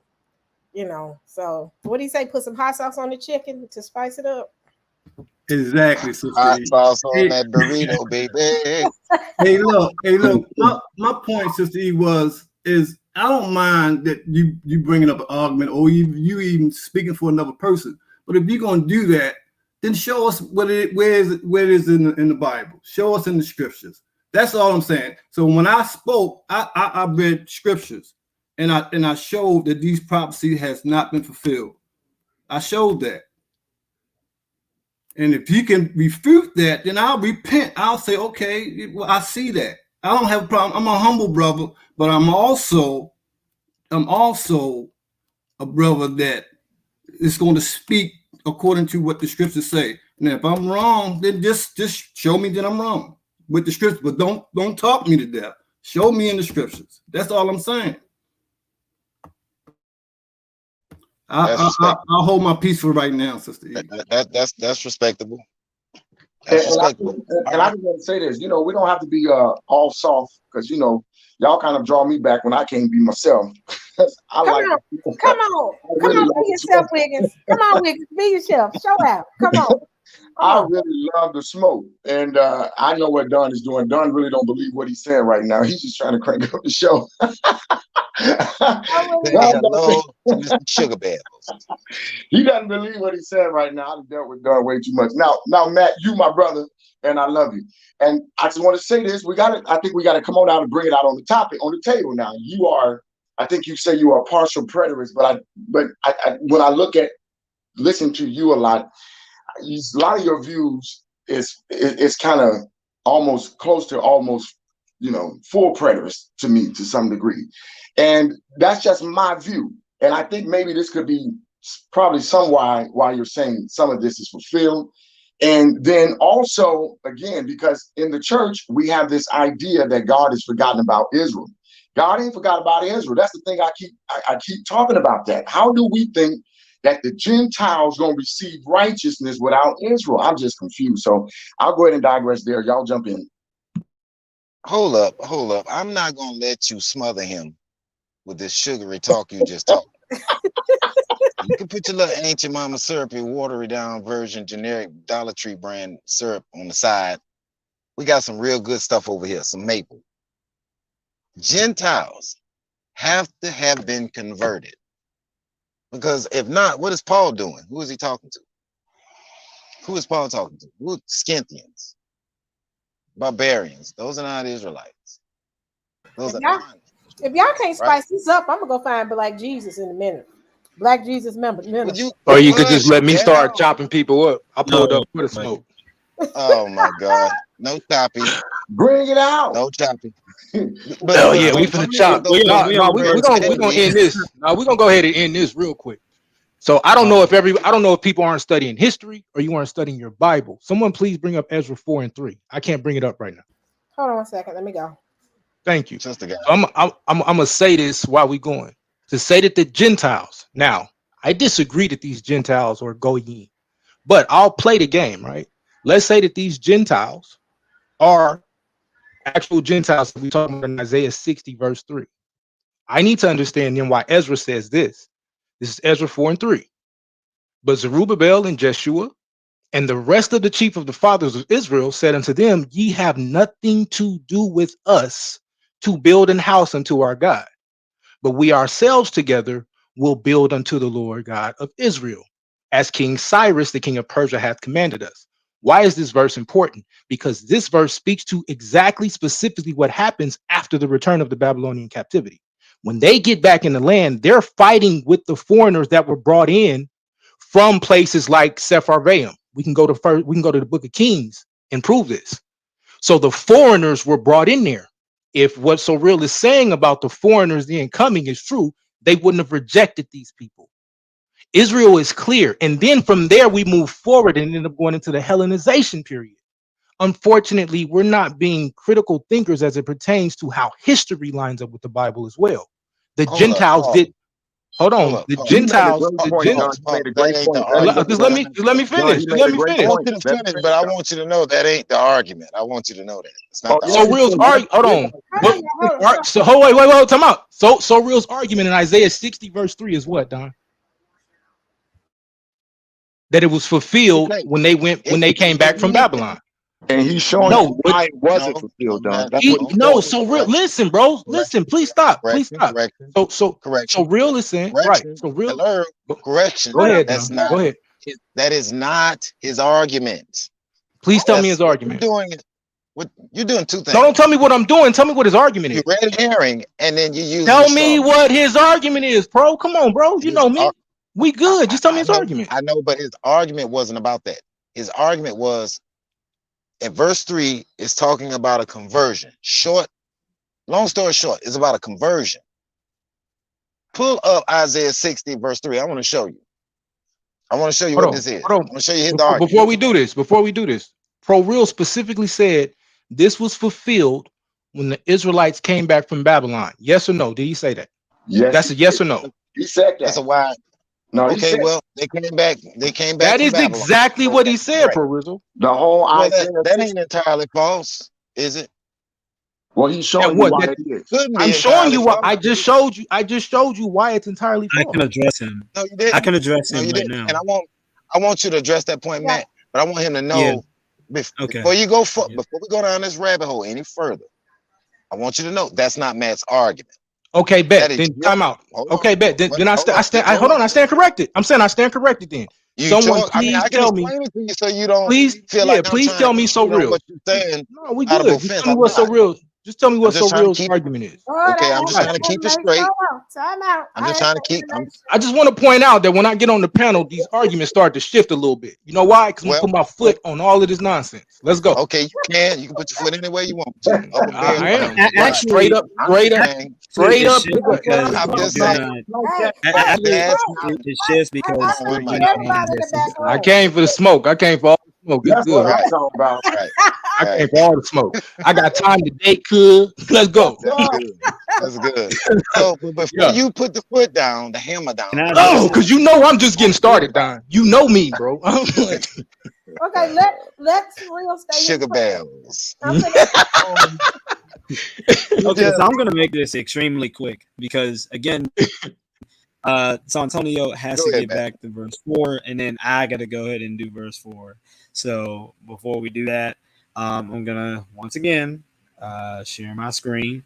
So what do you say? Put some hot sauce on the chicken to spice it up. Exactly. Hot sauce on that burrito, baby. Hey, look. My point, Sister E, is I don't mind that you bringing up an argument or you even speaking for another person. But if you're gonna do that, then show us where it is in the Bible. Show us in the scriptures. That's all I'm saying. So when I spoke, I read scriptures, and I showed that these prophecies has not been fulfilled. I showed that. And if you can refute that, then I'll repent. I'll say, okay, well, I see that. I don't have a problem. I'm a humble brother, but I'm also a brother that is going to speak according to what the scriptures say. And if I'm wrong, then just show me that I'm wrong with the scriptures. But don't talk me to death. Show me in the scriptures. That's all I'm saying. I'll hold my peace for right now, Sister E. That's respectable. That's respectable. And I just want to say this, we don't have to be all soft, because y'all kind of draw me back when I can't be myself. Come on, be yourself, Wiggins. Come on, Wiggins, be yourself. Show out. Come on. I really love the smoke, and I know what Don is doing. Don really don't believe what he's saying right now. He's just trying to crank up the show. Hello, Mr. Sugar Bears. He doesn't believe what he's saying right now. I've dealt with Don way too much. Now, Matt, you my brother, and I love you. And I just want to say this: I think we got to come on out and bring it out on the topic, on the table. Now, I think you say you are a partial preterist, but I when I listen to you a lot of your views is kind of almost close to full preterist to me to some degree. And that's just my view. And I think maybe this could be probably some why you're saying some of this is fulfilled. And then also, again, because in the church, we have this idea that God has forgotten about Israel. God ain't forgot about Israel. That's the thing I keep talking about that. How do we think that the Gentiles going to receive righteousness without Israel? I'm just confused. So I'll go ahead and digress there. Y'all jump in. Hold up. I'm not going to let you smother him with this sugary talk you just talked. You can put your little ancient mama syrupy, watery down version, generic Dollar Tree brand syrup on the side. We got some real good stuff over here, some maple. Gentiles have to have been converted. Because if not, what is Paul doing? Who is he talking to? Who is Paul talking to? Who? Scythians, barbarians. Those are not Israelites. Those if y'all can't spice this up, I'm gonna go find Black Jesus in a minute. Black Jesus member. Or you could just let me start chopping people up. I pulled up for the smoke. Oh my God! No chopping. Bring it out. No chopping. But yeah, we finna chop. We're gonna end this. We're gonna go ahead and end this real quick. So I don't know if people aren't studying history or you aren't studying your Bible. Someone please bring up Ezra 4 and 3. I can't bring it up right now. Hold on 1 second. Let me go. Thank you. Sister guy. So I'm gonna say this while we going to say that the Gentiles. Now I disagree that these Gentiles are going, but I'll play the game, right? Let's say that these Gentiles are actual Gentiles. We talking about in Isaiah 60 verse 3. I need to understand then why Ezra says this. This is Ezra 4 and 3. But Zerubbabel and Jeshua and the rest of the chief of the fathers of Israel said unto them, ye have nothing to do with us to build an house unto our God, but we ourselves together will build unto the Lord God of Israel, as King Cyrus, the king of Persia, hath commanded us. Why is this verse important? Because this verse speaks to exactly specifically what happens after the return of the Babylonian captivity. When they get back in the land, they're fighting with the foreigners that were brought in from places like Sepharvaim. We can go to the book of Kings and prove this. So the foreigners were brought in there. If what Sosoreal is saying about the foreigners then coming is true, they wouldn't have rejected these people. Israel is clear. And then from there, we move forward and end up going into the Hellenization period. Unfortunately, we're not being critical thinkers as it pertains to how history lines up with the Bible as well. The Gentiles did. Hold on. The Gentiles. That ain't the argument. Just let me finish. Just let me finish. I want you to finish, but I want you to know that ain't the argument. I want you to know that it's not the So argument. Real's argument. Hold on. So wait, time out. So Real's argument in Isaiah 60 verse 3 is what, Don? That it was fulfilled when they came back from Babylon. And he's showing you why it wasn't fulfilled, Don. So Real, listen, bro. Listen, please stop. Please stop. So Real is saying, right. So Real. Correction. Go ahead, That's Don. not. Go ahead. That is not his argument. Please tell me his argument. You're doing two things. No, don't tell me what I'm doing. Tell me what his argument is. You red herring, and then you use. Tell me what his argument is, bro. Come on, bro. You know me. We good. Just tell me his argument. I know, but his argument wasn't about that. His argument was, at verse 3, is talking about a conversion. Long story short, it's about a conversion. Pull up Isaiah 60, verse 3. I want to show you. What this is. I want to show you his argument. Before we do this, Pro Real specifically said this was fulfilled when the Israelites came back from Babylon. Yes or no? Did he say that? Yes. That's a yes or no. He said that. That's a why. No. Okay. Well, they came back. That is exactly what he said, Pro Rizzle. The whole Isaiah. That ain't entirely false, is it? Well, he's showing you why it is. I'm showing you what I just showed you. I just showed you why it's entirely false. I can address him. No, you didn't. I can address him right now. And I want you to address that point, Matt. But I want him to know before you go before we go down this rabbit hole any further. I want you to know that's not Matt's argument. Okay, bet. Then time out. Okay, bet. Then I stand corrected. I'm saying I stand corrected. Then someone please tell me. So you don't. Please tell me so real. What you're saying? No, we good. Just tell me what's so real. Just tell me what Sosoreal's argument is. Okay, I'm just trying to keep it straight. I'm just trying to keep. I just want to point out that when I get on the panel, these arguments start to shift a little bit. You know why? Because I'm gonna put my foot on all of this nonsense. Let's go. Okay, you can put your foot any way you want to. I am. Straight up. I'm just saying. It's just because I came for the smoke. I came for all the smoke. It's good. What I'm talking about. I came for all the smoke. I got time to date, cool. Let's go. That's good. So, but before you put the foot down, the hammer down. Oh, because you know I'm just getting started, Don. You know me, bro. Okay, let's Real stay. Sugar bells. Okay, so I'm gonna make this extremely quick because again, so Antonio has to get back to verse 4, and then I got to go ahead and do verse 4. So before we do that, I'm gonna once again share my screen.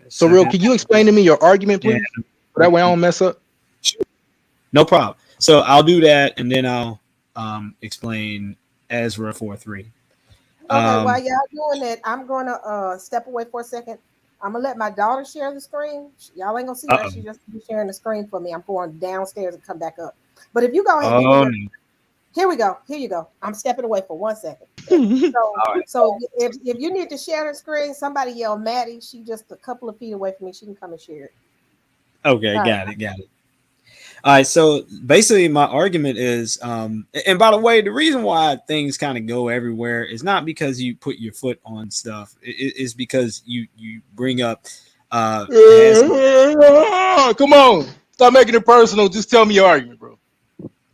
So, Real, can you explain to me your argument, please? Yeah. That way I don't mess up. No problem. So I'll do that, and then I'll explain Ezra 4:3. Okay, while y'all doing that, I'm going to step away for a second. I'm going to let my daughter share the screen. Y'all ain't going to see her. She just be sharing the screen for me. I'm going downstairs and come back up. But if you go ahead, here we go. Here you go. I'm stepping away for 1 second. So if you need to share the screen, somebody yell Maddie. She just a couple of feet away from me. She can come and share it. Okay, got it. All right, so basically, my argument is, and by the way, the reason why things kind of go everywhere is not because you put your foot on stuff. It's because you bring up has. Come on, stop making it personal. Just tell me your argument, bro.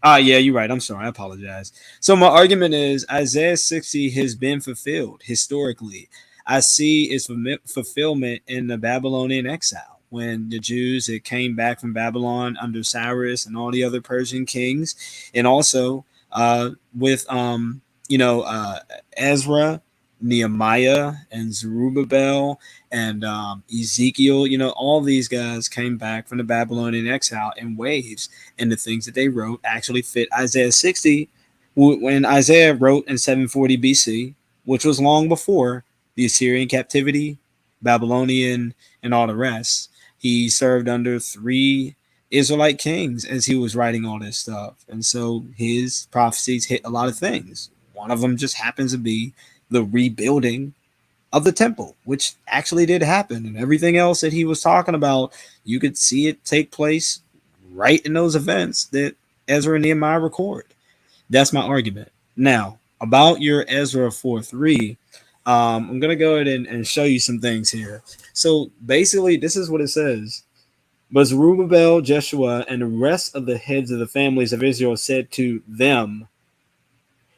Yeah, you're right. I'm sorry. I apologize. So my argument is Isaiah 60 has been fulfilled historically. I see its fulfillment in the Babylonian exile when the Jews it came back from Babylon under Cyrus and all the other Persian kings, and also with Ezra, Nehemiah, and Zerubbabel and Ezekiel. All these guys came back from the Babylonian exile in waves, and the things that they wrote actually fit Isaiah 60 when Isaiah wrote in 740 BC, which was long before the Assyrian captivity, Babylonian, and all the rest. He served under three Israelite kings as he was writing all this stuff. And so his prophecies hit a lot of things. One of them just happens to be the rebuilding of the temple, which actually did happen. And everything else that he was talking about, you could see it take place right in those events that Ezra and Nehemiah record. That's my argument. Now, about your Ezra 4:3, I'm going to go ahead and show you some things here. So basically, this is what it says. But Zerubbabel, Jeshua, and the rest of the heads of the families of Israel said to them,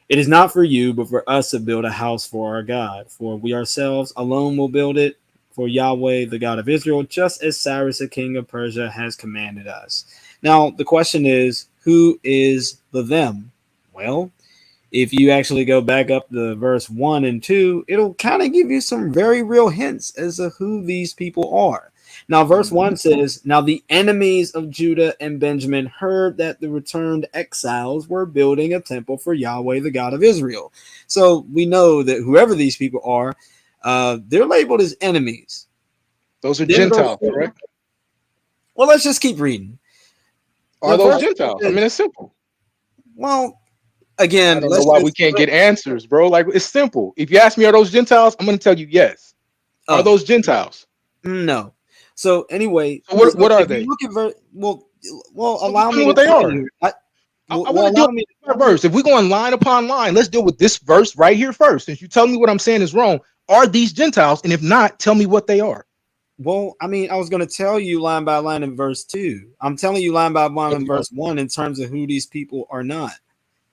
it is not for you, but for us to build a house for our God. For we ourselves alone will build it for Yahweh, the God of Israel, just as Cyrus, the king of Persia, has commanded us. Now, the question is, who is the them? Well, if you actually go back up to verse 1 and 2, it'll kind of give you some very real hints as to who these people are. Now, verse 1 says, now the enemies of Judah and Benjamin heard that the returned exiles were building a temple for Yahweh, the God of Israel. So we know that whoever these people are, they're labeled as enemies. Those are Gentiles, correct? Well, let's just keep reading. Are those Gentiles? I mean, it's simple. Well, again, I don't know why we can't get answers, bro. Like, it's simple. If you ask me, are those Gentiles? I'm going to tell you yes. Are those Gentiles? No. So anyway, so what are they? Look at well, so allow me what they are. I want to deal with verse. If we're going line upon line, let's deal with this verse right here first. Since you tell me what I'm saying is wrong, are these Gentiles? And if not, tell me what they are. Well, I mean, I was going to tell you line by line in verse 2. I'm telling you line by line in verse 1 in terms of who these people are not.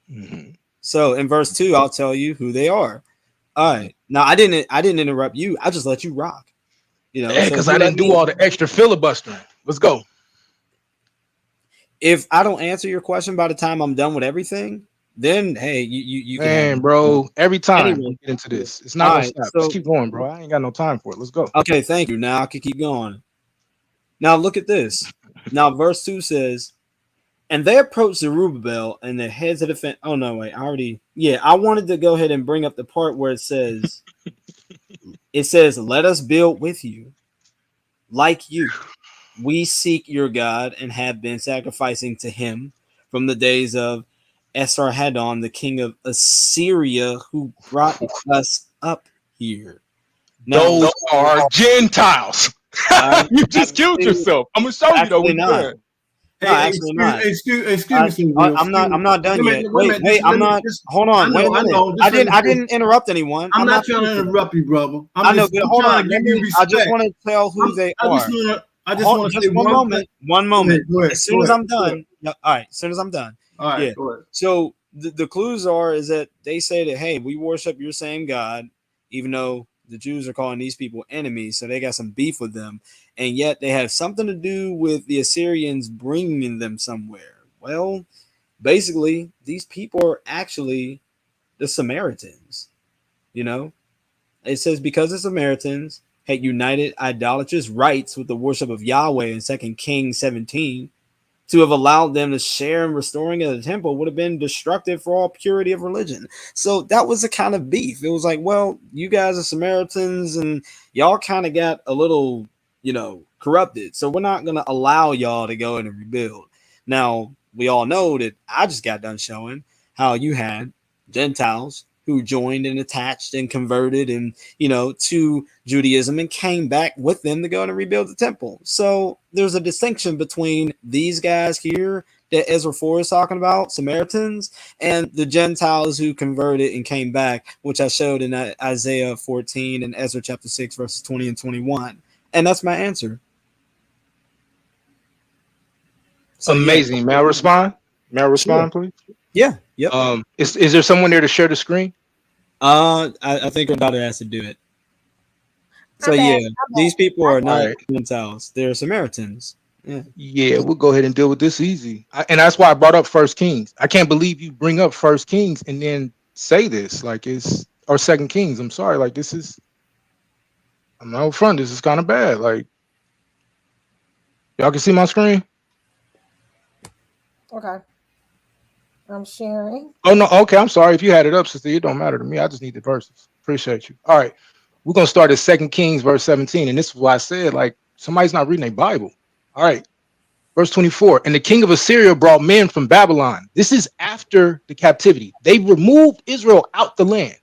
Mm-hmm. So in verse 2, I'll tell you who they are. All right. Now I didn't interrupt you. I just let you rock. Because I didn't do all the extra filibustering. Let's go. If I don't answer your question by the time I'm done with everything, then hey, you can. Bro, every time we get into this, it's not gonna stop. Just keep going, bro. I ain't got no time for it. Let's go. Okay, thank you. Now I can keep going. Now look at this. Now verse 2 says, and they approached Zerubbabel and the heads of the fence. Oh no, wait, I wanted to go ahead and bring up the part where it says, let us build with you, like you. We seek your God and have been sacrificing to him from the days of Esarhaddon, the king of Assyria, who brought us up here. Now, those are Gentiles. You just killed yourself. I'm gonna show you though. Not. Hey, excuse me. I'm not done yet. Wait, I'm not. Hold on. Wait a minute. I didn't interrupt anyone. I'm not trying to interrupt you, brother. I know, but hold on. I just want to tell who they are. I just want to say one moment. One moment. Go ahead, as soon as I'm done. All right. As soon as I'm done. All right. Yeah. Go ahead. So the clues is that they say that, hey, we worship your same God, even though the Jews are calling these people enemies, so they got some beef with them, and yet they have something to do with the Assyrians bringing them somewhere. Well, basically, these people are actually the Samaritans. It says because the Samaritans had united idolatrous rites with the worship of Yahweh in 2 Kings 17, to have allowed them to share in restoring of the temple would have been destructive for all purity of religion. So that was a kind of beef. It was like, well, you guys are Samaritans and y'all kind of got a little, corrupted. So we're not going to allow y'all to go in and rebuild. Now, we all know that I just got done showing how you had Gentiles who joined and attached and converted and to Judaism and came back with them to go and rebuild the temple. So there's a distinction between these guys here that Ezra 4 is talking about, Samaritans, and the Gentiles who converted and came back, which I showed in Isaiah 14 and Ezra chapter 6 verses 20 and 21. And that's my answer. So Amazing. May I respond? May I respond, please? Yeah. Yep. Is there someone there to share the screen? I think our daughter has to do it. So these people are not Gentiles; they're Samaritans. Yeah, we'll go ahead and deal with this easy. And that's why I brought up First Kings. I can't believe you bring up First Kings and then say this like it's or Second Kings. I'm sorry, like this is. I'm not upfront. This is kind of bad. Like y'all can see my screen. Okay. I'm sharing. Oh no, okay. I'm sorry if you had it up, sister. It don't matter to me. I just need the verses. Appreciate you. All right, we're gonna start at 2 Kings verse 17, and this is why I said like somebody's not reading a Bible. All right, verse 24. And the king of Assyria brought men from Babylon. This is after the captivity. They removed Israel out the land.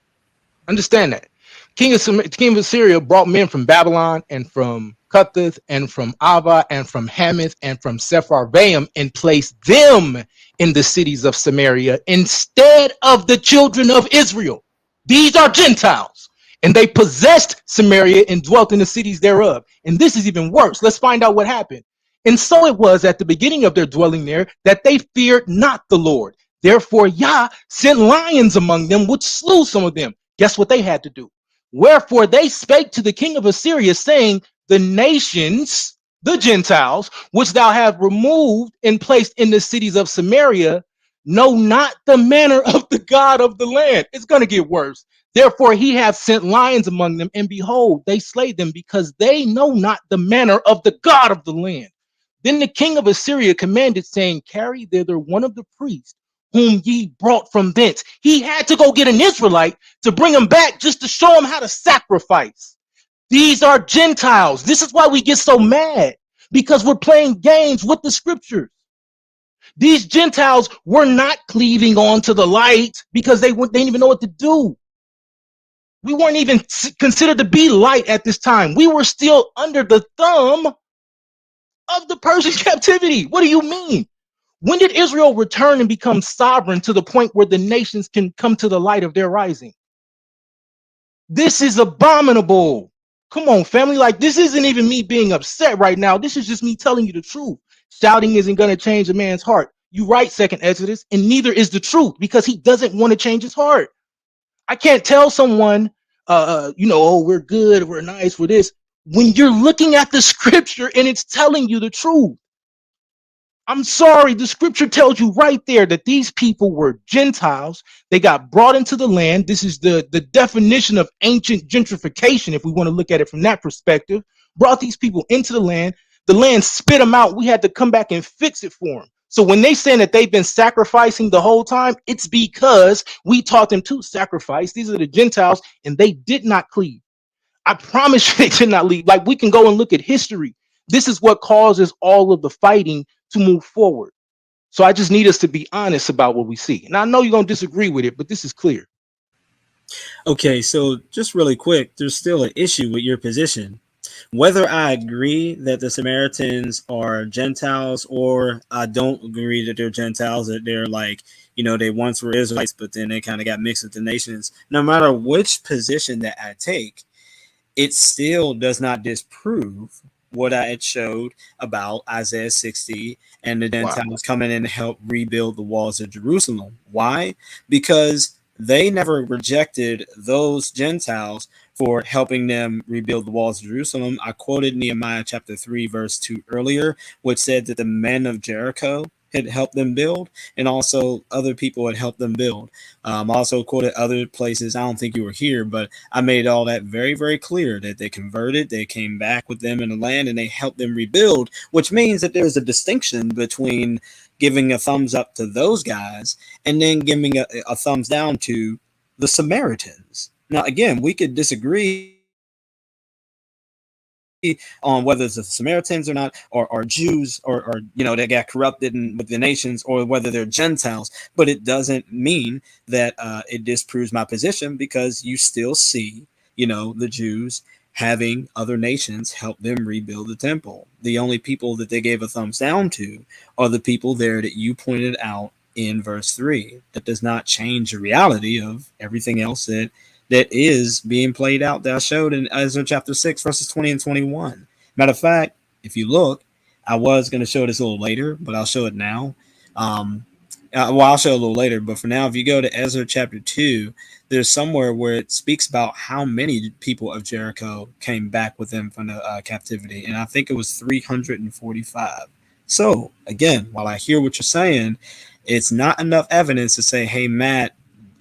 Understand that. King of Assyria brought men from Babylon and from Cutheth and from Ava and from Hamath and from Sepharvaim and placed them in the cities of Samaria instead of the children of Israel. These are Gentiles. And they possessed Samaria and dwelt in the cities thereof. And this is even worse. Let's find out what happened. And so it was at the beginning of their dwelling there that they feared not the Lord. Therefore Yah sent lions among them, which slew some of them. Guess what they had to do? Wherefore they spake to the king of Assyria, saying, the nations, the Gentiles, which thou hast removed and placed in the cities of Samaria, know not the manner of the God of the land. It's going to get worse. Therefore he hath sent lions among them, and behold, they slay them, because they know not the manner of the God of the land. Then the king of Assyria commanded, saying, carry thither one of the priests whom ye brought from thence. He had to go get an Israelite to bring him back just to show him how to sacrifice. These are Gentiles. This is why we get so mad, because we're playing games with the scriptures. These Gentiles were not cleaving on to the light because they didn't even know what to do. We weren't even considered to be light at this time. We were still under the thumb of the Persian captivity. What do you mean? When did Israel return and become sovereign to the point where the nations can come to the light of their rising? This is abominable. Come on, family. Like, this isn't even me being upset right now. This is just me telling you the truth. Shouting isn't going to change a man's heart. You right, second Exodus, and neither is the truth, because he doesn't want to change his heart. I can't tell someone, oh, we're good, we're nice, we're this, when you're looking at the scripture and it's telling you the truth. I'm sorry, the scripture tells you right there that these people were Gentiles. They got brought into the land. This is the definition of ancient gentrification, if we want to look at it from that perspective. Brought these people into the land spit them out. We had to come back and fix it for them. So when they say that they've been sacrificing the whole time, it's because we taught them to sacrifice. These are the Gentiles, and they did not cleave. I promise you they did not leave. Like, we can go and look at history. This is what causes all of the fighting to move forward. So I just need us to be honest about what we see. And I know you're going to disagree with it, but this is clear. Okay, so just really quick, there's still an issue with your position. Whether I agree that the Samaritans are Gentiles or I don't agree that they're Gentiles, that they're like, they once were Israelites, but then they kind of got mixed with the nations. No matter which position that I take, it still does not disprove what I had showed about Isaiah 60 and the Gentiles coming in to help rebuild the walls of Jerusalem. Why? Because they never rejected those Gentiles for helping them rebuild the walls of Jerusalem. I quoted Nehemiah chapter 3, verse 2 earlier, which said that the men of Jericho had helped them build, and also other people had helped them build. Also quoted other places. I don't think you were here, but I made all that very, very clear that they converted, they came back with them in the land, and they helped them rebuild, which means that there's a distinction between giving a thumbs up to those guys and then giving a thumbs down to the Samaritans. Now, again, we could disagree on whether it's the Samaritans or not, or Jews, or that got corrupted with the nations, or whether they're Gentiles. But it doesn't mean that it disproves my position, because you still see, the Jews having other nations help them rebuild the temple. The only people that they gave a thumbs down to are the people there that you pointed out in verse 3. That does not change the reality of everything else that is being played out, that I showed in Ezra chapter 6, verses 20 and 21. Matter of fact, if you look, I was going to show this a little later, but I'll show it now. I'll show it a little later, but for now, if you go to Ezra chapter 2, there's somewhere where it speaks about how many people of Jericho came back with them from the captivity, and I think it was 345. So, again, while I hear what you're saying, it's not enough evidence to say, hey, Matt,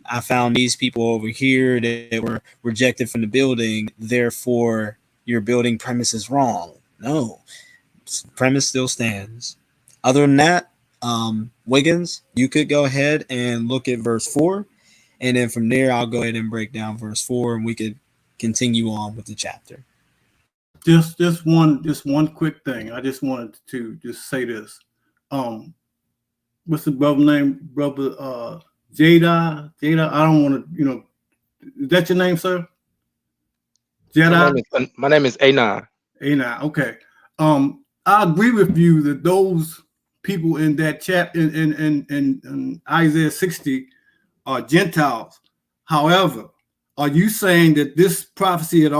I found these people over here that were rejected from the building, therefore your building premise is wrong. No, premise still stands. Other than that, Wiggins, you could go ahead and look at verse 4, and then from there I'll go ahead and break down verse 4, and we could continue on with the chapter. Just one quick thing. I just wanted to just say this. What's the brother name? Brother Jada. I don't want to, is that your name, sir? Jada. My name is A9. A9. Okay. I agree with you that those people in that chapter in Isaiah 60 are Gentiles. However, are you saying that this prophecy has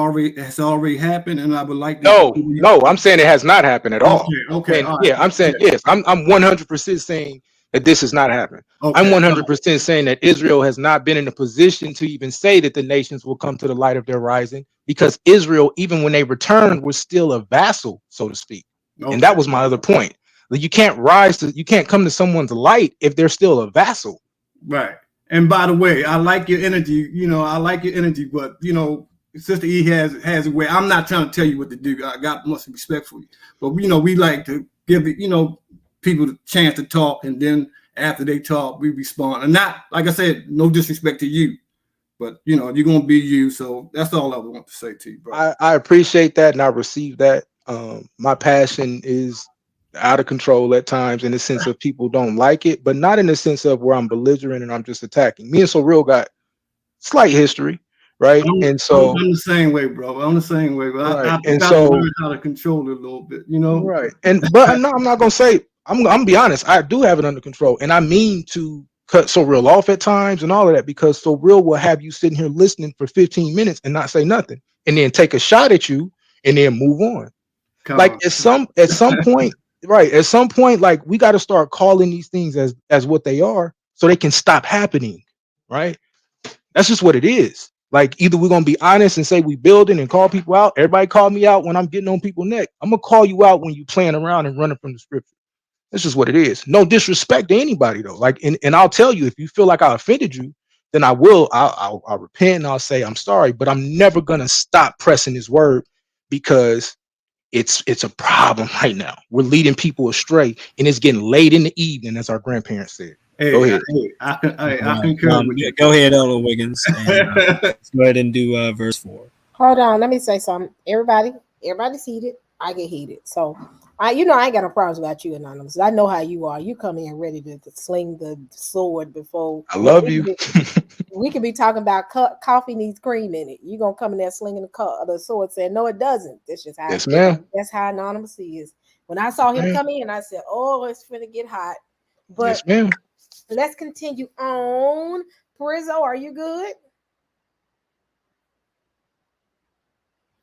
already happened? And I would like to. No, I'm saying it has not happened at all. Okay. All right. Yeah, I'm saying yes. I'm 100% saying that this has not happened. Okay. I'm 100% saying that Israel has not been in a position to even say that the nations will come to the light of their rising, because Israel, even when they returned, was still a vassal, so to speak. Okay. And that was my other point. You can't come to someone's light if they're still a vassal. Right. And by the way, I like your energy. But Sister E has a way. I'm not trying to tell you what to do. I got much respect for you, but we like to give people the chance to talk, and then after they talk, we respond. And not, like I said, no disrespect to you, but you're gonna be you. So that's all I want to say to you, bro. I appreciate that, and I receive that. My passion is out of control at times, in the sense of people don't like it, but not in the sense of where I'm belligerent and I'm just attacking. Me and Sosoreal got slight history, right? I'm the same way, bro. I'm the same way. But right. I got to learn how to control it a little bit, Right. But no, I'm not gonna say. I'm gonna be honest. I do have it under control, and I mean to cut Sosoreal off at times and all of that, because Sosoreal will have you sitting here listening for 15 minutes and not say nothing, and then take a shot at you and then move on. At some point. Right. At some point, like, we got to start calling these things as what they are, so they can stop happening. Right. That's just what it is. Like, either we're going to be honest and say we building and call people out. Everybody call me out when I'm getting on people's neck. I'm going to call you out when you playing around and running from the scripture. That's just what it is. No disrespect to anybody, though. Like, and I'll tell you, if you feel like I offended you, then I'll repent and I'll say I'm sorry, but I'm never going to stop pressing this word, because it's a problem right now. We're leading people astray, and it's getting late in the evening, as our grandparents said. Go ahead. I concur with you. Go ahead, Elder Wiggins. And, let's go ahead and do verse 4. Hold on, let me say something. Everybody's heated. I get heated. So I ain't got no problems about you, Anonymous. I know how you are. You come in ready to sling the sword before. I love you. We could be talking about coffee needs cream in it. You're going to come in there slinging the sword saying, no, it doesn't. That's just how. Yes, ma'am. That's how Anonymous is. When I saw him come in, I said, oh, it's finna get hot. But yes, ma'am. Let's continue on. Prizzo, are you good?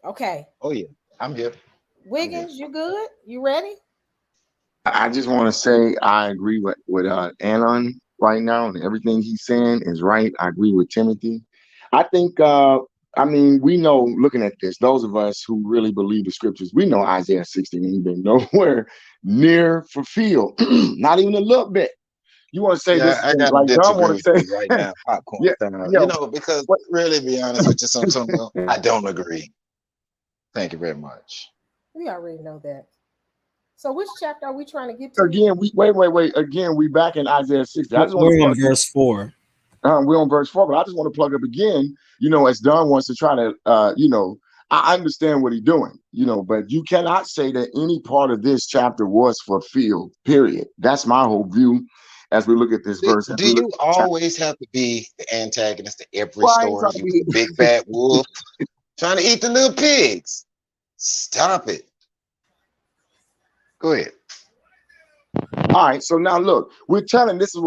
Okay. Oh, yeah. I'm here. Wiggins, you good? You ready? I just want to say I agree with Anon right now, and everything he's saying is right. I agree with Timothy. I think, we know, looking at this, those of us who really believe the scriptures, we know Isaiah 60 ain't been nowhere near fulfilled, not even a little bit. You want to say this? I got like Don want to say right now, popcorn style. Because really, be honest with you, something I don't agree. Thank you very much. We already know that. So which chapter are we trying to get to? Again, wait. Again, we back in Isaiah 60. I just want we're on verse 4. We're on verse 4, but I just want to plug up again, as Don wants to try to, I understand what he's doing, but you cannot say that any part of this chapter was fulfilled, period. That's my whole view as we look at this verse. Do you always have to be the antagonist to every Well, I ain't story? trying to You was be. the big bad wolf trying to eat the little pigs. Stop it. Go ahead. All right, so now look, we're telling this is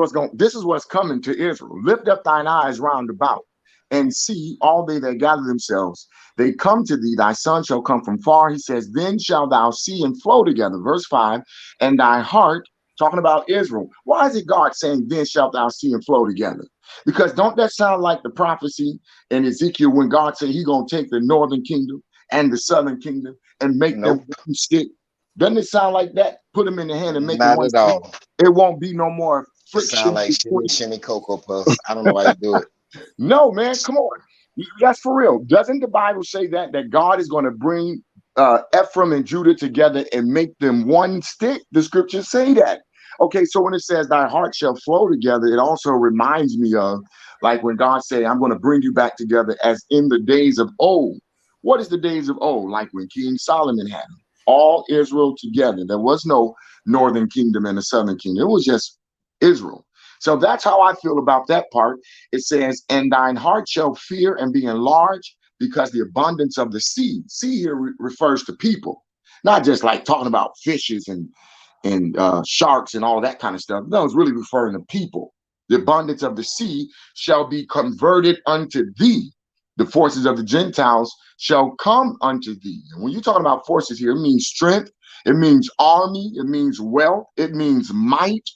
what's coming to Israel. Lift up thine eyes round about and see all they that gather themselves. They come to thee, thy son shall come from far. He says, then shall thou see and flow together. Verse 5, and thy heart, talking about Israel. Why is it God saying, then shalt thou see and flow together? Because don't that sound like the prophecy in Ezekiel when God said he gonna take the northern kingdom and the southern kingdom and make them Nope. one stick? Doesn't it sound like that? Put them in the hand and make them Not one at stick. all. It won't be no more It sounds friction like shimmy, between. shimmy, Cocoa Puffs. I don't know why you do it. No, man, come on. That's for real. Doesn't the Bible say that God is going to bring Ephraim and Judah together and make them one stick? The scriptures say that. Okay, so when it says thy heart shall flow together, it also reminds me of like when God said, I'm going to bring you back together as in the days of old. What is the days of old? Like when King Solomon had them, all Israel together. There was no northern kingdom and the southern kingdom. It was just Israel. So that's how I feel about that part. It says, and thine heart shall fear and be enlarged because the abundance of the sea. Sea here refers to people, not just like talking about fishes and sharks and all that kind of stuff. No, it's really referring to people. The abundance of the sea shall be converted unto thee. The forces of the Gentiles shall come unto thee. And when you're talking about forces here, it means strength, it means army, it means wealth, it means might.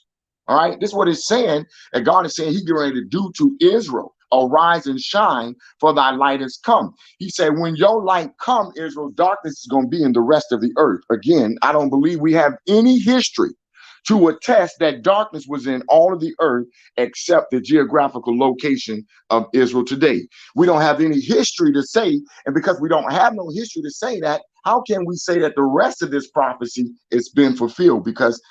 All right, this is what it's saying. And God is saying He's getting ready to do to Israel. Arise and shine, for thy light has come. He said, when your light come, Israel, darkness is going to be in the rest of the earth. Again, I don't believe we have any history to attest that darkness was in all of the earth except the geographical location of Israel today. We don't have any history to say, and because we don't have no history to say that, how can we say that the rest of this prophecy has been fulfilled? Because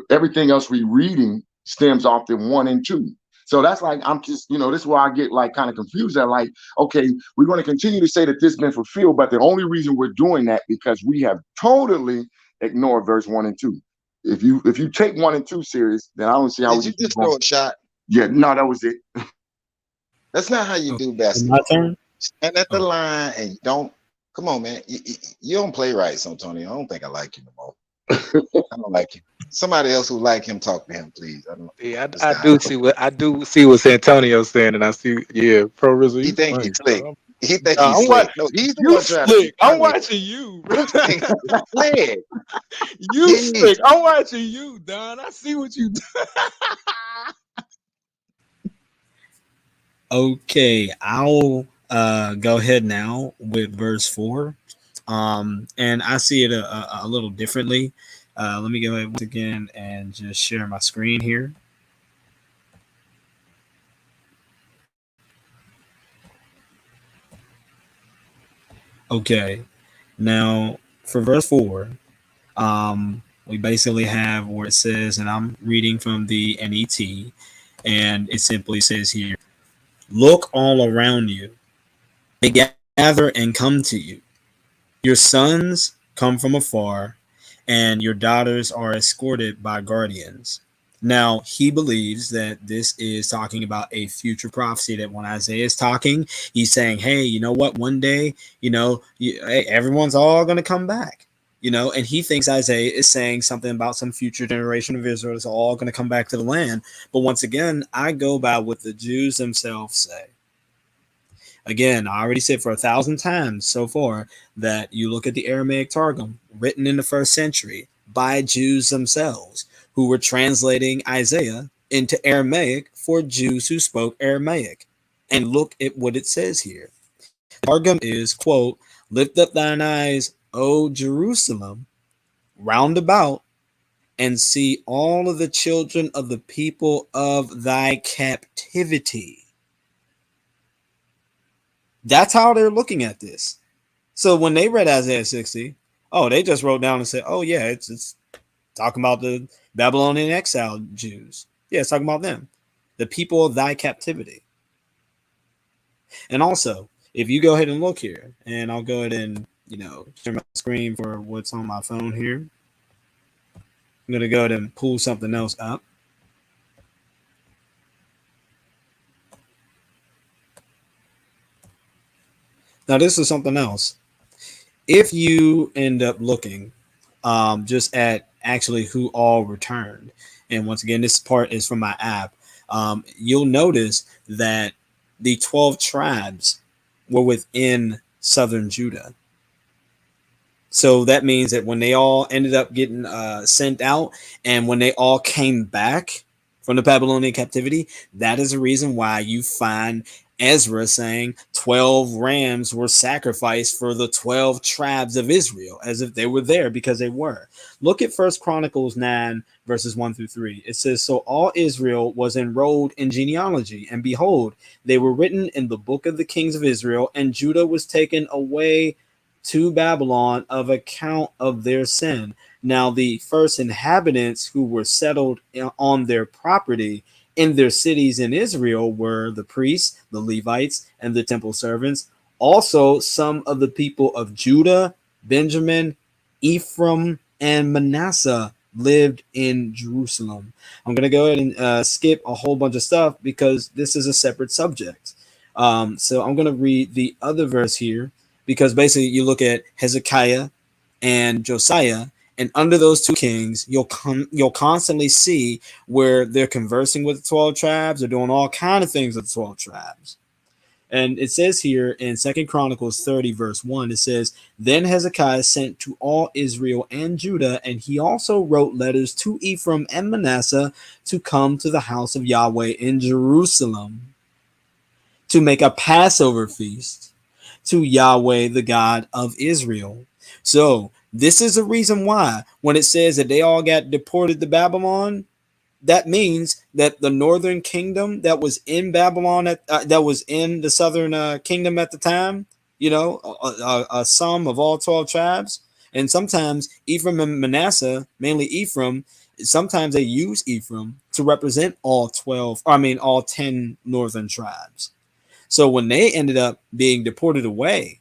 everything else we reading stems off the 1 and 2. So that's like, I'm just, this is where I get like kind of confused at like, okay, we're going to continue to say that this has been fulfilled, but the only reason we're doing that because we have totally ignored verse 1 and 2. If you take 1 and 2 serious, then I don't see how Did we you can keep just going. throw a shot? Yeah, no, that was it. That's not how you Oh, do my basketball. turn. Stand at the Oh, line and don't. Come on, man. You don't play right, so Tony. I don't think I like you no more. I don't like you. Somebody else who like him, talk to him, please. I don't. Yeah, This I guy. do see what Santonio's saying, and I see, yeah, Pro Rizzo, He you think funny, he's slick. bro. He think Nah, he's I'm what slick. No, he's the you one trying to be slick. I'm funny. watching you, bro. You think he's slick. You Jeez. slick. I'm watching you, Don. I see what you do. okay, I'll go ahead now with verse 4. And I see it a little differently. Let me go ahead once again and just share my screen here. Okay, now for verse 4, we basically have where it says, and I'm reading from the NET, and it simply says here, look all around you, they gather and come to you. Your sons come from afar, and your daughters are escorted by guardians. Now, he believes that this is talking about a future prophecy, that when Isaiah is talking, he's saying, hey, you know what? One day, hey, everyone's all going to come back. And he thinks Isaiah is saying something about some future generation of Israel is all going to come back to the land. But once again, I go by what the Jews themselves say. Again, I already said for 1,000 times so far that you look at the Aramaic Targum written in the first century by Jews themselves who were translating Isaiah into Aramaic for Jews who spoke Aramaic. And look at what it says here. The Targum is, quote, lift up thine eyes, O Jerusalem, round about, and see all of the children of the people of thy captivity. That's how they're looking at this. So when they read Isaiah 60, they just wrote down and said, oh, yeah, it's talking about the Babylonian exile Jews. Yeah, it's talking about them, the people of thy captivity. And also, if you go ahead and look here, and I'll go ahead and share my screen for what's on my phone here. I'm gonna go ahead and pull something else up. Now this is something else. If you end up looking just at actually who all returned, and once again, this part is from my app, you'll notice that the 12 tribes were within southern Judah. So that means that when they all ended up getting sent out, and when they all came back from the Babylonian captivity, that is the reason why you find Ezra saying 12 rams were sacrificed for the 12 tribes of Israel, as if they were there, because they were. Look at 1 Chronicles 9, verses 1 through 3. It says, "So all Israel was enrolled in genealogy, and behold, they were written in the book of the kings of Israel, and Judah was taken away to Babylon of account of their sin. Now the first inhabitants who were settled on their property in their cities in Israel were the priests, the Levites, and the temple servants. Also some of the people of Judah, Benjamin, Ephraim, and Manasseh lived in Jerusalem." I'm going to go ahead and skip a whole bunch of stuff because this is a separate subject. So I'm going to read the other verse here, because basically you look at Hezekiah and Josiah, and under those two kings, you'll constantly see where they're conversing with the 12 tribes. They're doing all kind of things with the 12 tribes. And it says here in 2 Chronicles 30, verse 1, it says, "Then Hezekiah sent to all Israel and Judah, and he also wrote letters to Ephraim and Manasseh to come to the house of Yahweh in Jerusalem to make a Passover feast to Yahweh, the God of Israel." So this is the reason why when it says that they all got deported to Babylon, that means that the northern kingdom that was in Babylon, that was in the southern kingdom at the time, a sum of all 12 tribes. And sometimes Ephraim and Manasseh, mainly Ephraim, sometimes they use Ephraim to represent all 10 northern tribes. So when they ended up being deported away,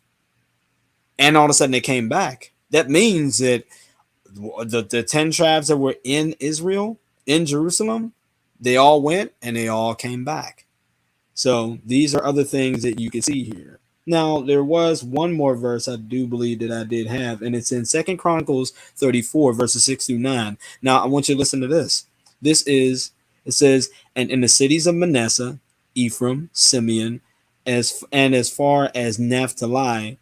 and all of a sudden they came back, that means that the 10 tribes that were in Israel, in Jerusalem, they all went and they all came back. So these are other things that you can see here. Now, there was one more verse I do believe that I did have, and it's in 2 Chronicles 34, verses 6 through 9. Now, I want you to listen to this. It says, "And in the cities of Manasseh, Ephraim, Simeon, as far as Naphtali,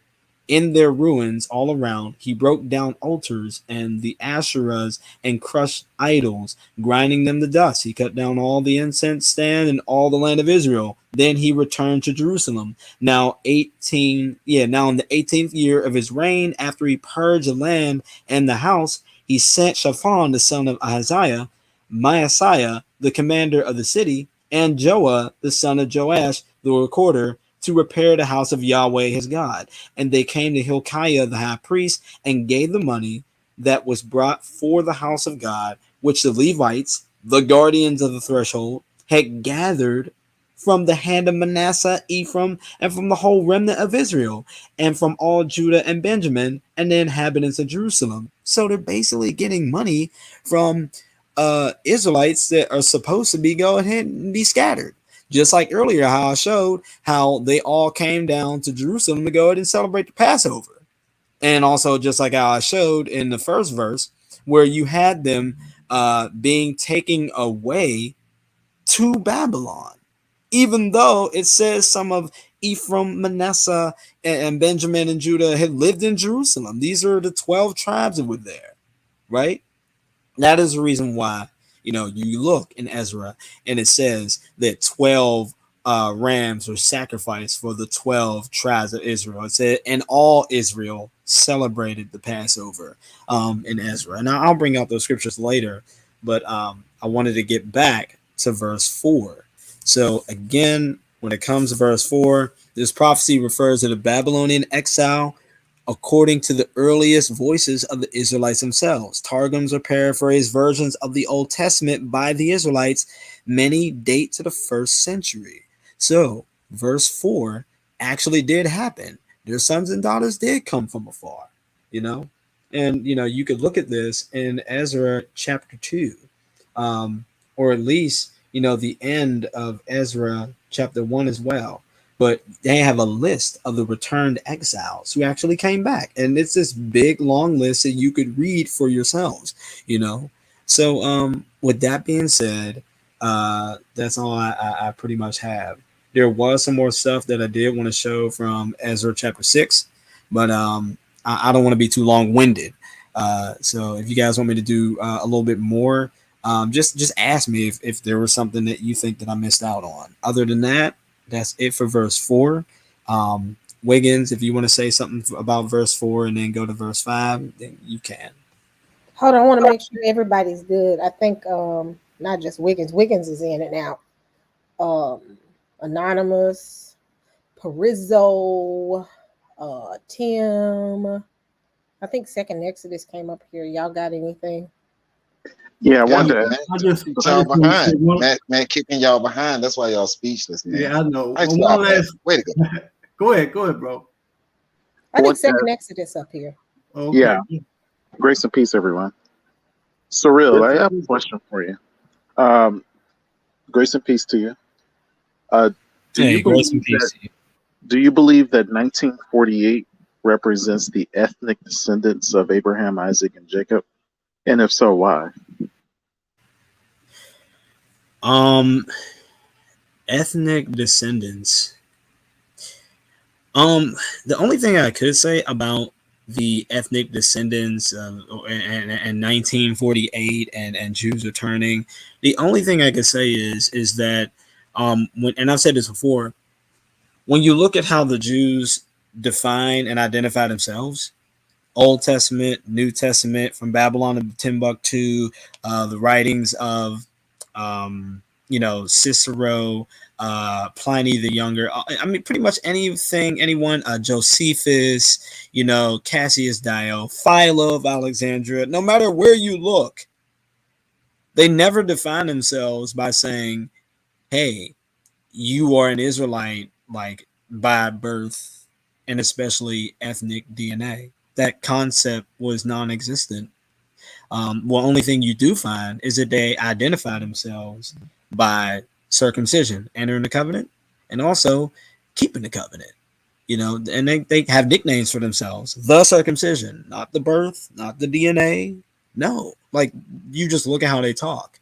in their ruins all around, he broke down altars and the Asherahs and crushed idols, grinding them to dust. He cut down all the incense stand in all the land of Israel. Then he returned to Jerusalem. Now in the 18th year of his reign, after he purged the land and the house, he sent Shaphan, the son of Ahaziah, Maaseiah, the commander of the city, and Joah, the son of Joash, the recorder, to repair the house of Yahweh his God. And they came to Hilkiah the high priest and gave the money that was brought for the house of God, which the Levites, the guardians of the threshold, had gathered from the hand of Manasseh, Ephraim, and from the whole remnant of Israel, and from all Judah and Benjamin, and the inhabitants of Jerusalem." So they're basically getting money from Israelites that are supposed to be go ahead and be scattered. Just like earlier, how I showed how they all came down to Jerusalem to go ahead and celebrate the Passover. And also just like how I showed in the first verse, where you had them being taken away to Babylon, even though it says some of Ephraim, Manasseh, and Benjamin and Judah had lived in Jerusalem. These are the 12 tribes that were there, right? That is the reason why, you look in Ezra and it says that 12 rams were sacrificed for the 12 tribes of Israel. It said, and all Israel celebrated the Passover in Ezra. And I'll bring out those scriptures later, but I wanted to get back to verse 4. So again, when it comes to verse 4, this prophecy refers to the Babylonian exile according to the earliest voices of the Israelites themselves. Targums or paraphrased versions of the Old Testament by the Israelites, many date to the 1st century. So, verse 4 actually did happen. Their sons and daughters did come from afar, you know? And, you could look at this in Ezra chapter 2, or at least, the end of Ezra chapter 1 as well. But they have a list of the returned exiles who actually came back. And it's this big, long list that you could read for yourselves, So, with that being said, that's all I pretty much have. There was some more stuff that I did want to show from Ezra chapter 6, but I don't want to be too long-winded. So if you guys want me to do a little bit more, just ask me if there was something that you think that I missed out on. Other than that, that's it for verse 4. Wiggins, if you want to say something about verse 4 and then go to verse 5, then you can. Hold on, I want to make sure everybody's good. I think not just Wiggins. Wiggins is in it now. Anonymous, Perizzo, Tim. I think Second Exodus came up here. Y'all got anything? Yeah, I wonder. I just y'all want to say behind. Man, kicking y'all behind. That's why y'all speechless, man. Yeah, I know. Nice One job, last. Way to go. Go ahead, bro. I think Second Exodus up here. Okay. Yeah. Grace and peace, everyone. Sosoreal, I have a question for you. Grace and peace to you. Do you believe that 1948 represents the ethnic descendants of Abraham, Isaac, and Jacob? And if so, why? Ethnic descendants. The only thing I could say about the ethnic descendants and 1948 and Jews returning, the only thing I could say is that and I've said this before, when you look at how the Jews define and identify themselves, Old Testament, New Testament, from Babylon to Timbuktu, the writings of Cicero, Pliny the Younger. I mean, pretty much anyone, Josephus, Cassius Dio, Philo of Alexandria. No matter where you look, they never define themselves by saying, "Hey, you are an Israelite, like by birth, and especially ethnic DNA." That concept was non-existent. Only thing you do find is that they identify themselves by circumcision, entering the covenant, and also keeping the covenant. And they have nicknames for themselves: the circumcision, not the birth, not the DNA. No, like, you just look at how they talk.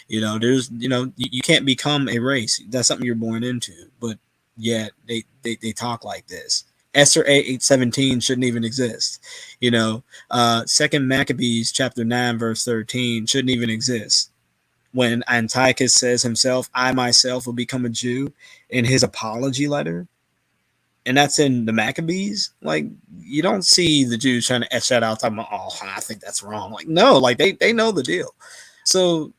There's, you can't become a race. That's something you're born into. But yet they talk like this. Esther 8:17 shouldn't even exist. Second Maccabees chapter 9 verse 13 shouldn't even exist. When Antiochus says himself, "I myself will become a Jew," in his apology letter, and that's in the Maccabees. Like, you don't see the Jews trying to etch that out, talking about, "Oh, I think that's wrong." Like, no, like they know the deal. So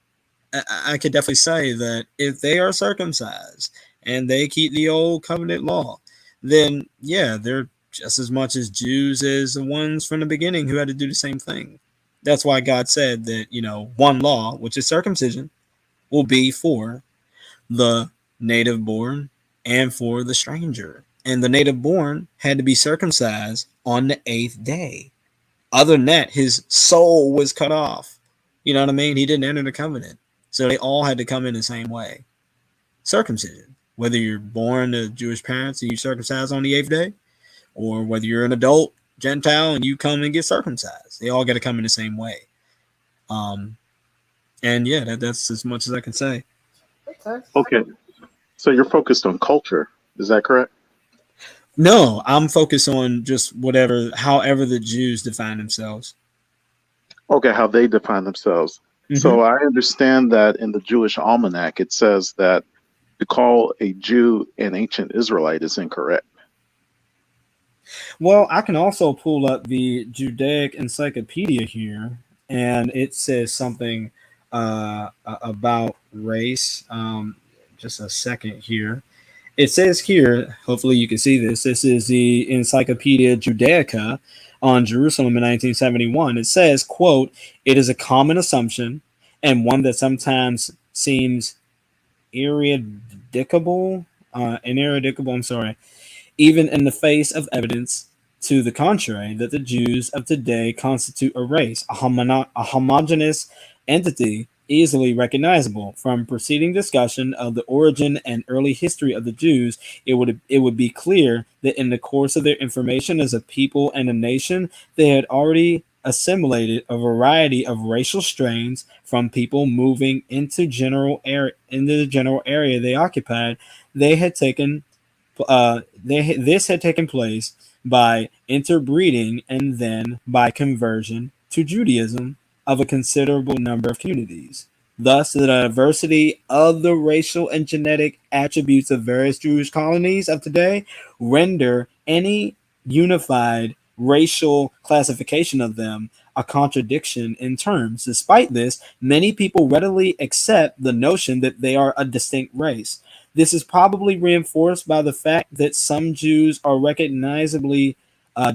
I could definitely say that if they are circumcised and they keep the old covenant law, then yeah, they're just as much as Jews as the ones from the beginning who had to do the same thing. That's why God said that, one law, which is circumcision, will be for the native born and for the stranger. And the native born had to be circumcised on the 8th day. Other than that, his soul was cut off. You know what I mean? He didn't enter the covenant. So they all had to come in the same way. Circumcision, whether you're born to Jewish parents and you circumcised on the 8th day, or whether you're an adult Gentile and you come and get circumcised, they all got to come in the same way. And yeah, that's as much as I can say. Okay. So you're focused on culture. Is that correct? No, I'm focused on just however the Jews define themselves. Okay, how they define themselves. Mm-hmm. So I understand that in the Jewish almanac, it says that to call a Jew an ancient Israelite is incorrect. Well, I can also pull up the Judaic Encyclopedia here, and it says something about race. Just a second here. It says here, hopefully you can see this. This is the Encyclopedia Judaica on Jerusalem in 1971. It says, quote, "It is a common assumption and one that sometimes seems ineradicable. even in the face of evidence to the contrary, that the Jews of today constitute a race, a homogeneous entity easily recognizable. From preceding discussion of the origin and early history of the Jews, it would be clear that in the course of their information as a people and a nation, they had already assimilated a variety of racial strains from people moving into the general area they occupied. They had taken this had taken place by interbreeding and then by conversion to Judaism of a considerable number of communities. Thus, the diversity of the racial and genetic attributes of various Jewish colonies of today render any unified racial classification of them a contradiction in terms. Despite this, many people readily accept the notion that they are a distinct race. This is probably reinforced by the fact that some Jews are recognizably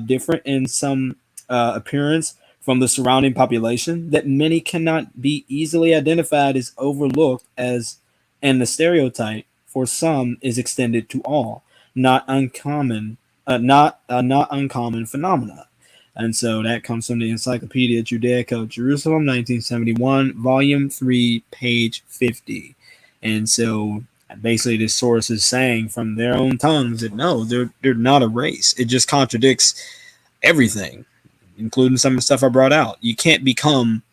different in some appearance from the surrounding population, that many cannot be easily identified as overlooked as, and the stereotype for some is extended to all, not uncommon phenomena. And so that comes from the Encyclopedia Judaica of Jerusalem, 1971, Volume 3, page 50. And so basically this source is saying from their own tongues that no, they're not a race. It just contradicts everything, including some of the stuff I brought out. You can't become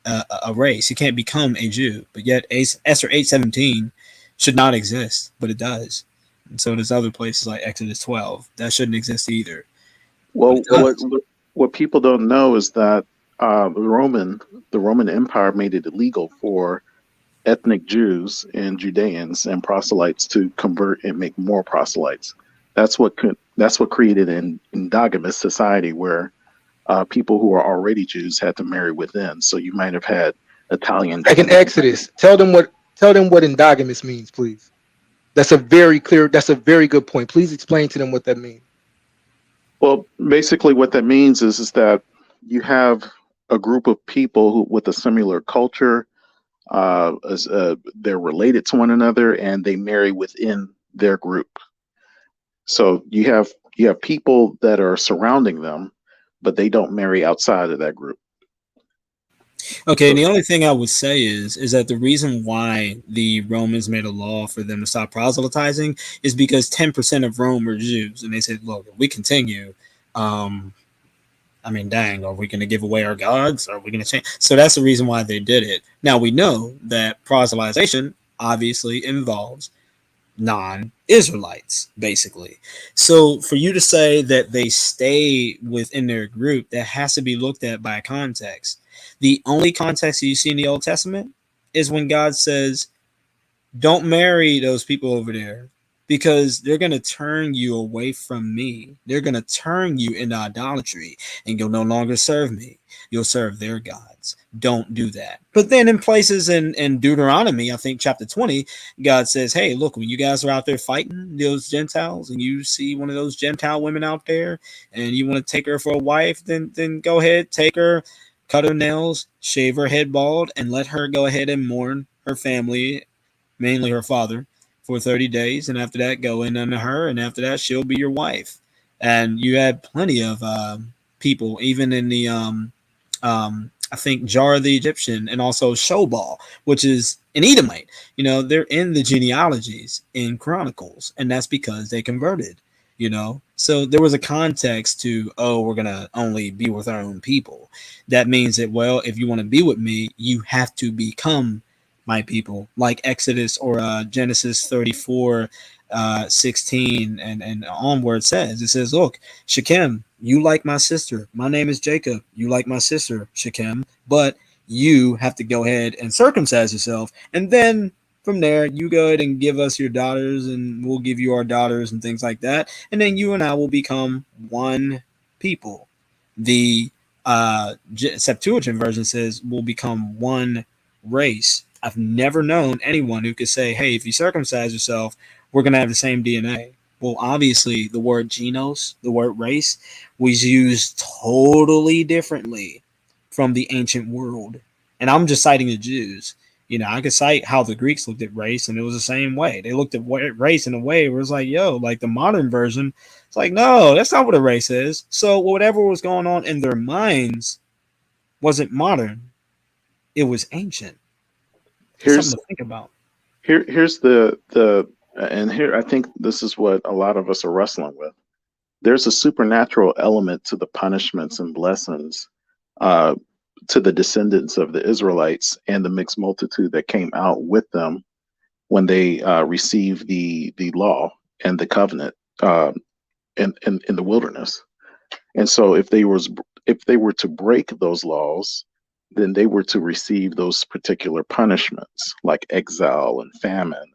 a race. You can't become a Jew. But yet Esther 8:17 should not exist, but it does. And so there's other places like Exodus 12 that shouldn't exist either. Well, what people don't know is that the Roman Empire made it illegal for ethnic Jews and Judeans and proselytes to convert and make more proselytes. That's what created an endogamous society where people who are already Jews had to marry within. So you might have had Italian. Like in Exodus, tell them what endogamous means, please. That's a very good point. Please explain to them what that means. Well, basically what that means is that you have a group of people with a similar culture, they're related to one another, and they marry within their group. So you have people that are surrounding them, but they don't marry outside of that group. Okay, and the only thing I would say is that the reason why the Romans made a law for them to stop proselytizing is because 10% of Rome were Jews, and they said, "Look, if we continue, dang, are we going to give away our gods? Are we going to change?" So that's the reason why they did it. Now we know that proselytization obviously involves non-Israelites, basically. So for you to say that they stay within their group, that has to be looked at by context. The only context that you see in the Old Testament is when God says, don't marry those people over there because they're going to turn you away from me. They're going to turn you into idolatry and you'll no longer serve me. You'll serve their gods. Don't do that. But then in places in Deuteronomy, I think chapter 20, God says, hey, look, when you guys are out there fighting those Gentiles and you see one of those Gentile women out there and you want to take her for a wife, then go ahead, take her, cut her nails, shave her head bald, and let her go ahead and mourn her family, mainly her father, for 30 days. And after that, go in under her. And after that, she'll be your wife. And you had plenty of people, even in the, I think, Jar the Egyptian and also Shobal, which is an Edomite. You know, they're in the genealogies in Chronicles. And that's because they converted. You know, so there was a context to, oh, we're going to only be with our own people. That means that, well, if you want to be with me, you have to become my people, like Exodus or Genesis 34, 16 and onward says. It says, look, Shechem, you like my sister. My name is Jacob. You like my sister, Shechem, but you have to go ahead and circumcise yourself. And then from there, you go ahead and give us your daughters, and we'll give you our daughters and things like that. And then you and I will become one people. The Septuagint version says we'll become one race. I've never known anyone who could say, hey, if you circumcise yourself, we're going to have the same DNA. Well, obviously, the word genos, the word race, was used totally differently from the ancient world. And I'm just citing the Jews. I could cite how the Greeks looked at race, and it was the same way. They looked at race in a way where it's like, yo, like the modern version, it's like, no, that's not what a race is. So whatever was going on in their minds wasn't modern; it was ancient. It's something Here's to think about. here's the and here I think this is what a lot of us are wrestling with. There's a supernatural element to the punishments and blessings uh, to the descendants of the Israelites and the mixed multitude that came out with them when they received the law and the covenant in the wilderness. And so if they were to break those laws, then they were to receive those particular punishments like exile and famine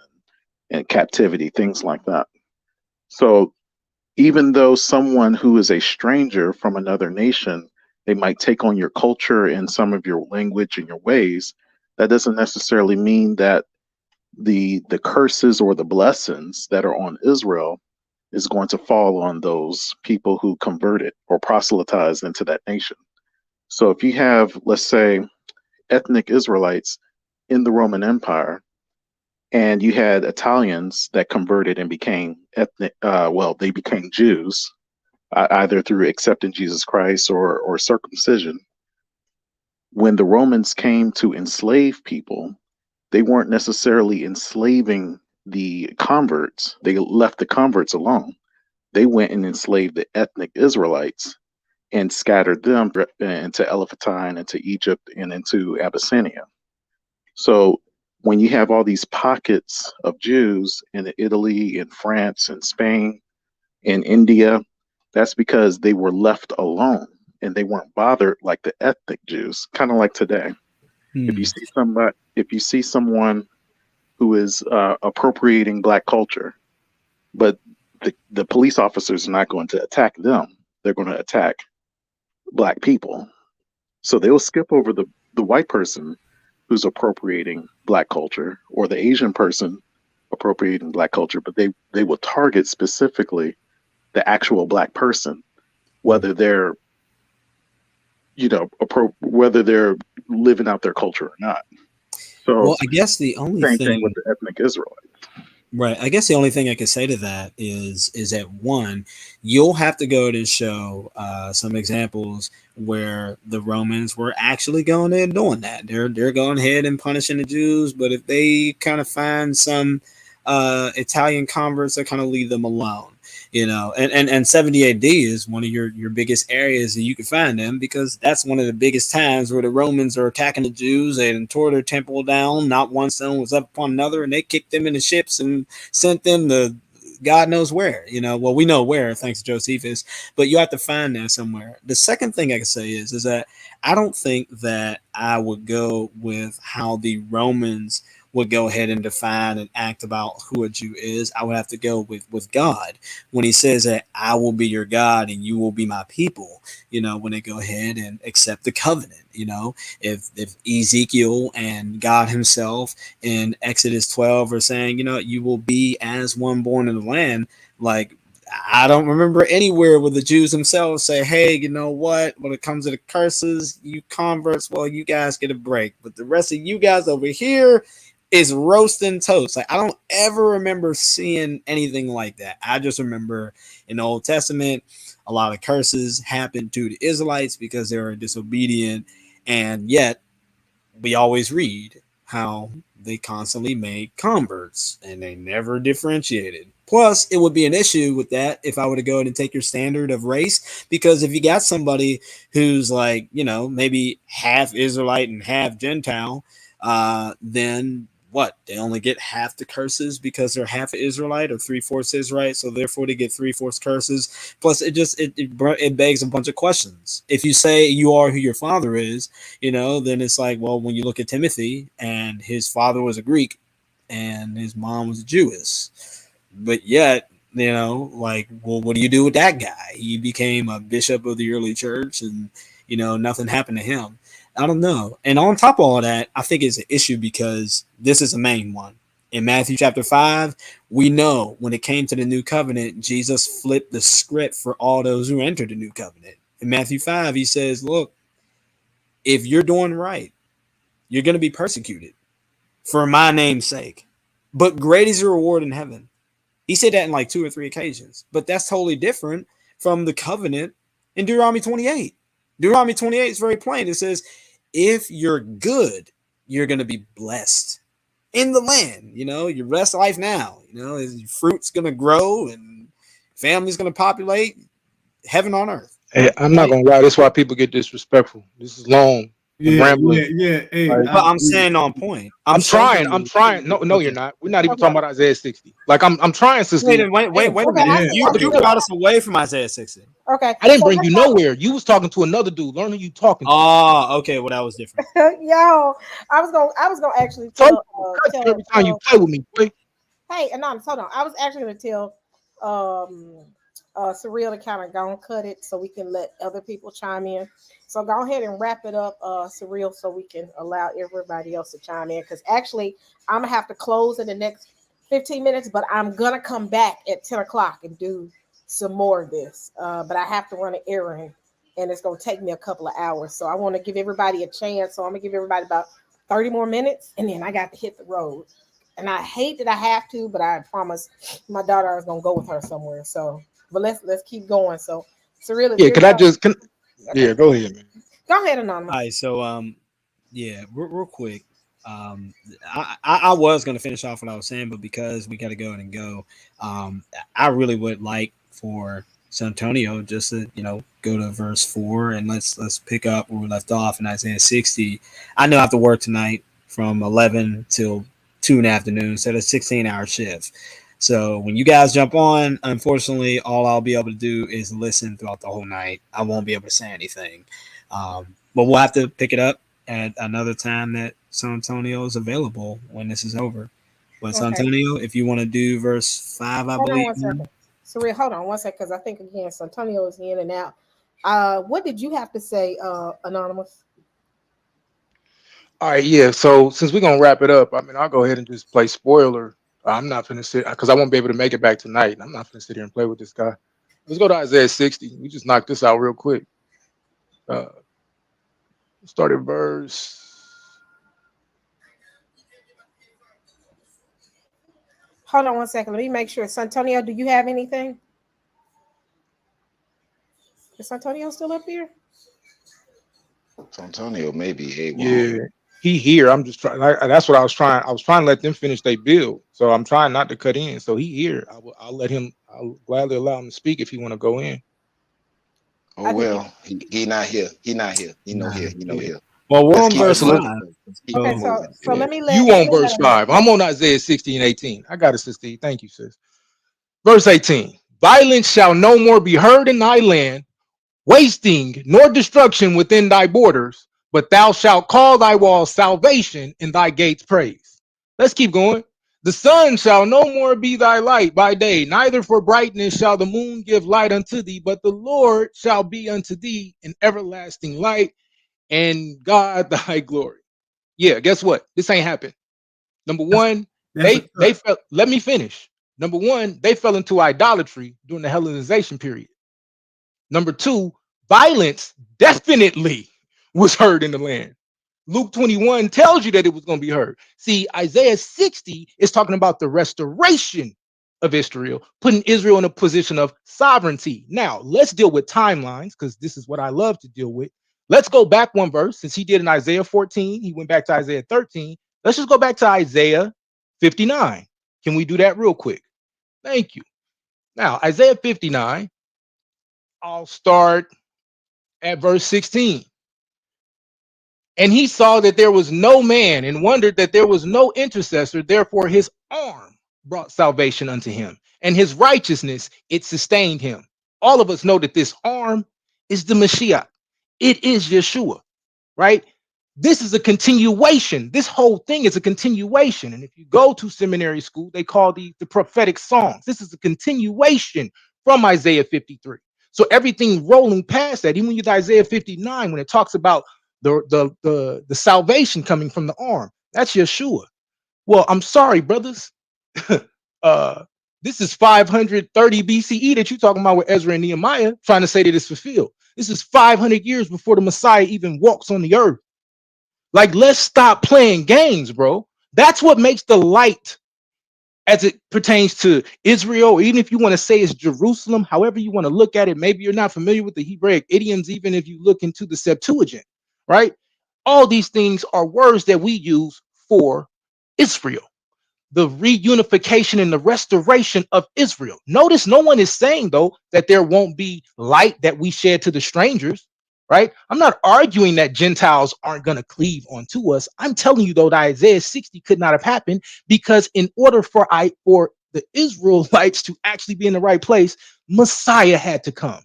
and captivity, things like that. So even though someone who is a stranger from another nation, they might take on your culture and some of your language and your ways, that doesn't necessarily mean that the curses or the blessings that are on Israel is going to fall on those people who converted or proselytized into that nation. So if you have, let's say, ethnic Israelites in the Roman Empire, and you had Italians that converted and became ethnic, they became Jews, either through accepting Jesus Christ or circumcision. When the Romans came to enslave people, they weren't necessarily enslaving the converts. They left the converts alone. They went and enslaved the ethnic Israelites and scattered them into Elephantine, into Egypt, and into Abyssinia. So when you have all these pockets of Jews in Italy, in France, in Spain, in India, that's because they were left alone and they weren't bothered like the ethnic Jews, kind of like today. If you see someone who is appropriating Black culture, but the police officers are not going to attack them, they're going to attack Black people. So they'll skip over the white person who's appropriating Black culture or the Asian person appropriating Black culture, but they will target specifically the actual Black person, whether they're whether they're living out their culture or not. So Well, I guess the only same thing with thing the ethnic Israelite. Right. I guess the only thing I could say to that is that one, you'll have to go to show some examples where the Romans were actually going in and doing that. They're going ahead and punishing the Jews, but if they kind of find some Italian converts, they kind of leave them alone. And 70 AD is one of your biggest areas that you can find them, because that's one of the biggest times where the Romans are attacking the Jews and tore their temple down. Not one stone was up upon another, and they kicked them into ships and sent them to God knows where. Well, we know where, thanks to Josephus, but you have to find that somewhere. The second thing I can say is that I don't think that I would go with how the Romans would go ahead and define and act about who a Jew is. I would have to go with God when he says that I will be your God and you will be my people, when they go ahead and accept the covenant. If Ezekiel and God himself in Exodus 12 are saying, you will be as one born in the land, like, I don't remember anywhere where the Jews themselves say, hey, you know what? When it comes to the curses, you converts, well, you guys get a break. But the rest of you guys over here is roasting toast. Like, I don't ever remember seeing anything like that. I just remember in the Old Testament, a lot of curses happened to the Israelites because they were disobedient. And yet we always read how they constantly made converts and they never differentiated. Plus, it would be an issue with that if I were to go ahead and take your standard of race, because if you got somebody who's like, maybe half Israelite and half Gentile, then what? They only get half the curses because they're half Israelite or 3/4 Israelite, so therefore they get 3/4 curses. Plus, it begs a bunch of questions. If you say you are who your father is, then it's like, well, when you look at Timothy and his father was a Greek and his mom was Jewish, but yet, like, well, what do you do with that guy? He became a bishop of the early church, and nothing happened to him. I don't know. And on top of all that, I think it's an issue because this is the main one. In Matthew chapter 5, we know when it came to the new covenant, Jesus flipped the script for all those who entered the new covenant. In Matthew 5, he says, look, if you're doing right, you're going to be persecuted. for my name's sake. But great is your reward in heaven. He said that in like 2 or 3 occasions. But that's totally different from the covenant in Deuteronomy 28. Deuteronomy 28 is very plain. It says, if you're good, you're going to be blessed in the land. You know, your best life now. You know, your fruit's going to grow and family's going to populate heaven on earth. Hey, I'm not gonna lie. That's why people get disrespectful. This is long and Yeah, rambling. yeah. Hey, Like, But I'm saying on point. I'm trying. showing I'm you. trying. No, no, you're Okay. not. We're not even Okay. talking about Isaiah 60. Like I'm trying, sister. Wait a Okay, minute. Yeah, You see. brought us away from Isaiah 60. Okay, I didn't so bring let's you go. nowhere. You was talking to another dude. Learn who you talking to. Oh, okay. Well, that was different. Yo, I was gonna actually Told you tell I'm gonna cut you every time you play with me, boy. hey, Anonymous, hold on. I was actually gonna tell Surreal to kind of go and cut it so we can let other people chime in. So go ahead and wrap it up, Surreal, so we can allow everybody else to chime in. Because actually, I'm gonna have to close in the next 15 minutes, but I'm gonna come back at 10 o'clock and do some more of this. But I have to run an errand, and it's gonna take me a couple of hours. So I want to give everybody a chance. So I'm gonna give everybody about 30 more minutes, and then I got to hit the road. And I hate that I have to, but I promise my daughter is gonna go with her somewhere. So, but let's keep going. So, Surreal, if Yeah, you're could I done, just okay, yeah, go ahead, man. go ahead, All Anonymous. right. So, yeah, real quick. I was gonna finish off what I was saying, but because we got to go and go, I really would like for San Antonio just to go to verse 4 and let's pick up where we left off in Isaiah 60. I know I have to work tonight from 11 till 2 in the afternoon, so that's a 16-hour shift. So when you guys jump on, unfortunately, all I'll be able to do is listen throughout the whole night. I won't be able to say anything. But we'll have to pick it up at another time that San Antonio is available when this is over. But San Okay, Antonio, if you want to do verse 5, I hold on believe. one second. Surreal, hold on one second, because I think again, Santonio is in and out. What did you have to say, Anonymous? All right, yeah. So since we're gonna wrap it up, I mean, I'll go ahead and just play spoiler. I'm not gonna sit because I won't be able to make it back tonight. I'm not gonna sit here and play with this guy. Let's go to Isaiah 60. We just knock this out real quick. Uh, start at verse. Hold on one second. Let me make sure. Santonio, do you have anything? Is Santonio still up here? So Antonio maybe A1. Yeah, he here. I'm just trying. That's what I was trying. I was trying to let them finish their build. So I'm trying not to cut in. So he here. I'll let him. I'll gladly allow him to speak if he want to go in. Oh I think. well, he not here. He not here. He no Nah, here. He no Yeah. here. well, we're Let's on keep All right. it verse So let's. moving. 5. Let's keep it Okay, So, so moving. so Yeah. let me You let on me let verse him know. 5. I'm on Isaiah 16 and 18. I got it, sister. E. Thank you, sis. Verse 18. Violence shall no more be heard in thy land, wasting nor destruction within thy borders, but thou shalt call thy walls salvation and thy gates praise. Let's keep going. The sun shall no more be thy light by day, neither for brightness shall the moon give light unto thee, but the Lord shall be unto thee an everlasting light, and God thy glory. Yeah, guess what? This ain't happened. Number that's one, that's a they cut. fell. Let me finish. Number one, they fell into idolatry during the Hellenization period. Number two, violence definitely was heard in the land. Luke 21 tells you that it was going to be heard. See, Isaiah 60 is talking about the restoration of Israel, putting Israel in a position of sovereignty. Now, let's deal with timelines because this is what I love to deal with. Let's go back one verse since he did in Isaiah 14. He went back to Isaiah 13. Let's just go back to Isaiah 59. Can we do that real quick? Thank you. Now, Isaiah 59, I'll start at verse 16. And he saw that there was no man and wondered that there was no intercessor. Therefore, his arm brought salvation unto him, and his righteousness, it sustained him. All of us know that this arm is the Mashiach. It is Yeshua, right? This is a continuation. This whole thing is a continuation. And if you go to seminary school, they call the prophetic songs. This is a continuation from Isaiah 53. So everything rolling past that, even when you get to Isaiah 59, when it talks about the salvation coming from the arm, that's Yeshua. Well, I'm sorry, brothers. uh, this is 530 BCE that you're talking about with Ezra and Nehemiah trying to say that it's fulfilled. This is 500 years before the Messiah even walks on the earth. Like, let's stop playing games, bro. That's what makes the light as it pertains to Israel, or even if you want to say it's Jerusalem, however you want to look at it. Maybe you're not familiar with the Hebraic idioms, even if you look into the Septuagint, right? All these things are words that we use for Israel, the reunification and the restoration of Israel. Notice no one is saying, though, that there won't be light that we shed to the strangers, right? I'm not arguing that Gentiles aren't going to cleave onto us. I'm telling you, though, that Isaiah 60 could not have happened, because in order for the Israelites to actually be in the right place, Messiah had to come.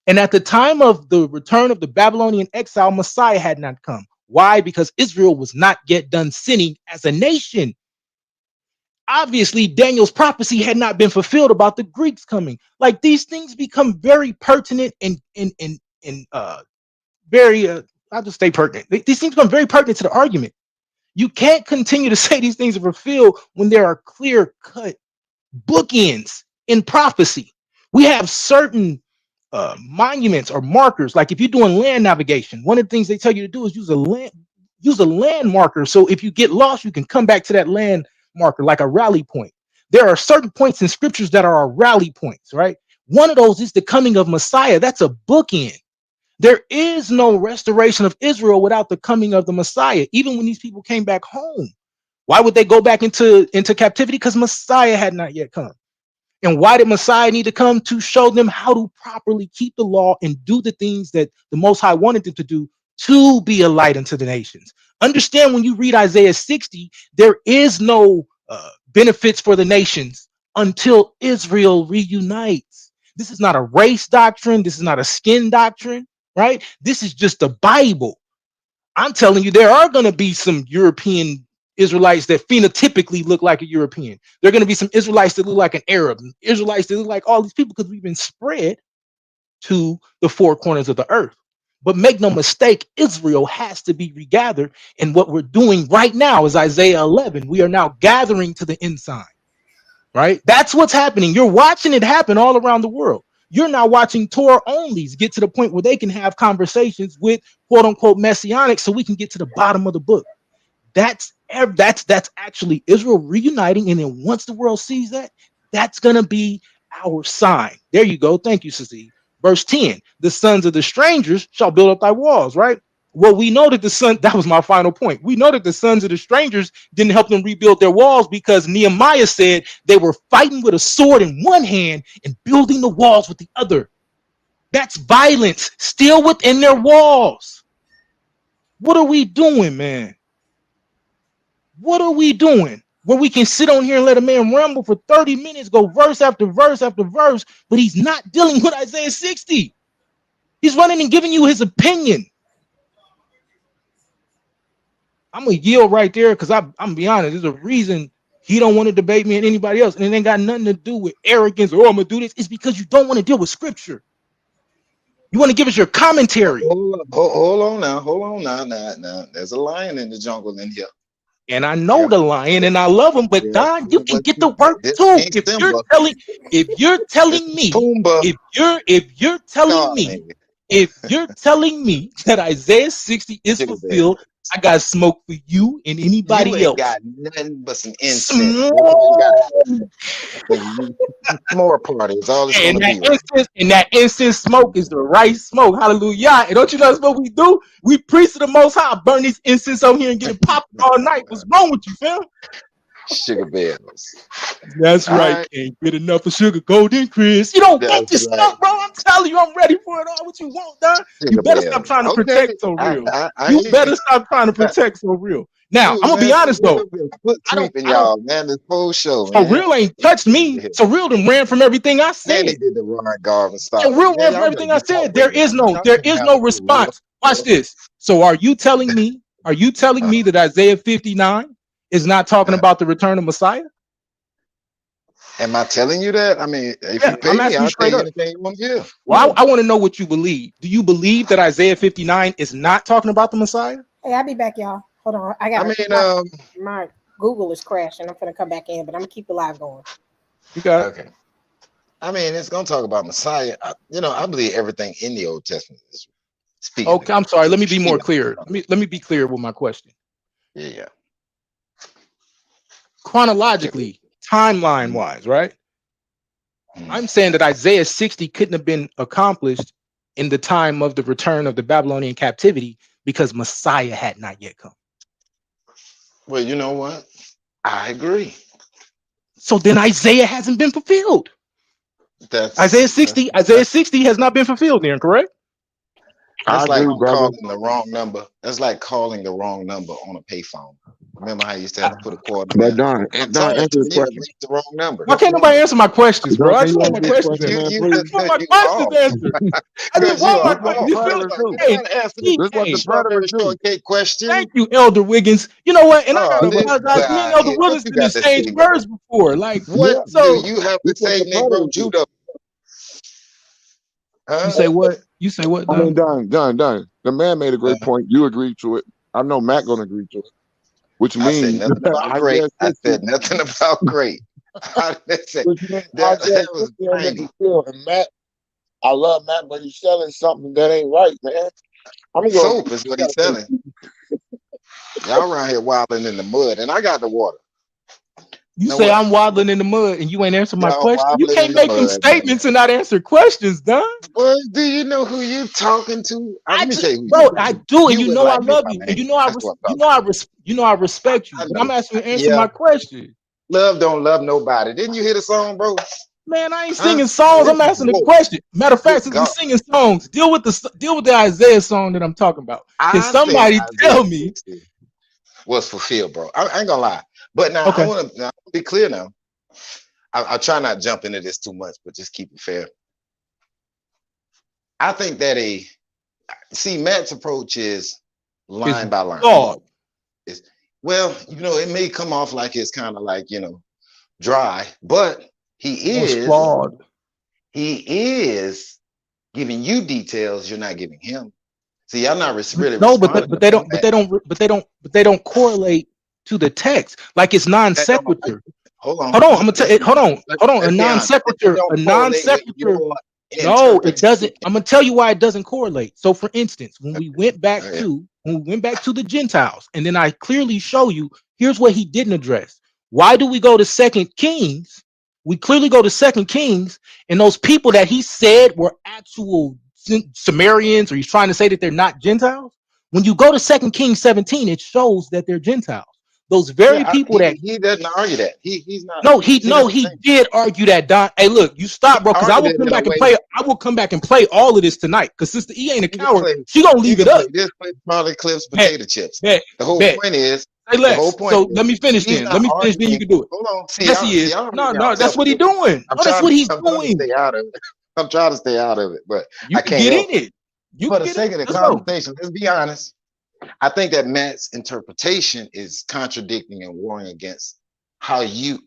And at the time of the return of the Babylonian exile, Messiah had not come. Why? Because Israel was not yet done sinning as a nation. Obviously, Daniel's prophecy had not been fulfilled about the Greeks coming. Like, these things become very pertinent and very I'll just stay pertinent. These things become very pertinent to the argument. You can't continue to say these things are fulfilled when there are clear-cut bookends in prophecy. We have certain monuments or markers. Like if you're doing land navigation, one of the things they tell you to do is use a land marker. So if you get lost, you can come back to that land marker, like a rally point. There are certain points in scriptures that are rally points, right? One of those is the coming of Messiah. That's a bookend. There is no restoration of Israel without the coming of the Messiah. Even when these people came back home, why would they go back into captivity? Because Messiah had not yet come. And why did Messiah need to come? To show them how to properly keep the law and do the things that the Most High wanted them to do, to be a light unto the nations. Understand, when you read Isaiah 60, there is no benefits for the nations until Israel reunites. This is not a race doctrine. This is not a skin doctrine, right? This is just the Bible. I'm telling you, there are going to be some European Israelites that phenotypically look like a European. There are going to be some Israelites that look like an Arab, Israelites that look like all these people, because we've been spread to the four corners of the earth. But make no mistake, Israel has to be regathered. And what we're doing right now is Isaiah 11. We are now gathering to the ensign, right? That's what's happening. You're watching it happen all around the world. You're now watching Torah onlys get to the point where they can have conversations with quote unquote messianic, so we can get to the bottom of the book. That's actually Israel reuniting. And then once the world sees that, that's going to be our sign. There you go. Thank you, Sissy. Verse 10, the sons of the strangers shall build up thy walls, right? Well, we know that that was my final point. We know that the sons of the strangers didn't help them rebuild their walls, because Nehemiah said they were fighting with a sword in one hand and building the walls with the other. That's violence still within their walls. What are we doing, man? What are we doing? Where we can sit on here and let a man ramble for 30 minutes, go verse after verse after verse, but he's not dealing with Isaiah 60. He's running and giving you his opinion. I'm gonna yield right there, because I'm gonna be honest. There's a reason he don't want to debate me and anybody else, and it ain't got nothing to do with arrogance or, oh, I'm gonna do this. It's because you don't want to deal with scripture. You want to give us your commentary. Hold on now. There's a lion in the jungle in here. And I know the lion, and I love him, but Don, you can get the work too. If you're telling me that Isaiah 60 is fulfilled, I got smoke for you and anybody you ain't else. Got nothing but some incense. More parties. All it's and gonna that be. Incense, and that incense smoke is the right smoke. Hallelujah. And don't you know what we do? We preach to the Most High, burn these incense over here and get it popping all night. What's wrong with you, fam? Sugar bells. That's right. Can't get enough of sugar golden Chris. You don't want this stuff, bro. I'm telling you, I'm ready for it all. What you want, Don? You better stop trying to protect so real. You better stop trying to protect so real. Now, I'm gonna be honest though. Y'all, man, this whole show. So real ain't touched me. So real done ran from everything I said. He did the Ron Garvin style. So real ran from everything I said. There is no response. Watch this. So are you telling me that Isaiah 59 is not talking about the return of Messiah? Am I telling you that? I mean, if you pay me, I'll tell you anything you want to hear. Well, I want to know what you believe. Do you believe that Isaiah 59 is not talking about the Messiah? Hey, I'll be back, y'all. Hold on. My Google is crashing. I'm gonna come back in, but I'm gonna keep the live going. You got it. Okay. I mean, it's gonna talk about Messiah. I believe everything in the Old Testament is speaking. Okay, I'm sorry. Let me be more clear. Let me be clear with my question. Yeah. chronologically, timeline wise, right? I'm saying that Isaiah 60 couldn't have been accomplished in the time of the return of the Babylonian captivity because Messiah had not yet come. Well, you know what? I agree. So then Isaiah hasn't been fulfilled. Isaiah 60 has not been fulfilled then, correct? That's I like agree, brother. calling the wrong number. That's like calling the wrong number on a payphone. Remember how you used to have to put a quarter But in? Don, I'm Don, telling answer you, the you question. reached the wrong number. Why can't nobody answer my questions, bro? Don, I can just you want my answer this questions question, answered. man, You I please? just want because my you questions are. answered. I just Because you want my are. This what questions. Oh, You hold feel on. me? predators You're do. Hey, trying to answer he This what the came. strawberry predators do. shortcake question. Thank you, Elder Wiggins. You know what? And I Oh, gotta This what, this apologize. Me and guy Elder here. What you Williston got to exchanged say, bro? words before. Like, What yeah, do so you have to this what say, the Negro predators do. Judah? you Huh? say what? You say what, I mean, Don? Don. The man made a Uh, great point. You agreed to it. I know Matt gonna agree to it, which I said means nothing about great. Isaiah I 60, said nothing about great. I said which means that, Isaiah that was 60 ain't been tiny. fulfilled. And Matt, I love Matt, but he's selling something that ain't right, man. I'm gonna go. Soap is what he's selling. Y'all around here wilding in the mud, and I got the water. You Know say what? I'm waddling in the mud and you ain't answer my Y'all question. You wobbling in can't the make them mud, man. statements and not answer questions, Don. Well, do you know who you talking to? Let me tell you who you Bro, talking I to. do, and You you wouldn't know I like me if love I you, and named you. That's what I'm talking about. I respect you, I but know. I'm asking you to answer Yeah, my question. love don't love nobody. Didn't you hear the song, bro? Man, I ain't Huh? singing songs. I'm asking the Whoa, question. Matter of fact, good since we God. singing songs, deal with the Isaiah song that I'm talking about. Can I said somebody Isaiah tell me? 60 was fulfilled, bro. I ain't gonna lie. But now I Okay, want to be clear now. I'll try not to jump into this too much, but just keep it fair. I think that Matt's approach is it's line by line. flawed. It's, well, it may come off like it's kind of like, dry, but he It's is flawed. giving you details you're not giving him. See, y'all not really No, responding to that. but they don't correlate to the text. Like it's non That don't, sequitur. hold on. Hold on, I'm gonna tell it. Hold on. A Let's be non honest. It sequitur. A don't non correlate with sequitur. your No, it interpretation. doesn't. I'm gonna tell you why it doesn't correlate. So, for instance, when we went back Okay. to the Gentiles, and then I clearly show you here's what he didn't address. Why do we go to Second Kings? We clearly go to Second Kings, and those people that he said were actual Sumerians, or he's trying to say that they're not Gentiles. When you go to Second Kings 17, it shows that they're Gentiles. Those very Yeah, people that he doesn't argue that. He's not. no, See, that's the he thing. did argue that, Don. Hey, look, you stop, He bro, because I argued will it come in a back and way. play. I will come back and play all of this tonight. Because Sister E ain't a You can coward. play. She gonna You leave it can up. play this. Play Charlie Clips, Bet, potato chips. bet, The whole bet. point is. Say The whole less. point So is. let me finish He's then. Let not me finish, then you arguing. can do it. Hold on. Yes, he is. See, y'all No, me off that's what he topic. doing. I'm No, that's trying. what he's I'm trying to doing. stay out of it. I'm trying to stay out of it, but You I can can't get in help it. it. You For can the get in sake it. of the Let's go. conversation, let's be honest. I think that Matt's interpretation is contradicting and warring against how your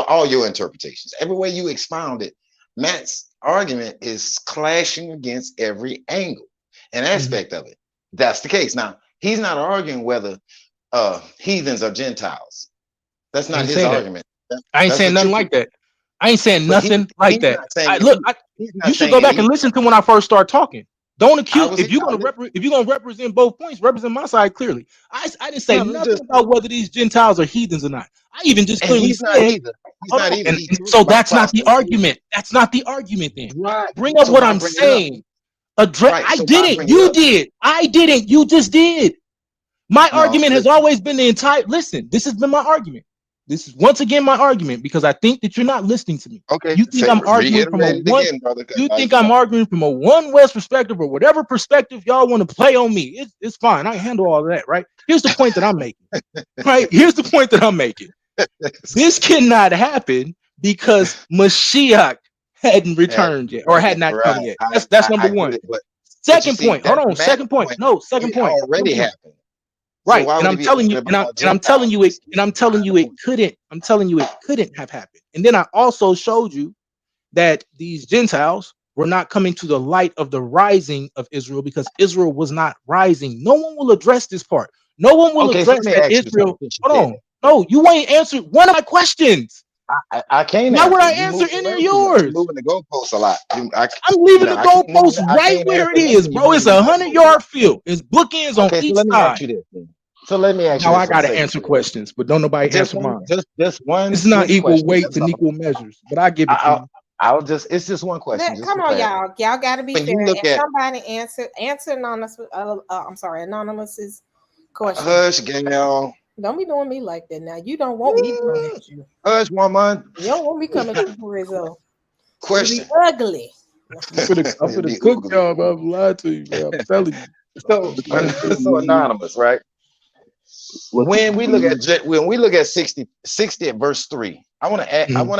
all your interpretations. Every way you expound it, Matt's argument is clashing against every angle and aspect of it. That's the case. Now, he's not arguing whether heathens are Gentiles. That's I not ain't his saying that. argument. I ain't That's the saying nothing tricky like part. that. I ain't saying But nothing like he's that. not saying it. He's You not should saying go it back and either. listen to when I first start talking. Don't I accuse was if here. you're gonna represent both points, represent my side clearly. I didn't say Yeah, I'm nothing just about whether these Gentiles are heathens or not. I even just and clearly he's not said, either. He's hold not on, either. and He talks so about that's not the proselytization. argument. That's not the argument then. Right. Bring up So what why I'm bring it up? saying. Right. I So why didn't. bring it You up? did. I didn't. You just did. My No. argument has always been the entire. Listen, this has been my argument. This is once again my argument because I think that you're not listening to me. Okay. You think Say I'm arguing from a reiterate it one. again, brother. Because You now think you I'm talk. arguing from a one West perspective or whatever perspective y'all want to play on me. It's fine. I handle all of that, right? Here's the point that I'm making. Right? Here's the point that I'm making. This cannot happen because Mashiach hadn't returned yet or had not come Right. yet. That's number I get one. it, but you Second see point. Hold that on. Matt Second point. point, No, second it point. Second already point. happened. So Right. why And would he I'm be telling asking you, about and I'm telling you it, Gentiles? and I'm telling you it couldn't, I'm telling you it couldn't have happened. And then I also showed you that these Gentiles were not coming to the light of the rising of Israel because Israel was not rising. No one will address this part. No one will Okay, so let address me that ask you something Israel. since you Hold said on. No, you ain't answered one of my questions. that. I can't Why would answer. I You answer moving any of around too much. You yours? moving the goalposts a lot. I'm leaving the I can't move. goalpost I right can't where it answer is, nothing. You bro. It's moving the a goalposts a lot. 100-yard field. It's bookends on Okay, so each let me ask side. you this then. So let me ask you Now this I for the gotta sake of answer clear. questions, but don't nobody Just answer one, mine. just one It's not swift equal question. weights That's and all. equal measures, but I give it to I, you. I'll just. It's just one question, just Come for on, clarity. y'all got to be When you fair. look And at somebody answer anonymous. I'm sorry, anonymous's question. Hush, Gail, Don't be doing me like that. Now you don't want me to come at you. Hush, woman. You don't want me coming at you for Rizzo. It'll be Question. ugly. I'm It'd finna be cook ugly. y'all, but I'm lying to you, man. I'm telling you. So, It's like so anonymous, right? When we look at 60 at verse 3, I want to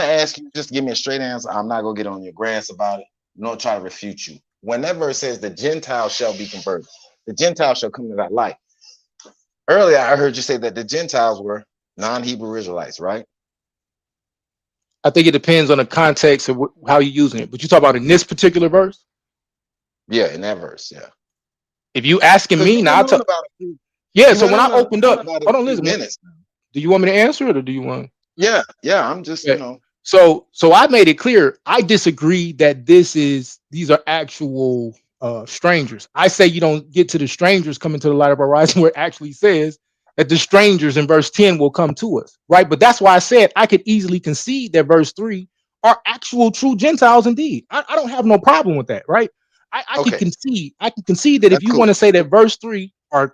ask you, just give me a straight answer. I'm not gonna get on your grass about it. Nor try to refute you. When that verse says the Gentiles shall be converted, the Gentiles shall come to that light. Earlier, I heard you say that the Gentiles were non-Hebrew Israelites, right? I think it depends on the context of how you're using it. But you talk about in this particular verse. Yeah, in that verse, yeah. If you asking Because me you now, went on about it. yeah. So when I opened up, About it hold a on, few listen. minutes. Do you want me to answer it or do you want? Yeah. I'm just, Okay. So I made it clear. I disagree that these are actual strangers. I say you don't get to the strangers coming to the light of our rising, where it actually says that the strangers in verse 10 will come to us, right? But that's why I said I could easily concede that verse 3 are actual true Gentiles indeed. I don't have no problem with that, right? I can concede. I can concede that if you want to say that verse 3 are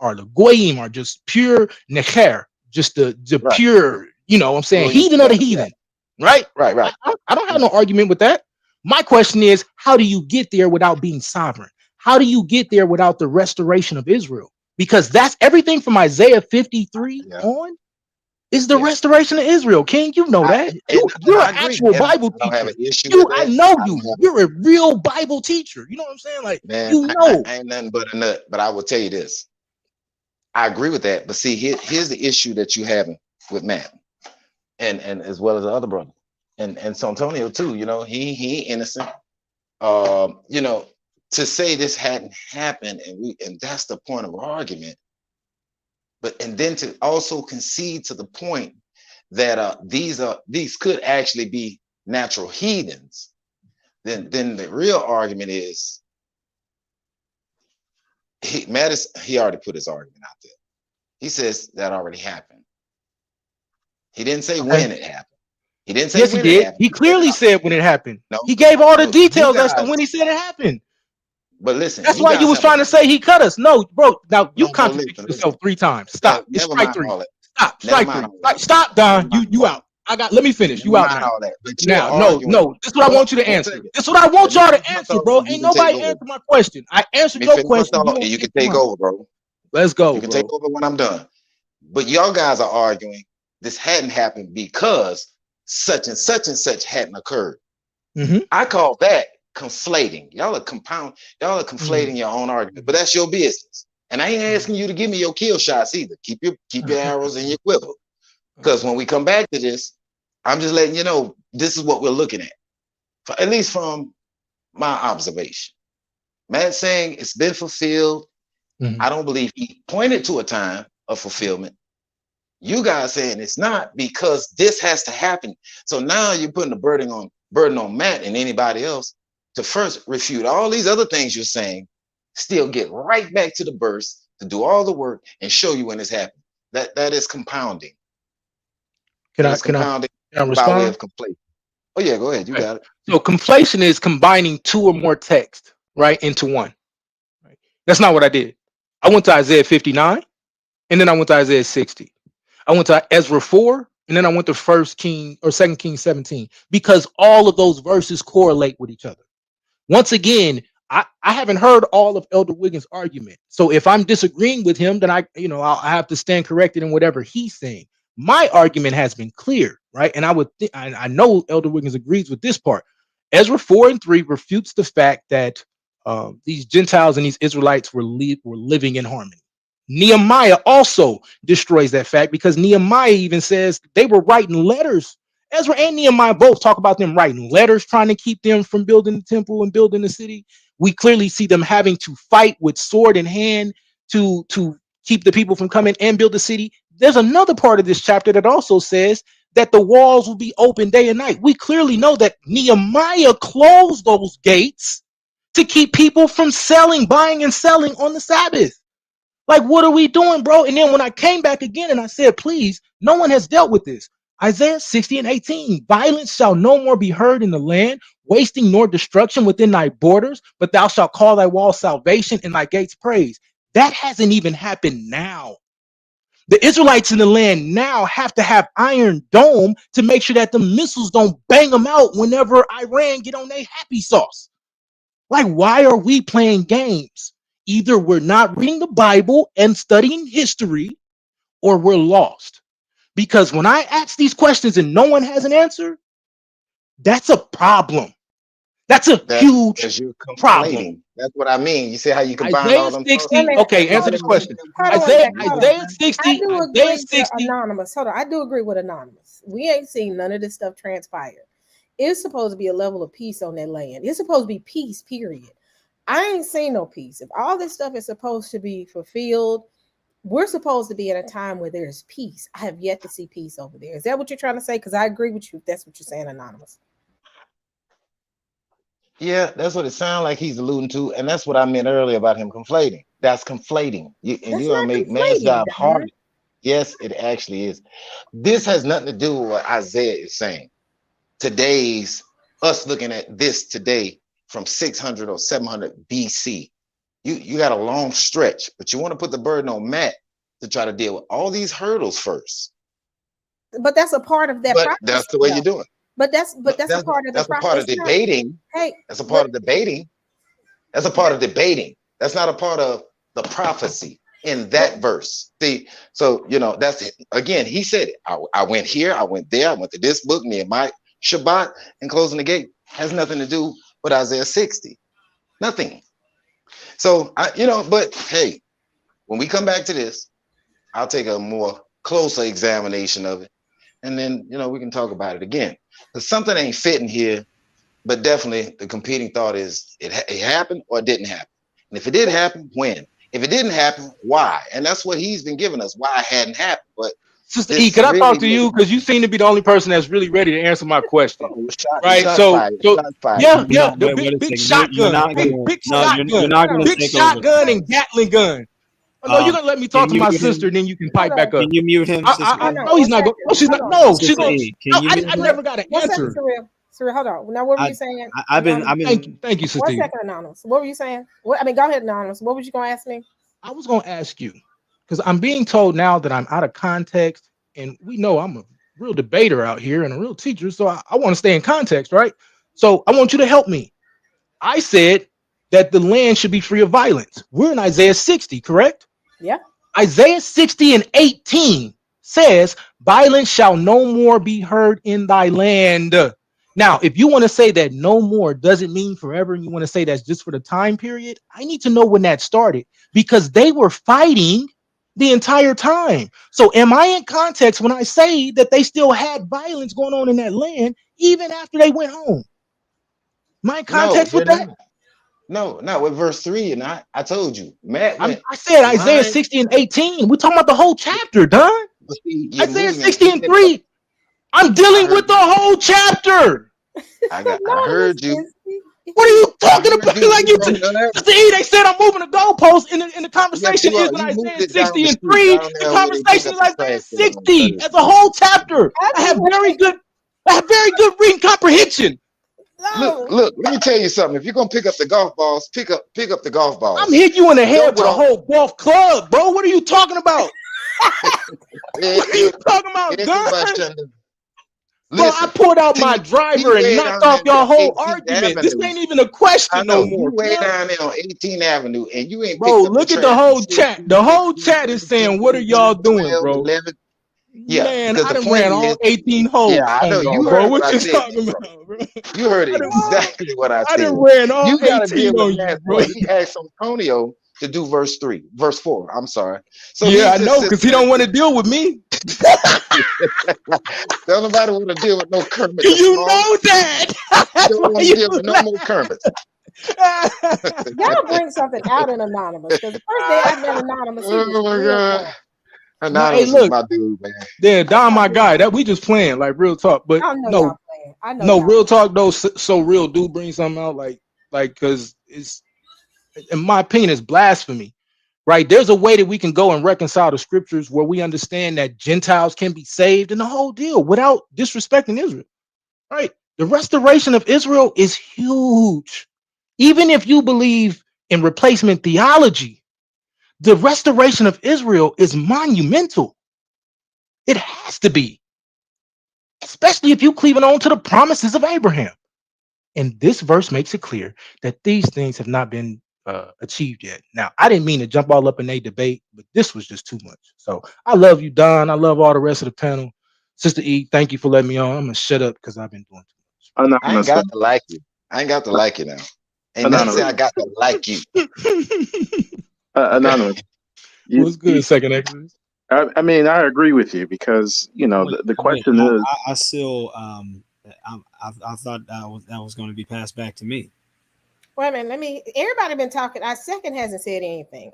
the goyim, are just pure necher, just the pure, you know what I'm saying, heathen of the heathen. Right. I don't have no argument with that. My question is, how do you get there without being sovereign? How do you get there without the restoration of Israel? Because that's everything from Isaiah 53 on is the restoration of Israel. King, you know that. You're an actual Bible teacher. I know you. You're a real Bible teacher. You know what I'm saying? Like, man, you know. I ain't nothing but a nut. But I will tell you this. I agree with that. But see, here's the issue that you having with Matt, and as well as the other brother. And so Antonio too, he innocent. To say this hadn't happened, and that's the point of argument. And then to also concede to the point that these could actually be natural heathens, then the real argument is he already put his argument out there. He says that already happened. He didn't say when it happened. He didn't say when it happened. He clearly said when it happened. No, he gave all the details as to when he said it happened. But listen, that's why you was trying to say he cut us. No, bro. Now you contradicted yourself 3 times. Stop. It's strike 3. Stop. Strike 3. Stop, Don. You out. Let me finish. You out now. Now, no. This is what I want you to answer. This is what I want y'all to answer, bro. Ain't nobody answer my question. I answered your question. You can take over, bro. Let's go. You can take over when I'm done. But y'all guys are arguing this hadn't happened because such and such hadn't occurred. I call that conflating. Y'all are conflating your own argument, but that's your business. And I ain't asking you to give me your kill shots either. Keep your arrows in your quiver. Because when we come back to this, I'm just letting you know this is what we're looking at. At least from my observation. Matt's saying it's been fulfilled. I don't believe he pointed to a time of fulfillment. You guys saying it's not because this has to happen. So now you're putting the burden on Matt and anybody else to first refute all these other things you're saying, still get right back to the verse to do all the work and show you when it's happened. That is compounding. Can I respond? By way of conflation. Oh yeah, go ahead. You got it. So conflation is combining 2 or more texts, right, into one. Right? That's not what I did. I went to Isaiah 59, and then I went to Isaiah 60. I went to Ezra 4, and then I went to 1 King or 2 Kings 17, because all of those verses correlate with each other. Once again, I haven't heard all of Elder Wiggins' argument. So if I'm disagreeing with him, then I'll have to stand corrected in whatever he's saying. My argument has been clear, right? And I know Elder Wiggins agrees with this part. Ezra 4 and 3 refutes the fact that these Gentiles and these Israelites were living in harmony. Nehemiah also destroys that fact, because Nehemiah even says they were writing letters. Ezra and Nehemiah both talk about them writing letters, trying to keep them from building the temple and building the city. We clearly see them having to fight with sword in hand to keep the people from coming and build the city. There's another part of this chapter that also says that the walls will be open day and night. We clearly know that Nehemiah closed those gates to keep people from buying and selling on the Sabbath. Like, what are we doing, bro? And then when I came back again and I said, please, no one has dealt with this. Isaiah 60 and 18, violence shall no more be heard in the land, wasting nor destruction within thy borders, but thou shalt call thy walls salvation and thy gates praise. That hasn't even happened now. The Israelites in the land now have to have Iron Dome to make sure that the missiles don't bang them out whenever Iran get on their happy sauce. Like, why are we playing games? Either we're not reading the Bible and studying history, or we're lost. Because when I ask these questions and no one has an answer, that's a problem. That's a huge problem. That's what I mean. You see how you combine Isaiah all them 60. Okay, answer this question. Isaiah 60. I do agree Isaiah with 60. Anonymous. Hold on. I do agree with Anonymous. We ain't seen none of this stuff transpire. It's supposed to be a level of peace on that land. It's supposed to be peace, period. I ain't seen no peace. If all this stuff is supposed to be fulfilled, we're supposed to be in a time where there's peace. I have yet to see peace over there. Is that what you're trying to say? Because I agree with you. If that's what you're saying, Anonymous. Yeah, that's what it sounds like he's alluding to, and that's what I meant earlier about him conflating. That's conflating. You're gonna make man's job harder. Yes, it actually is. This has nothing to do with what Isaiah is saying. Today's us looking at this today from 600 or 700 BC. You got a long stretch, but you want to put the burden on Matt to try to deal with all these hurdles first. But that's a part of that process. That's the way you're doing. But that's a part of the process. That's a part of debating. Hey, that's a part of debating. That's a part of debating. That's not a part of the prophecy in that verse. See, so that's it. Again, he said it. I went here, I went there, I went to this book, me and my Shabbat and closing the gate has nothing to do with Isaiah 60. Nothing. So but hey, when we come back to this, I'll take a more closer examination of it. And then, we can talk about it again. Because something ain't fitting here, but definitely the competing thought is it happened or it didn't happen. And if it did happen, when? If it didn't happen, why? And that's what he's been giving us, why it hadn't happened. But Sister E, could I talk to you? Because you seem to be the only person that's really ready to answer my question. Right? Yeah, the big shotgun. Big shotgun. Big shotgun and Gatling gun. No, you're gonna let me talk to my sister, then you can pipe back up. Can you mute him? I know he's not going. No, she's not. No, she's going. I never got an answer. Surreal, hold on. Now, what were you saying? I've been. Thank you, sister. 1 second, Anonymous. What were you saying? Go ahead, Anonymous. What was you gonna ask me? I was gonna ask you because I'm being told now that I'm out of context, and we know I'm a real debater out here and a real teacher, so I want to stay in context, right? So I want you to help me. I said that the land should be free of violence. We're in Isaiah 60, correct? Yeah. Isaiah 60 and 18 says, violence shall no more be heard in thy land. Now, if you want to say that no more doesn't mean forever, and you want to say that's just for the time period, I need to know when that started, because they were fighting the entire time. So am I in context when I say that they still had violence going on in that land even after they went home? Am I in context with that? No, not with verse 3. And I told you, Matt. I said Isaiah 60 and 18. We're talking about the whole chapter, Don. Isaiah 60 and 3. I'm dealing with the whole chapter. I heard you. What are you talking about? Like you they said I'm moving the goalposts in the conversation is in Isaiah 60 and 3. The conversation is Isaiah 60. That's a whole chapter. I have very good reading comprehension. Look, let me tell you something. If you're gonna pick up the golf balls, pick up the golf balls. I'm hitting you in the head with a whole golf club, bro. What are you talking about? What are you talking about, Gun? Bro, I pulled out my driver and knocked off your whole argument. This ain't even a question no more. You way down there on 18th Avenue, and you ain't. Bro, look at the whole chat. The whole chat is saying, "What are y'all doing, bro?" Yeah, man, I done ran all 18 holes. Yeah, I know you heard what you talking about, bro. You heard exactly what I said. I done ran all 18 on you, bro. He asked Antonio to do verse 4. I'm sorry. So yeah, I know, because he don't want to deal with me. Don't nobody want to deal with no Kermit. You know that. Don't want to deal with no more Kermit. Y'all bring something out in Anonymous, because the first day I met Anonymous, he was my God. Anonymous is my dude, man. Yeah, Don, my guy. That we just playing, like real talk. But no, real talk though. So real do bring something out, like, because it's, in my opinion, it's blasphemy right? There's a way that we can go and reconcile the scriptures where we understand that Gentiles can be saved and the whole deal without disrespecting Israel, right? The restoration of Israel is huge. Even if you believe in replacement theology, the restoration of Israel is monumental. It has to be, especially if you cleaving on to the promises of Abraham. And this verse makes it clear that these things have not been achieved yet. Now, I didn't mean to jump all up in a debate, but this was just too much. So I love you, Don. I love all the rest of the panel. Sister E, thank you for letting me on. I'm gonna shut up because I've been doing too I ain't Anonymous, got to like you. I ain't got to like you now. Ain't nothing say anonymous, I got to like you. much. Okay. anonymous. What's You, good, second Exodus? I mean, I agree with you because Wait, the wait. question is, I still I thought that was going to be passed back to me. Wait a minute. Everybody been talking. Our second hasn't said anything.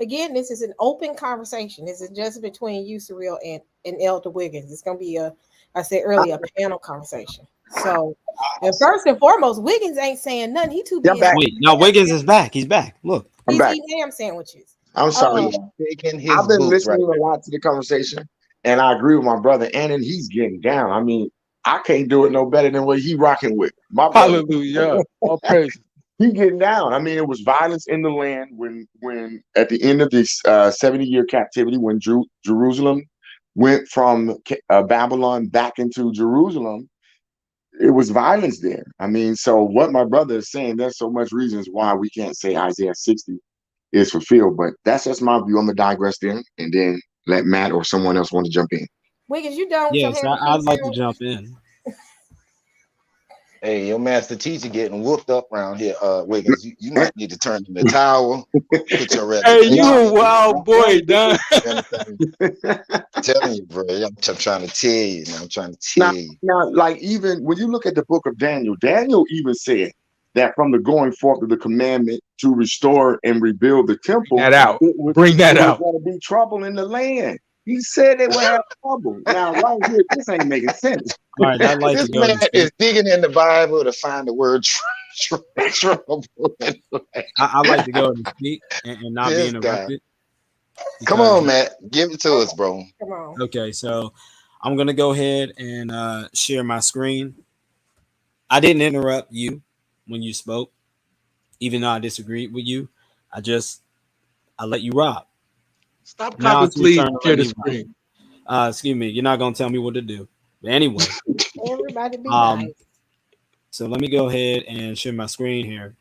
Again, this is an open conversation. This is just between you, Surreal, and Elder Wiggins. It's gonna be I said earlier, a panel conversation. So, and first and foremost, Wiggins ain't saying nothing. He too Yeah, busy. back. Wait, no, Wiggins is back. He's back. Look, I'm He's back. eating ham sandwiches. I'm sorry. Uh, Taking his I've been boots right listening a lot to the conversation, and I agree with my brother Annan. He's getting down. I mean, I can't do it no better than what he rocking with. My brother, Hallelujah. All praise. he getting down. I mean, it was violence in the land when at the end of this 70-year captivity, when Jerusalem went from Babylon back into Jerusalem, it was violence there. I mean, so what my brother is saying, there's so much reasons why we can't say Isaiah 60 is fulfilled, but that's just my view. I'm gonna digress there and then let Matt or someone else want to jump in. Wiggins, you done with your yes, ham and I'd cheese like to sandwich? jump in. Hey, your master teacher getting whooped up around here, Wiggins. You might need to turn in the towel, put your Hey, you resignation a in. wild boy, Don. You understand? I'm telling you, bro. I'm trying to tell you. Man, I'm trying to now, tell you. now, like even when you look at the book of Daniel, Daniel even said that from the going forth of the commandment to restore and rebuild the Bring temple, that out. it was Bring it that was out. going to be trouble in the land. He said they would have trouble. Now, right here, this ain't making sense. All right, I'd like to This go man to speak. is digging in the Bible to find the word trouble. I'd like to go and speak and not be This guy. interrupted Come because on, Matt. Give it to us, bro. Come on. okay, so I'm gonna go ahead and share my screen. I didn't interrupt you when you spoke, even though I disagreed with you. I just I let you rock. Stop Now copying, it's your please. turn to Share let the me rock. screen. Excuse me, you're not gonna tell me what to do. But anyway, Everybody be um, nice. so let me go ahead and share my screen here.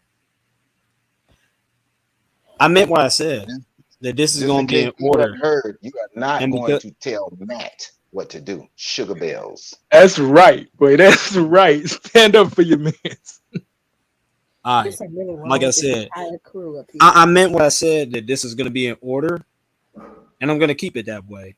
I meant what I said. That this is Just in gonna be case in people order, haven't heard, you are not and going because to tell Matt what to do. Sugar bells. That's right, boy. That's right. Stand up for your man. I, There's something really like wrong I with this said, entire crew up here. I meant what I said. That this is gonna be in order, and I'm gonna keep it that way.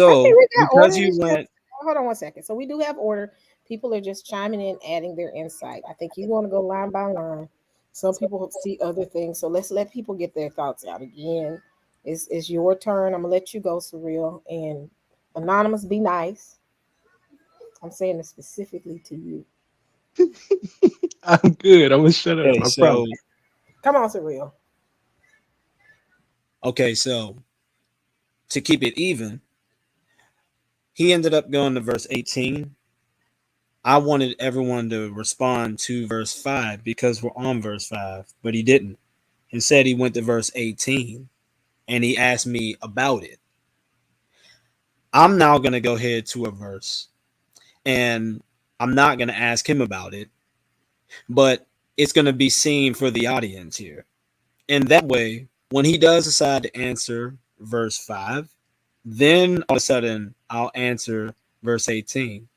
I think So we got order. because you It's just went, hold on one second. So we do have order. People are just chiming in, adding their insight. I think you want to go line by line. Some people see other things. So let's let people get their thoughts out. Again, it's your turn. I'm gonna let you go, Surreal. And Anonymous, be nice. I'm saying it specifically to you. I'm good. I'm gonna shut up. okay, I promise. Come on, Surreal. so to keep it even, he ended up going to verse 18. I wanted everyone to respond to verse 5 because we're on verse 5, but he didn't. Instead, he went to verse 18 and he asked me about it. I'm now going to go ahead to a verse and I'm not going to ask him about it, but it's going to be seen for the audience here. And that way, when he does decide to answer verse 5, then all of a sudden I'll answer verse 18.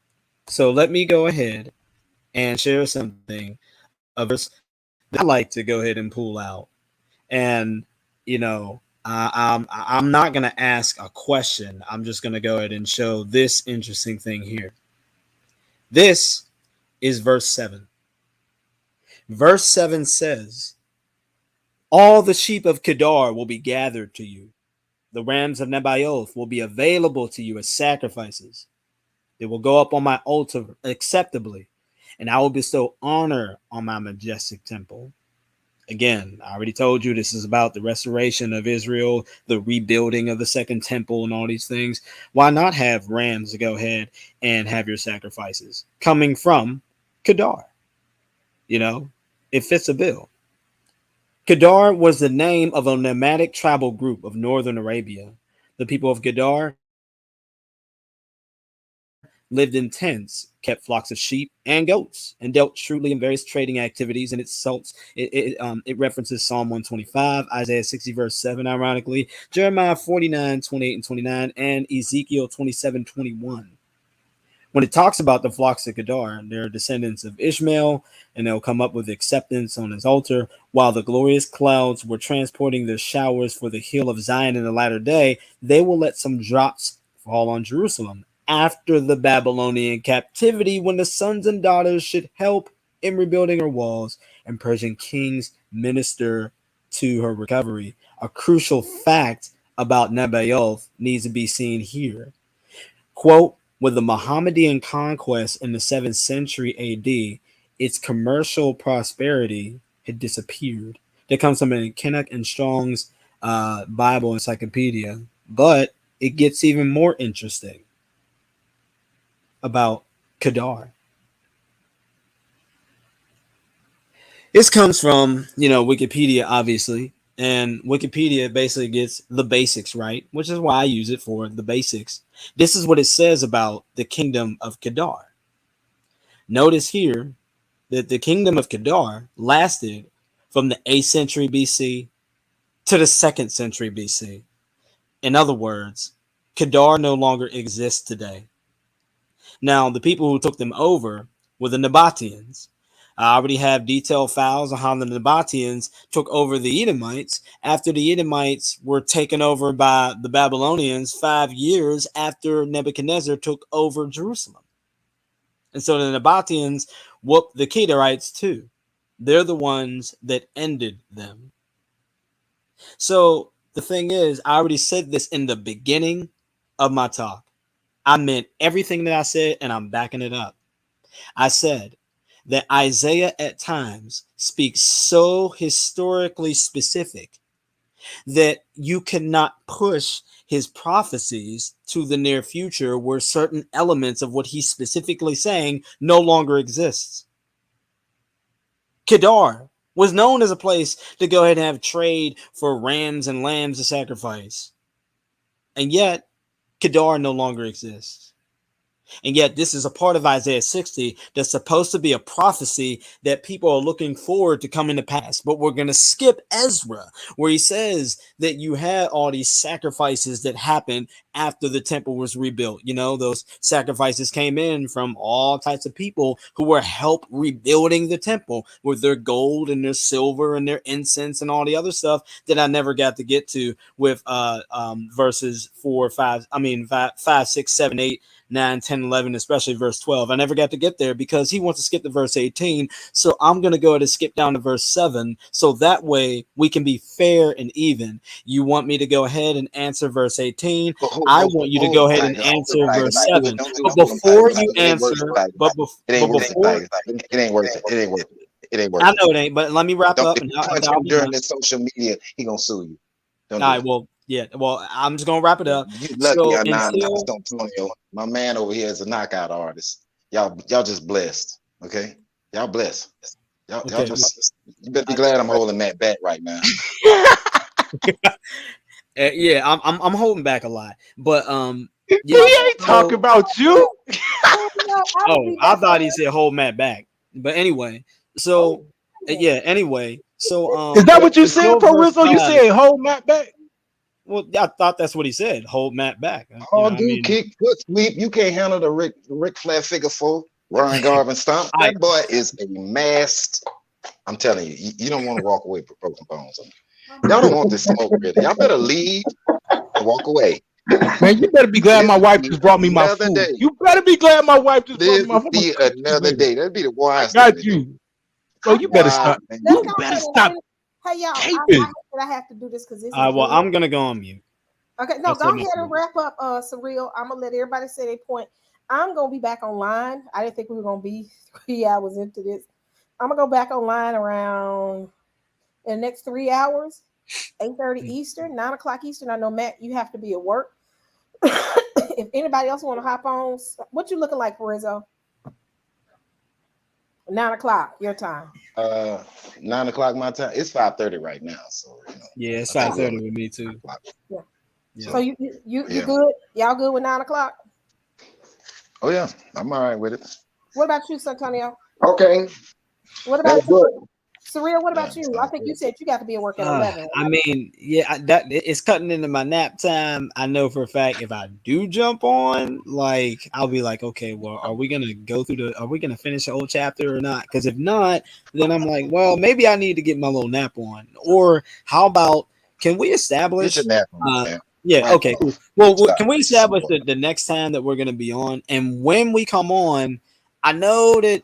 So let me go ahead and share something, a verse that I like to go ahead and pull out. And, I'm not going to ask a question. I'm just going to go ahead and show this interesting thing here. This is verse 7. Verse 7 says, all the sheep of Kedar will be gathered to you. The rams of Nebaioth will be available to you as sacrifices. They will go up on my altar acceptably, and I will bestow honor on my majestic temple. Again, I already told you this is about the restoration of Israel, the rebuilding of the second temple, and all these things. Why not have rams to go ahead and have your sacrifices coming from Kedar? You know, it fits a bill. Kedar was the name of a nomadic tribal group of northern Arabia. The people of Kedar lived in tents, kept flocks of sheep and goats, and dealt shrewdly in various trading activities. And it references Psalm 125, Isaiah 60 verse 7, ironically, Jeremiah 49:28 and 29, and Ezekiel 27:21. When it talks about the flocks of Kedar, they're descendants of Ishmael, and they'll come up with acceptance on his altar. While the glorious clouds were transporting the showers for the hill of Zion in the latter day, they will let some drops fall on Jerusalem after the Babylonian captivity, when the sons and daughters should help in rebuilding her walls and Persian kings minister to her recovery. A crucial fact about Nebaioth needs to be seen here. Quote, with the Mohammedan conquest in the 7th century AD, its commercial prosperity had disappeared. That comes from Kinnock and Strong's Bible Encyclopedia. But it gets even more interesting about Kedar. This comes from, Wikipedia, obviously. And Wikipedia basically gets the basics right, which is why I use it for the basics. This is what it says about the kingdom of Kedar. Notice here that the kingdom of Kedar lasted from the 8th century BC to the 2nd century BC. In other words, Kedar no longer exists today. Now, the people who took them over were the Nabateans. I already have detailed files on how the Nabateans took over the Edomites after the Edomites were taken over by the Babylonians 5 years after Nebuchadnezzar took over Jerusalem. And so the Nabateans whooped the Kedarites too. They're the ones that ended them. So the thing is, I already said this in the beginning of my talk. I meant everything that I said, and I'm backing it up. I said that Isaiah at times speaks so historically specific that you cannot push his prophecies to the near future where certain elements of what he's specifically saying no longer exists. Kedar was known as a place to go ahead and have trade for rams and lambs to sacrifice. And yet, Kedar no longer exists. And yet, this is a part of Isaiah 60 that's supposed to be a prophecy that people are looking forward to coming to pass. But we're going to skip Ezra, where he says that you had all these sacrifices that happened after the temple was rebuilt. Those sacrifices came in from all types of people who were help rebuilding the temple with their gold and their silver and their incense and all the other stuff that I never got to get to with verses 5, 6, 7, 8. 9, 10, 11, especially verse 12. I never got to get there because he wants to skip to verse 18. So I'm going to go ahead and skip down to verse 7. So that way we can be fair and even. You want me to go ahead and answer verse 18. I want you to go ahead and answer verse 7. But before you answer, it ain't working. It ain't working. It ain't working. I know it ain't, but let me wrap up. And punch him during the social media, he going to sue you. All right, well, yeah. Well, I'm just gonna wrap it up. You lucky I'm not Antonio. My man over here is a knockout artist. Y'all just blessed. Okay, y'all blessed. Y'all just. You better be glad I'm holding that back right now. Yeah, I'm holding back a lot, but he ain't talking about you. I thought he said hold Matt back, but anyway. So anyway. So is that what you said, Pro Rizzo? You said hold Matt back. Well, I thought that's what he said. Hold Matt back. Kick, foot sweep. You can't handle the Ric Flair figure 4. Ron Garvin stomp. That boy is a mess. I'm telling you, you don't want to walk away with broken bones. Y'all don't want this smoke, really. Y'all better leave and walk away. Man, you better be glad my wife just brought me my food. Day. You better be glad my wife just brought me my food. This will be another day. That'd be the wise thing. Got you. So you better stop. You better stop. Hey, y'all, I have to do this because this is well, I'm going to go on mute. Okay, no, go ahead and wrap up, Sosoreal. I'm going to let everybody say their point. I'm going to be back online. I didn't think we were going to be 3 hours into this. I'm going to go back online around in the next 3 hours, 8:30 Eastern, 9 o'clock Eastern. I know, Matt, you have to be at work. If anybody else want to hop on, what you looking like, Rizzo? 9 o'clock your time. 9 o'clock my time. It's 5:30 right now, so Yeah, it's 5:30 with me too. Yeah. Yeah. So you good? Y'all good with 9 o'clock? Oh yeah, I'm all right with it. What about you, Santonio? Okay. What about That's good. Surreal? What about you? I think you said you got to be at work at 11. Right? I mean, yeah, that it's cutting into my nap time. I know for a fact if I do jump on, like, I'll be like, okay, well, are we gonna finish the whole chapter or not? Because if not, then I'm like, well, maybe I need to get my little nap on. Or how about, can we establish? Get your nap on, man. Yeah, Right. okay, cool. Well, can we establish the next time that we're gonna be on, and when we come on? I know that,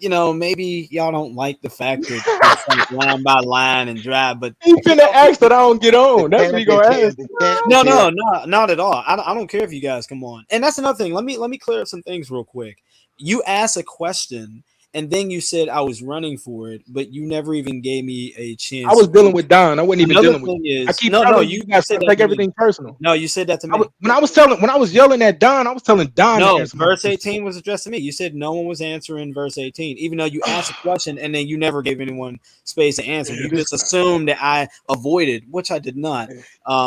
maybe y'all don't like the fact that it's like line by line and drive, but He finna ask that I don't get on. That's what he gonna ask. No, not at all. I don't care if you guys come on. And that's another thing. Let me clear up some things real quick. You asked a question, and then you said I was running for it, but you never even gave me a chance. I was dealing with Don. I wasn't even Another dealing with. thing is, I keep no, telling you guys said to that take to everything me. personal. No, you said that to me. When I was yelling at Don, I was telling Don. No, to answer verse 18 was addressed to me. You said no one was answering verse 18, even though you asked a question and then you never gave anyone space to answer. You just assumed that I avoided, which I did not.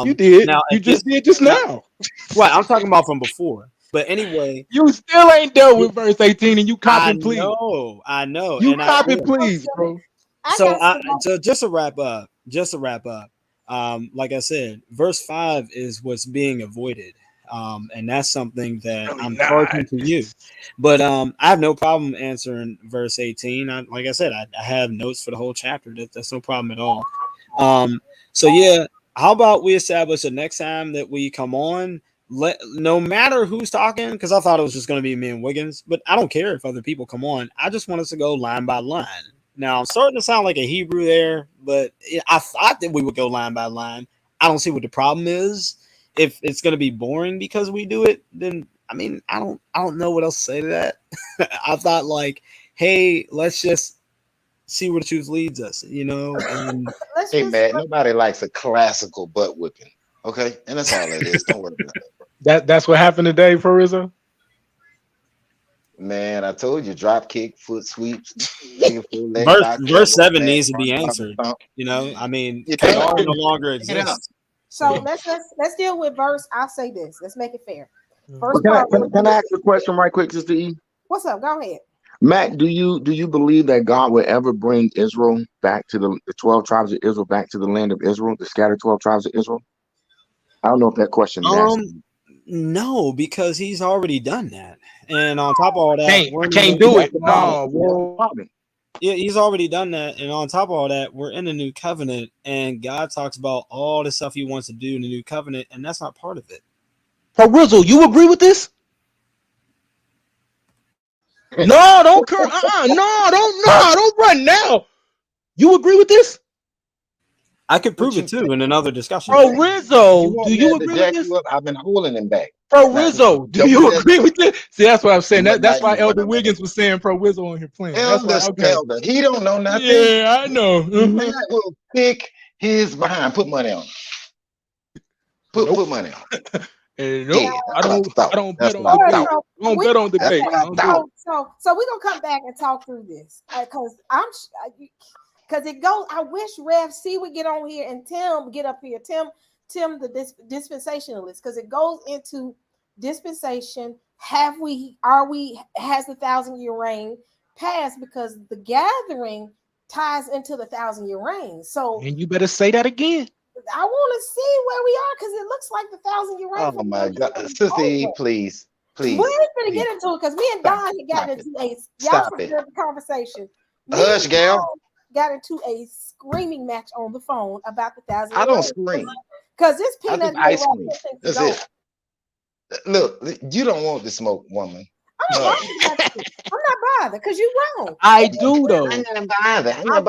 You did. Now, You just did just now. Well, I'm talking about from before. But anyway, you still ain't dealt with verse 18, and you copy and please. I know. You and copy and please, bro. So just to wrap up, like I said, verse 5 is what's being avoided. And that's something that I'm charging to you. But I have no problem answering verse 18. Like I said, I have notes for the whole chapter. That's no problem at all. So yeah, how about we establish the next time that we come on, no matter who's talking, because I thought it was just going to be me and Wiggins, but I don't care if other people come on. I just want us to go line by line. Now, I'm starting to sound like a Hebrew there, but I thought that we would go line by line. I don't see what the problem is. If it's going to be boring because we do it, then I mean, I don't know what else to say to that. I thought, like, hey, let's just see where the truth leads us, And hey, man, nobody likes a classical butt whipping. Okay, and that's all it is. Don't worry about that. That's what happened today for Rizzo. Man, I told you, drop kick, foot sweeps. Verse 7 needs to be answered. I mean, KR no longer exists. So let's deal with verse. I'll say this. Let's make it fair. First can I ask a question right quick, Sister E? What's up? Go ahead. Matt, do you believe that God will ever bring Israel back to the 12 tribes of Israel back to the land of Israel, the scattered 12 tribes of Israel? I don't know if that question is asked. No, because he's already done that. And on top of all that, I can't do it. No. Yeah, he's already done that. And on top of all that, we're in the new covenant, and God talks about all the stuff he wants to do in the new covenant, and that's not part of it. So, Rizzo, you agree with this? No, don't don't run now. You agree with this? I could prove it too in another discussion. Bro, Rizzo, do you agree with this? I've been holding him back. Pro Rizzo, do you agree with this? See, that's what I'm saying. That's why Elder Wiggins was saying Pro Rizzo on here playing. Elder, he don't know nothing. Yeah, I know. Matt will kick his behind. Put money on. Put money on. I don't bet on debate. I don't bet on debate. So we're gonna come back and talk through this because it goes. I wish Rev C would get on here and Tim get up here. Tim the dispensationalist, because it goes into dispensation. Has the 1,000-year reign passed? Because the gathering ties into the 1,000-year reign. So, and you better say that again. I want to see where we are, because it looks like the 1,000-year reign. Oh my God, Sister E, please. We ain't gonna get into it because me and Don got into a conversation. Hush, Gail. Got into a screaming match on the phone about the 1,000. I don't scream because this peanut ice cream. That's it. Look, you don't want to smoke, woman. I'm not bothered because you're wrong. I do though. I'm not bothered. I'm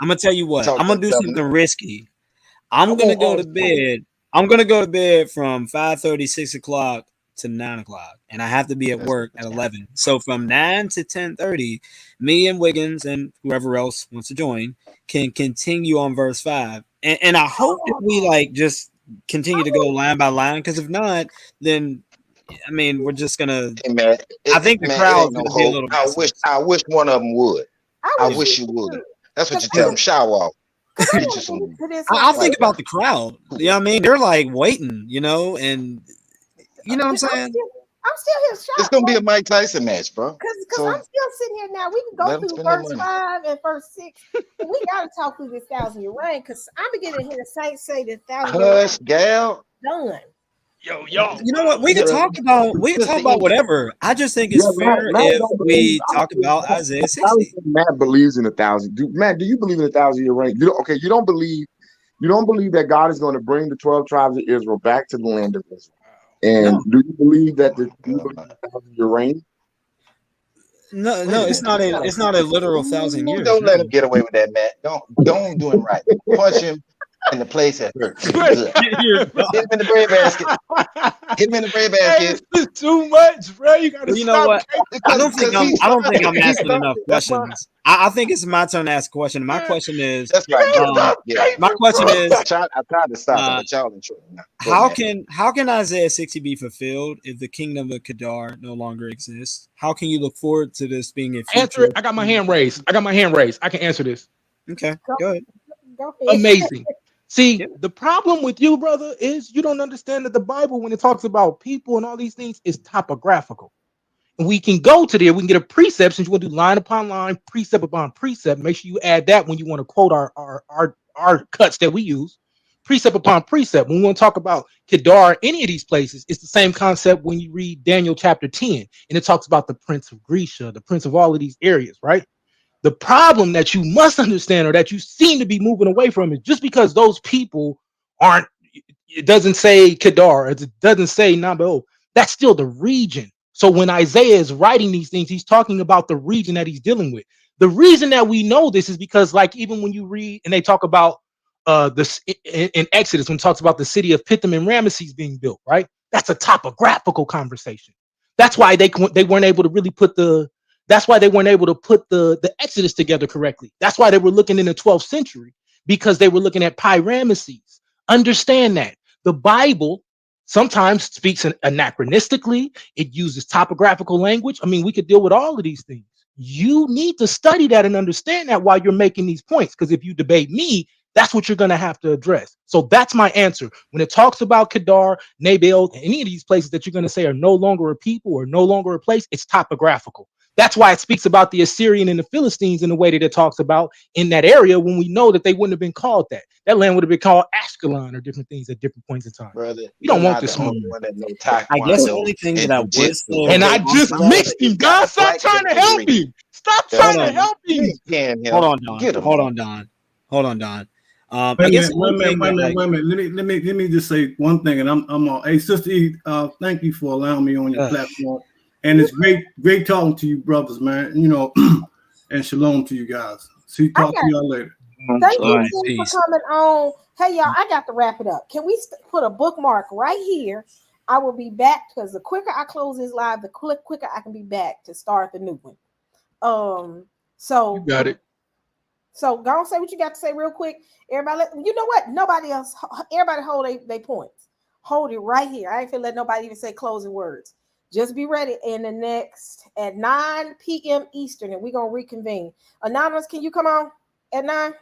gonna tell you what. I'm gonna do something risky. I'm gonna go to bed. I'm gonna go to bed from 5:30, 6 o'clock to 9 o'clock, and I have to be at work at 11. So from 9 to 10:30, me and Wiggins and whoever else wants to join can continue on verse 5. And I hope that we like just continue to go line by line, because if not, then I mean we're just gonna. Hey, man, I think the it crowd's ain't no gonna be a hope. little. I wish one of them would. I wish wish you you would. would. That's what you Because tell them. Shower off. I Get you want some. to get to this I'll right think about the crowd. You know what I mean? They're like waiting, and you know what I'm saying? I'm still here shocked. It's gonna be a Mike Tyson match, bro. Because So I'm still sitting here now. We can go let them through spend their verse money. 5 and verse 6. But we got to talk through this 1,000-year reign, because I'm beginning to hear the saints say the 1,000-year reign Hush, gal. done. Yo, You know what? We could Brother. talk about whatever. I just think it's fair Matt if don't believe. we talk about Isaiah I don't 60. think Matt believes in 1,000. Matt, do you believe in 1,000-year reign? Okay, you don't believe that God is going to bring the 12 tribes of Israel back to the land of Israel. And No, do you believe that the God. 1,000-year reign? no, Wait no. a It's minute. not a literal 1,000 Ooh, years. don't let him No. get away with that, Matt. Don't do him right. Punch him in the place that hurts. Good. You're Hit him in the bread basket. Hit him in the bread Hey, basket. this is too much, bro. You gotta Well, you know stop. what? I don't think Because I'm he's asking trying. enough That's why. questions. I think it's my turn to ask a question. My Man, question is, That's you right. gotta stop Yeah. my caping, question bro. is, I tried to stop him, uh, but y'all in trouble now. Go ahead, how can Isaiah 60 be fulfilled if the kingdom of Kedar no longer exists? How can you look forward to this being a Answer future? it. I got my hand raised. I can answer this. Okay, Go, go ahead. go ahead. Amazing. See, Yeah. the problem with you, brother, is you don't understand that the Bible, when it talks about people and all these things, is topographical. And we can go to there, we can get a precept since you want to do line upon line, precept upon precept. Make sure you add that when you want to quote our cuts that we use. Precept upon precept. When we want to talk about Kedar, any of these places, it's the same concept when you read Daniel chapter 10, and it talks about the prince of Grisha, the prince of all of these areas, right? The problem that you must understand, or that you seem to be moving away from, is just because those people aren't, it doesn't say Kedar, it doesn't say Nabal, that's still the region. So when Isaiah is writing these things, he's talking about the region that he's dealing with. The reason that we know this is because, like, even when you read and they talk about this in Exodus, when it talks about the city of Pithom and Ramesses being built, right? That's a topographical conversation. That's why they weren't able to really put the that's why they weren't able to put the Exodus together correctly. That's why they were looking in the 12th century, because they were looking at Pi Ramesses. Understand that the Bible sometimes speaks anachronistically. It uses topographical language. I mean, we could deal with all of these things. You need to study that and understand that while you're making these points, because if you debate me, that's what you're going to have to address. So that's my answer. When it talks about Kedar, Nabal, any of these places that you're going to say are no longer a people or no longer a place, it's topographical. That's why it speaks about the Assyrian and the Philistines in the way that it talks about in that area, when we know that they wouldn't have been called that. That land would have been called Ashkelon or different things at different points in time. brother. You You're don't want not this the smoke. only one that know I guess the Taekwondo only thing and that I would say Jiu-Jitsu. on And I that, Okay, just my also, brother missed him, is got God. a Stop black trying belt to help degree. him. Stop hold trying to on, help You him. ain't scaring hold him. on, Don, Get him. hold on, Don, hold on, Don. Wait I a guess minute, the wait a only minute, thing wait a that minute, like, wait a minute. Let me just say one thing, and I'm all. Hey, Sister E, thank you for allowing me on your platform, and it's great talking to you, brothers, man. You know, and shalom to you guys. See, I talk to got. y'all later. Thank all you, right, Jen, for peace. coming on. Hey, y'all, I got to wrap it up. Can we put a bookmark right here? I will be back, because the quicker I close this live, the quicker I can be back to start the new one. You So got it. go and say what you got to say real quick. Everybody, you know what? Nobody else. Everybody hold they points. Hold it right here. I ain't finna let nobody even say closing words. Just be ready in the next at 9 p.m. Eastern, and we're gonna reconvene. Anonymous, can you come on at 9?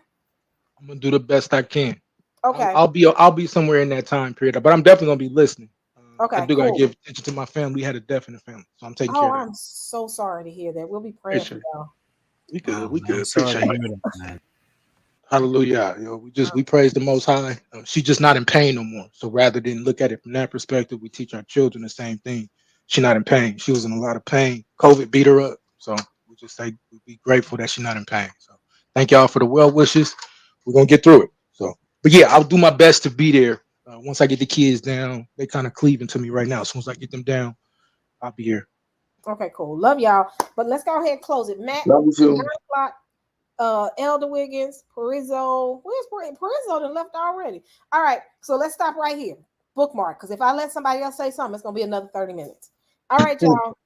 I'm gonna do the best I can. Okay. I'll be somewhere in that time period, but I'm definitely gonna be listening. I Okay, do gotta cool. give attention to my family. We had a death in the family, so I'm taking care Oh, of that. I'm so sorry to hear that. We'll be praying for Appreciate it. y'all. We Oh good. We man, good. I'm sorry to Appreciate hear it. that, man. Hallelujah. We praise the Most High. She's just not in pain no more. So rather than look at it from that perspective, we teach our children the same thing. She's not in pain. She was in a lot of pain. COVID beat her up. So we just say we be grateful that she's not in pain. So thank y'all for the well wishes. We're gonna get through it. So, but yeah, I'll do my best to be there. Once I get the kids down, they kind of cleaving to me right now. As soon as I get them down, I'll be here. Okay, cool. Love y'all. But let's go ahead and close it. Matt, Love you 9 too. o'clock. Elder Wiggins, Perizzo. Where's Perizzo? Done left already. All right, so let's stop right here. bookmark, because if I let somebody else say something, it's gonna be another 30 minutes. All right, y'all.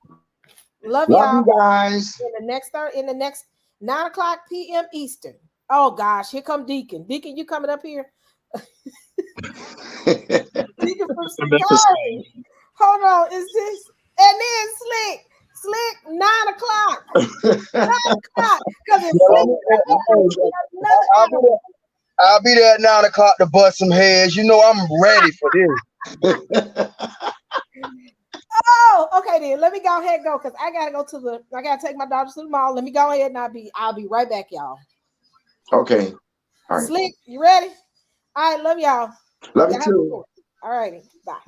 Love Love y'all. you guys. In the next 9 o'clock p.m. Eastern. Oh gosh, here come Deacon. Deacon, you coming up here? Deacon from Chicago. Hold on, is this? And then Slick, 9 o'clock. 9 o'clock. Because it's another hour. I'll be there at 9 o'clock to bust some heads. You know I'm ready for this. Oh, okay then. Let me go ahead and go, because I gotta take my daughter to the mall. Let me go ahead and I'll be right back, y'all. Okay. All right. Slick, you ready? All right, love y'all. Love you too. All righty. Bye.